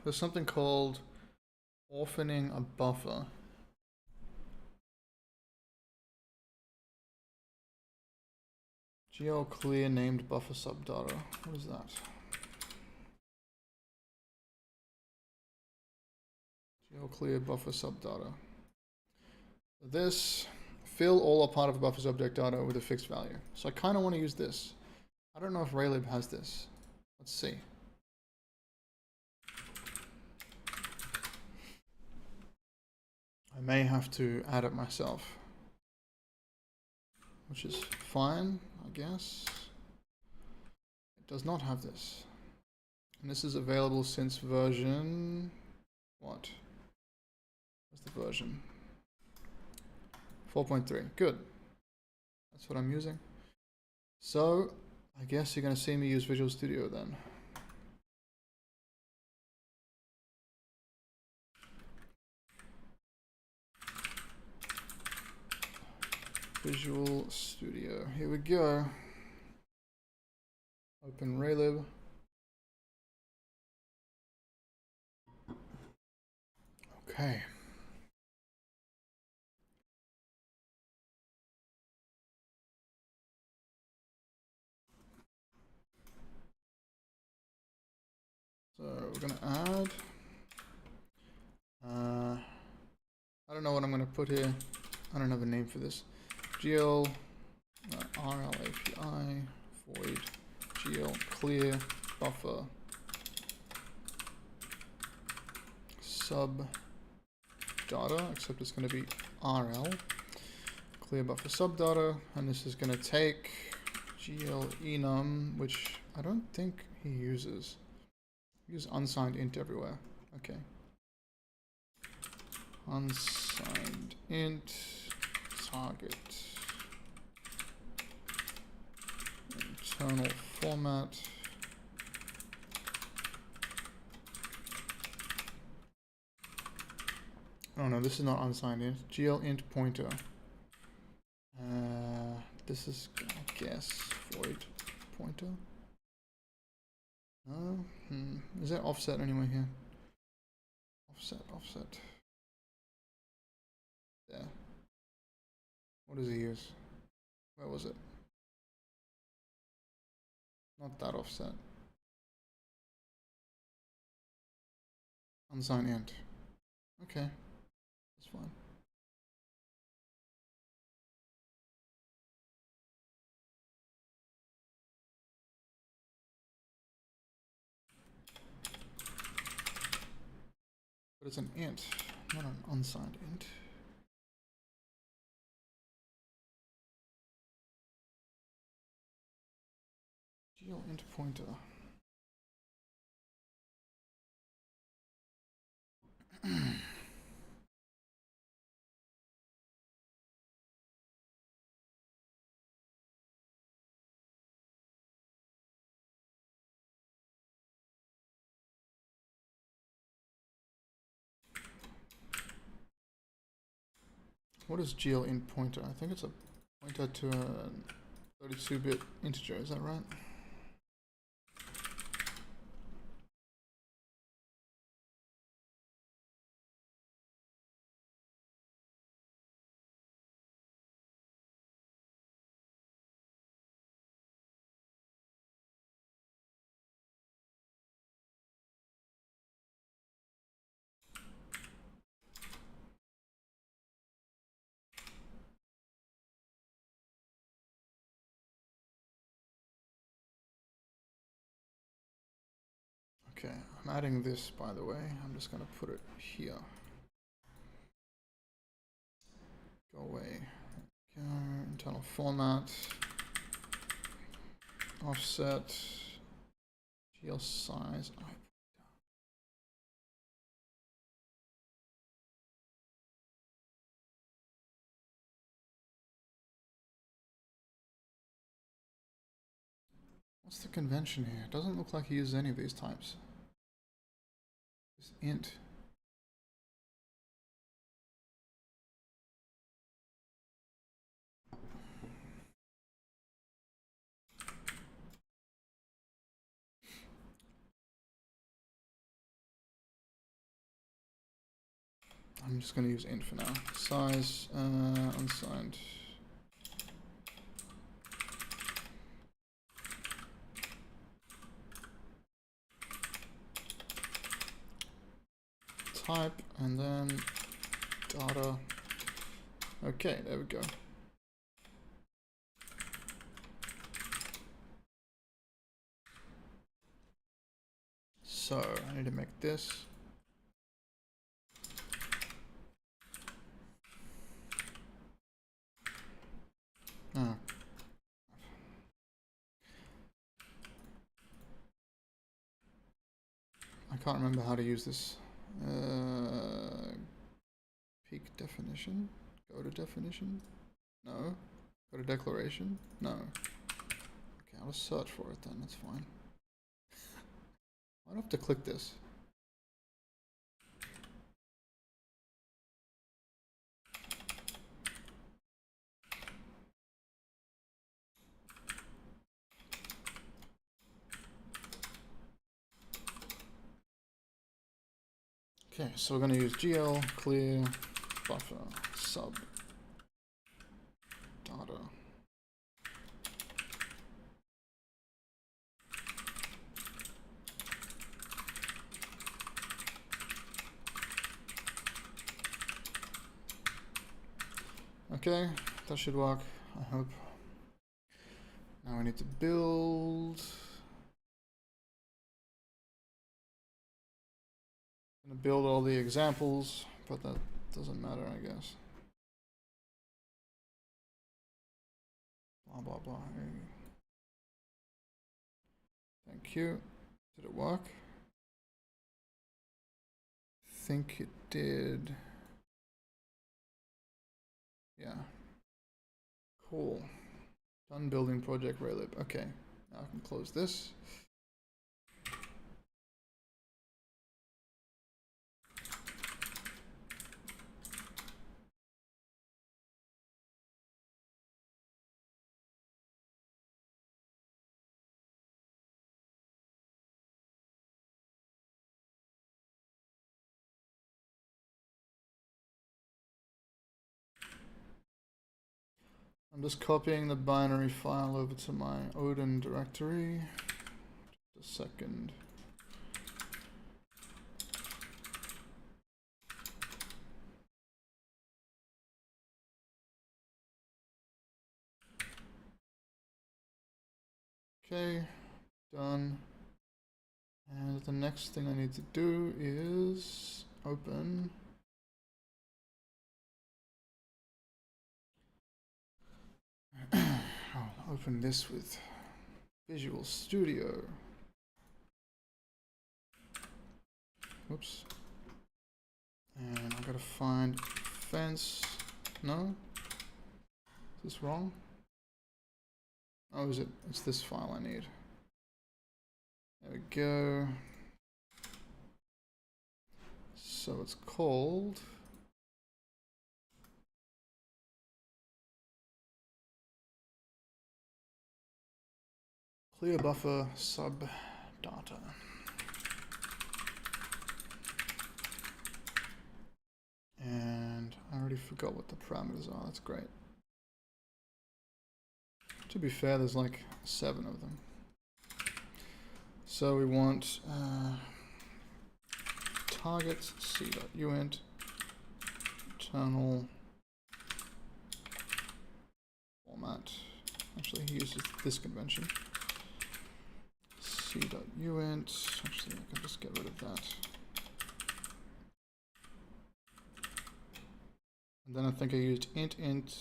There's something called orphaning a buffer. GL clear named buffer subdata. What is that? GL clear buffer subdata. This, fill all or part of a buffer subject data with a fixed value. So I kind of want to use this. I don't know if raylib has this. Let's see. I may have to add it myself, which is fine, I guess. It does not have this. And this is available since version... what? What's the version? 4.3. Good. That's what I'm using. So, I guess you're going to see me use Visual Studio then. Visual Studio. Here we go. Open raylib. Okay. So we're going to add. I don't know what I'm going to put here. I don't have a name for this. GL RL API void GL clear buffer sub data, except it's going to be RL clear buffer sub data, and this is going to take GL enum, which I don't think he uses. Use unsigned int everywhere. Okay. Unsigned int target internal format. Oh no, this is not unsigned int. GL int pointer. This is, I guess, void pointer. Is there offset anywhere here? Offset. Yeah. What does he use? Where was it? Not that offset. Unsigned int. Okay. That's fine. But it's an int, not an unsigned int. GL int pointer. What is GL int pointer? I think it's a pointer to a 32-bit integer, is that right? Okay, I'm adding this, by the way. I'm just going to put it here. Go away. Internal format. Offset. GL size. What's the convention here? It doesn't look like he uses any of these types. Just int. I'm just going to use int for now. Size, unsigned. Type, and then data. Okay, there we go. So I need to make this. can't remember how to use this. Peak definition? Go to definition? No. Go to declaration? No. Okay, I'll just search for it then, that's fine. I don't have to click this. Okay, so we're going to use GL clear buffer sub data. Okay, that should work, I hope. Now we need to build. I'm gonna build all the examples, but that doesn't matter, I guess. Blah, blah, blah. Thank you. Did it work? I think it did. Yeah. Cool. Done building project raylib. Okay. Now I can close this. I'm just copying the binary file over to my Odin directory. Just a second. Okay, done. And the next thing I need to do is open. I'll open this with Visual Studio. Whoops. And I've got to find fence. No? Is this wrong? Oh, is it? It's this file I need. There we go. So it's called clear buffer sub data. And I already forgot what the parameters are. That's great. To be fair, there's like 7 of them. So we want target c.uint internal format. Actually, he uses this convention. c.uint. Actually, I can just get rid of that. And then I think I used int,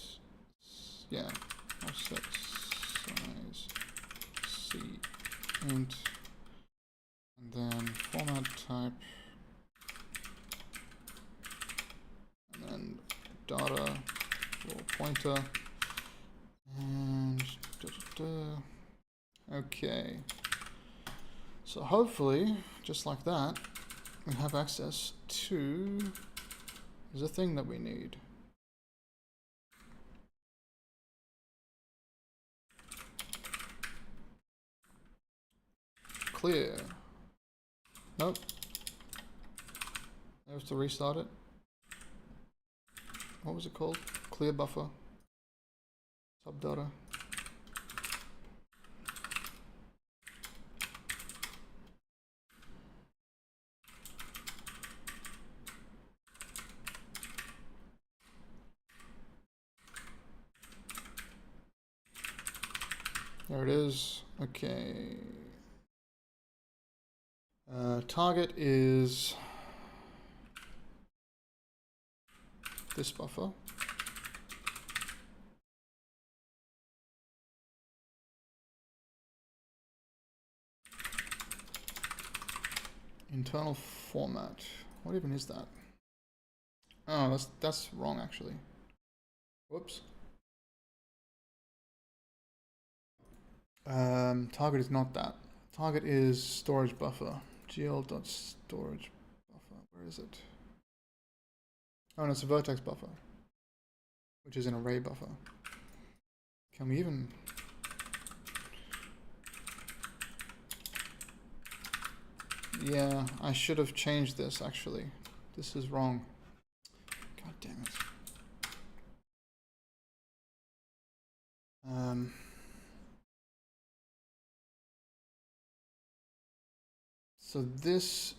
yeah, offset size c int, and then format type, and then data for pointer, and okay. So hopefully, just like that, we have access to the thing that we need. Clear. Nope. I have to restart it. What was it called? Clear buffer. Subdata. There it is. Okay. Target is this buffer. Internal format. What even is that? Oh, that's wrong actually. Whoops. Target is not that. Target is storage buffer. gl.storage buffer. Where is it? Oh, no, it's a vertex buffer, which is an array buffer. Can we even... Yeah, I should have changed this actually. This is wrong. God damn it. So this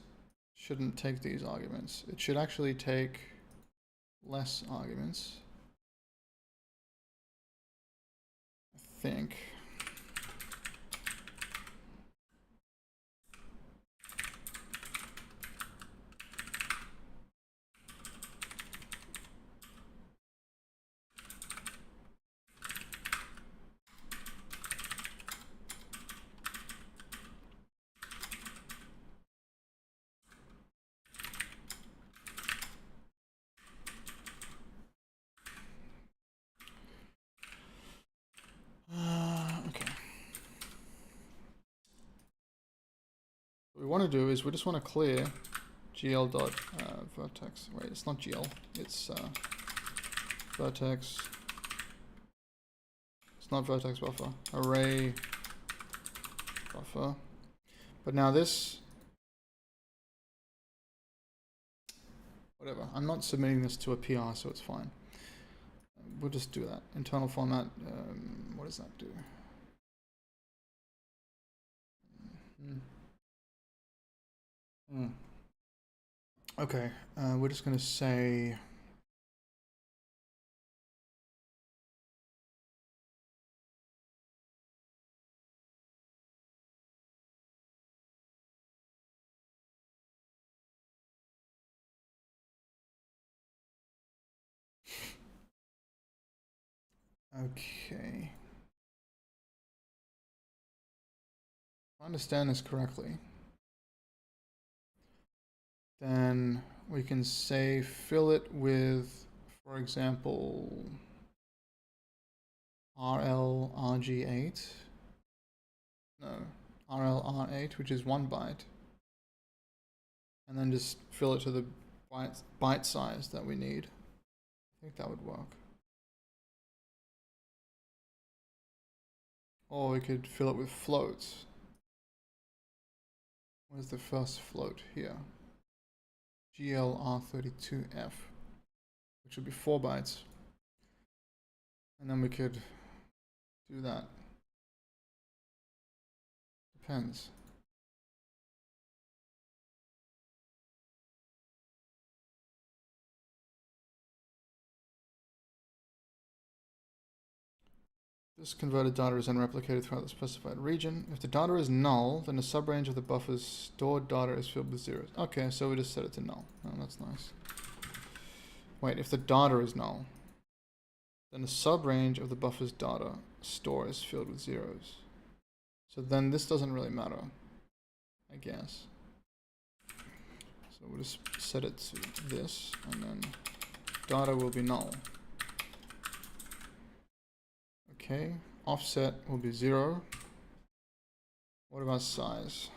shouldn't take these arguments. It should actually take less arguments, I think. Okay. What we want to do is we just want to clear gl.vertex. Wait, it's not gl. It's vertex. It's not vertex buffer. Array buffer. But now this... Whatever. I'm not submitting this to a PR, so it's fine. We'll just do that. Internal format. What does that do? Okay. We're just going to say... Okay. If I understand this correctly, then we can say fill it with, for example, RLRG8. No, RLR8, which is 1 byte. And then just fill it to the byte size that we need. I think that would work. Or we could fill it with floats. Where's the first float? Here. GLR32F, which would be 4 bytes. And then we could do that. Depends. This converted data is then replicated throughout the specified region. If the data is null, then the subrange of the buffer's stored data is filled with zeros. Okay, so we just set it to null. Oh, that's nice. Wait, if the data is null, then the subrange of the buffer's data store is filled with zeros. So then this doesn't really matter, I guess. So we'll just set it to this, and then data will be null. Okay, offset will be 0. What about size?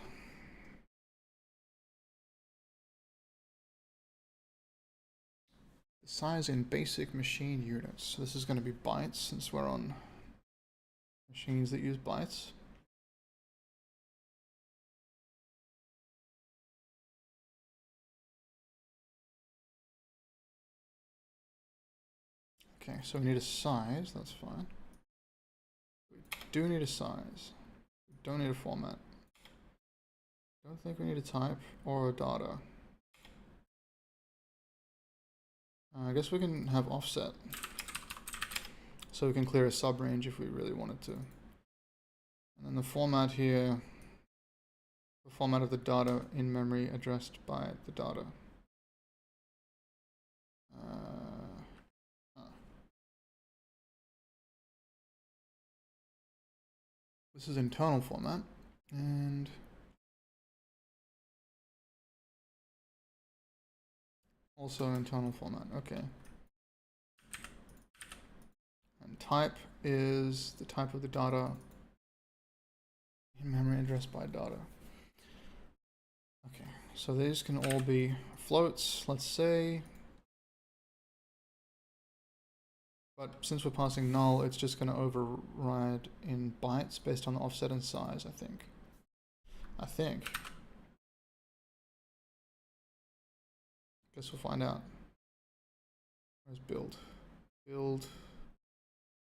The size in basic machine units. So this is going to be bytes since we're on machines that use bytes. Okay, so we need a size, that's fine. We do need a size. We don't need a format. Don't think we need a type or a data. I guess we can have offset. So we can clear a subrange if we really wanted to. And then the format here, the format of the data in memory addressed by the data. This is internal format, and Also internal format, okay. And type is the type of the data in memory addressed by data. Okay, so these can all be floats, let's say. But since we're passing null, it's just going to override in bytes based on the offset and size, I think. Guess we'll find out. Where's build? Build.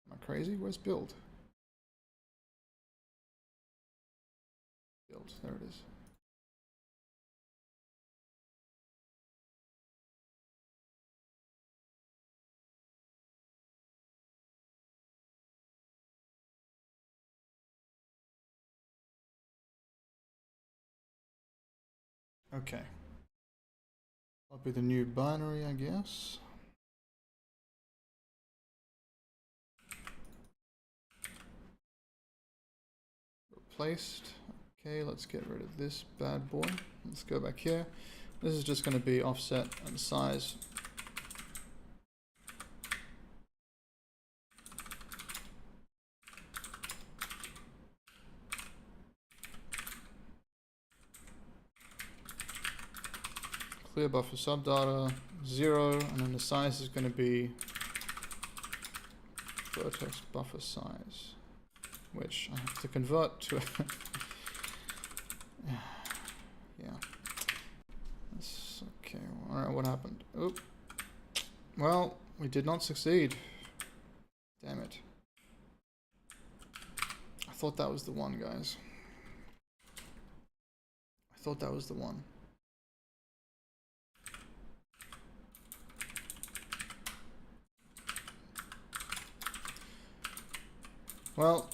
Am I crazy? Where's build? Build, there it is. Okay. That'll be the new binary, I guess. Replaced. Okay, let's get rid of this bad boy. Let's go back here. This is just going to be offset and size. Clear buffer subdata 0, and then the size is going to be vertex buffer size, which I have to convert to. Yeah. That's okay. All right. What happened? Oop. Well, we did not succeed. Damn it. I thought that was the one, guys. I thought that was the one. Well,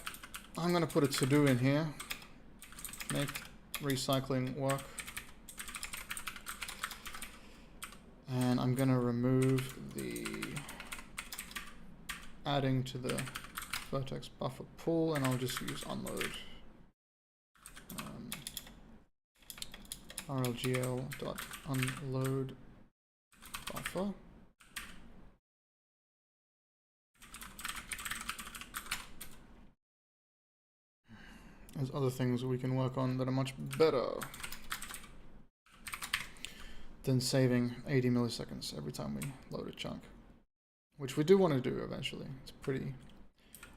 I'm going to put a to-do in here. Make recycling work. And I'm going to remove the adding to the vertex buffer pool, and I'll just use unload. rlgl.unload buffer. There's other things we can work on that are much better than saving 80 milliseconds every time we load a chunk, which we do want to do eventually. It's pretty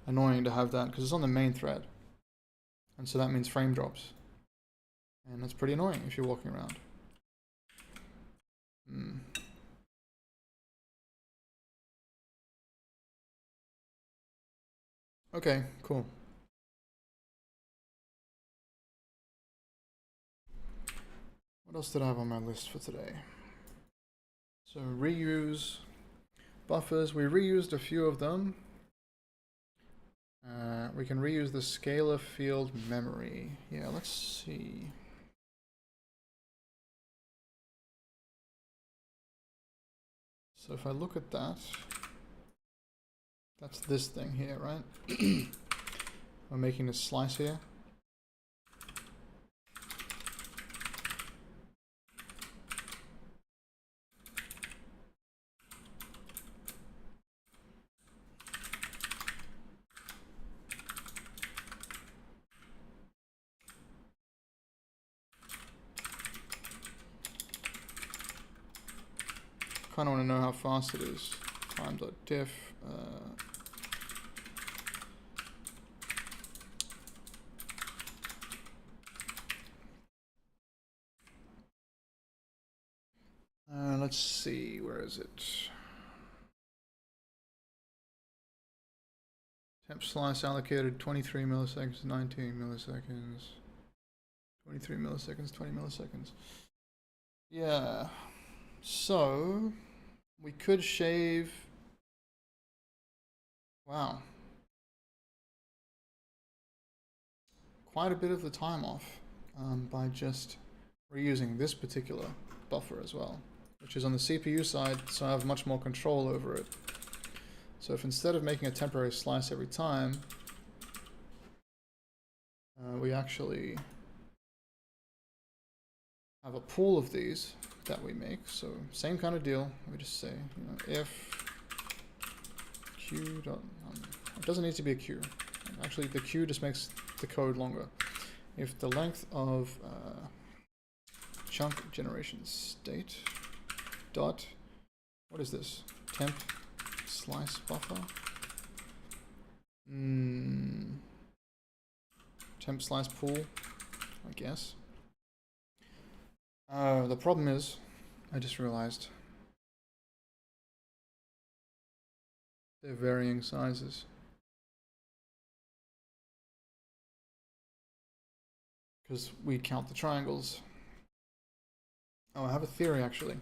annoying to have that because it's on the main thread, and so that means frame drops, and that's pretty annoying if you're walking around. Okay, cool. What else did I have on my list for today? So reuse buffers. We reused a few of them. We can reuse the scalar field memory. Yeah, let's see. So if I look at that, that's this thing here, right? We're making a slice here. Kind of want to know how fast it is. Time.diff. Let's see, where is it? Temp slice allocated 23 milliseconds, 19 milliseconds, 23 milliseconds, 20 milliseconds. Yeah. So we could shave. Wow. Quite a bit of the time off by just reusing this particular buffer as well, which is on the CPU side, so I have much more control over it. So if instead of making a temporary slice every time, we actually have a pool of these that we make. So same kind of deal. We just say, you know, if q dot, it doesn't need to be a q. Actually, the q just makes the code longer. If the length of chunk generation state dot, what is this? Temp slice buffer. Temp slice pool, I guess. The problem is, I just realized they're varying sizes. Because we count the triangles. Oh, I have a theory actually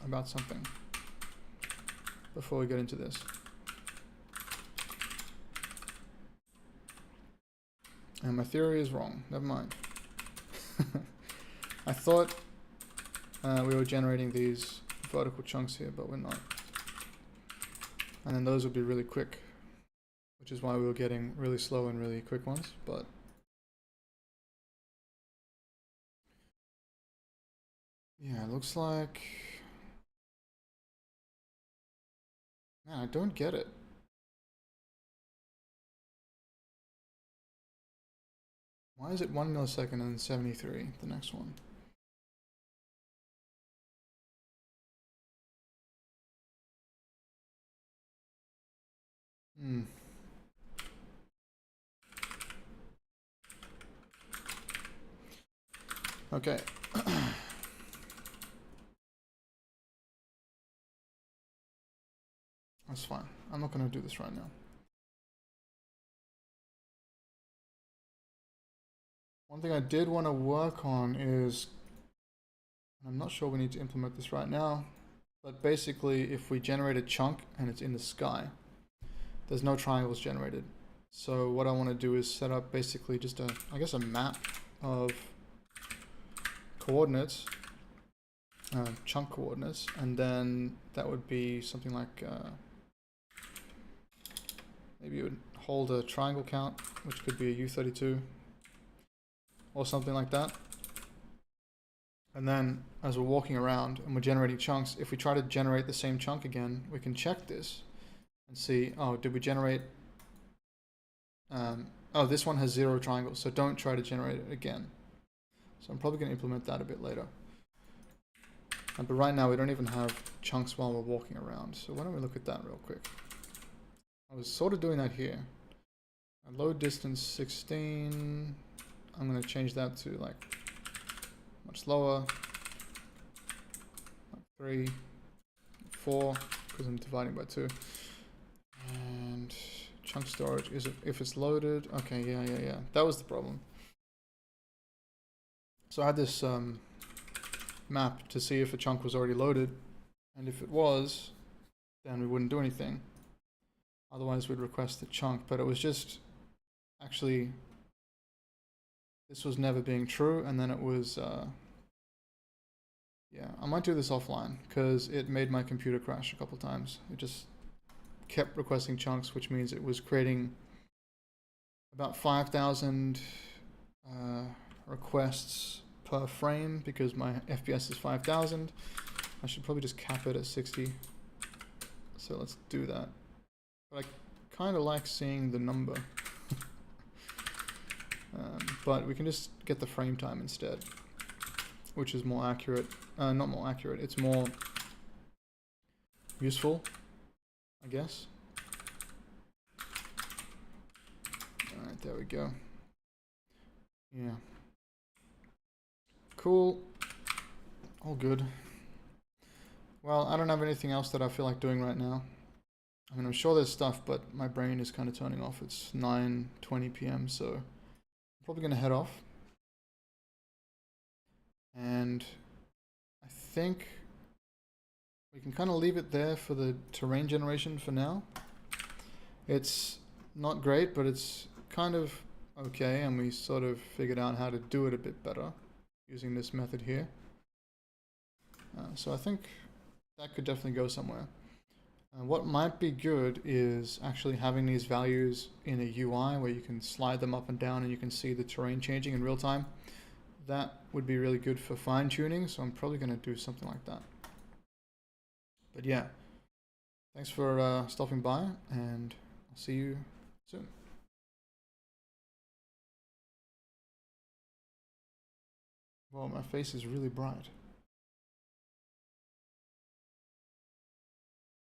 about something before we get into this. And my theory is wrong. Never mind. I thought we were generating these vertical chunks here, but we're not. And then those would be really quick, which is why we were getting really slow and really quick ones. But yeah, it looks like... Man, I don't get it. Why is it 1 millisecond and then 73, the next one? Okay. That's fine. I'm not going to do this right now. One thing I did want to work on is, I'm not sure we need to implement this right now, but basically if we generate a chunk and it's in the sky, there's no triangles generated. So what I want to do is set up basically just I guess a map of coordinates, chunk coordinates, and then that would be something like, maybe it would hold a triangle count, which could be a U32 or something like that. And then as we're walking around and we're generating chunks, if we try to generate the same chunk again, we can check this and see, oh, did we generate, oh, this one has 0 triangles, so don't try to generate it again. So I'm probably going to implement that a bit later. But right now we don't even have chunks while we're walking around. So why don't we look at that real quick? I was sort of doing that here. Load distance 16. I'm going to change that to like much lower. Like 3, 4, because I'm dividing by 2. And chunk storage is if it's loaded. Okay, yeah. That was the problem. So I had this map to see if a chunk was already loaded, and if it was, then we wouldn't do anything. Otherwise, we'd request the chunk. But it was just actually, this was never being true, and then it was. Yeah, I might do this offline because it made my computer crash a couple times. It just kept requesting chunks, which means it was creating about 5,000 requests per frame because my FPS is 5,000. I should probably just cap it at 60. So let's do that. But I kind of like seeing the number. But we can just get the frame time instead, which is more accurate. Not more accurate, it's more useful, I guess. Alright, there we go. Yeah. Cool. All good. Well, I don't have anything else that I feel like doing right now. I mean, I'm sure there's stuff, but my brain is kind of turning off. It's 9:20 p.m., so I'm probably going to head off. And I think we can kind of leave it there for the terrain generation for now. It's not great, but it's kind of okay, and we sort of figured out how to do it a bit better using this method here. So I think that could definitely go somewhere. What might be good is actually having these values in a UI where you can slide them up and down and you can see the terrain changing in real time. that would be really good for fine tuning. So I'm probably going to do something like that. But yeah, thanks for stopping by, and I'll see you soon. Well, my face is really bright.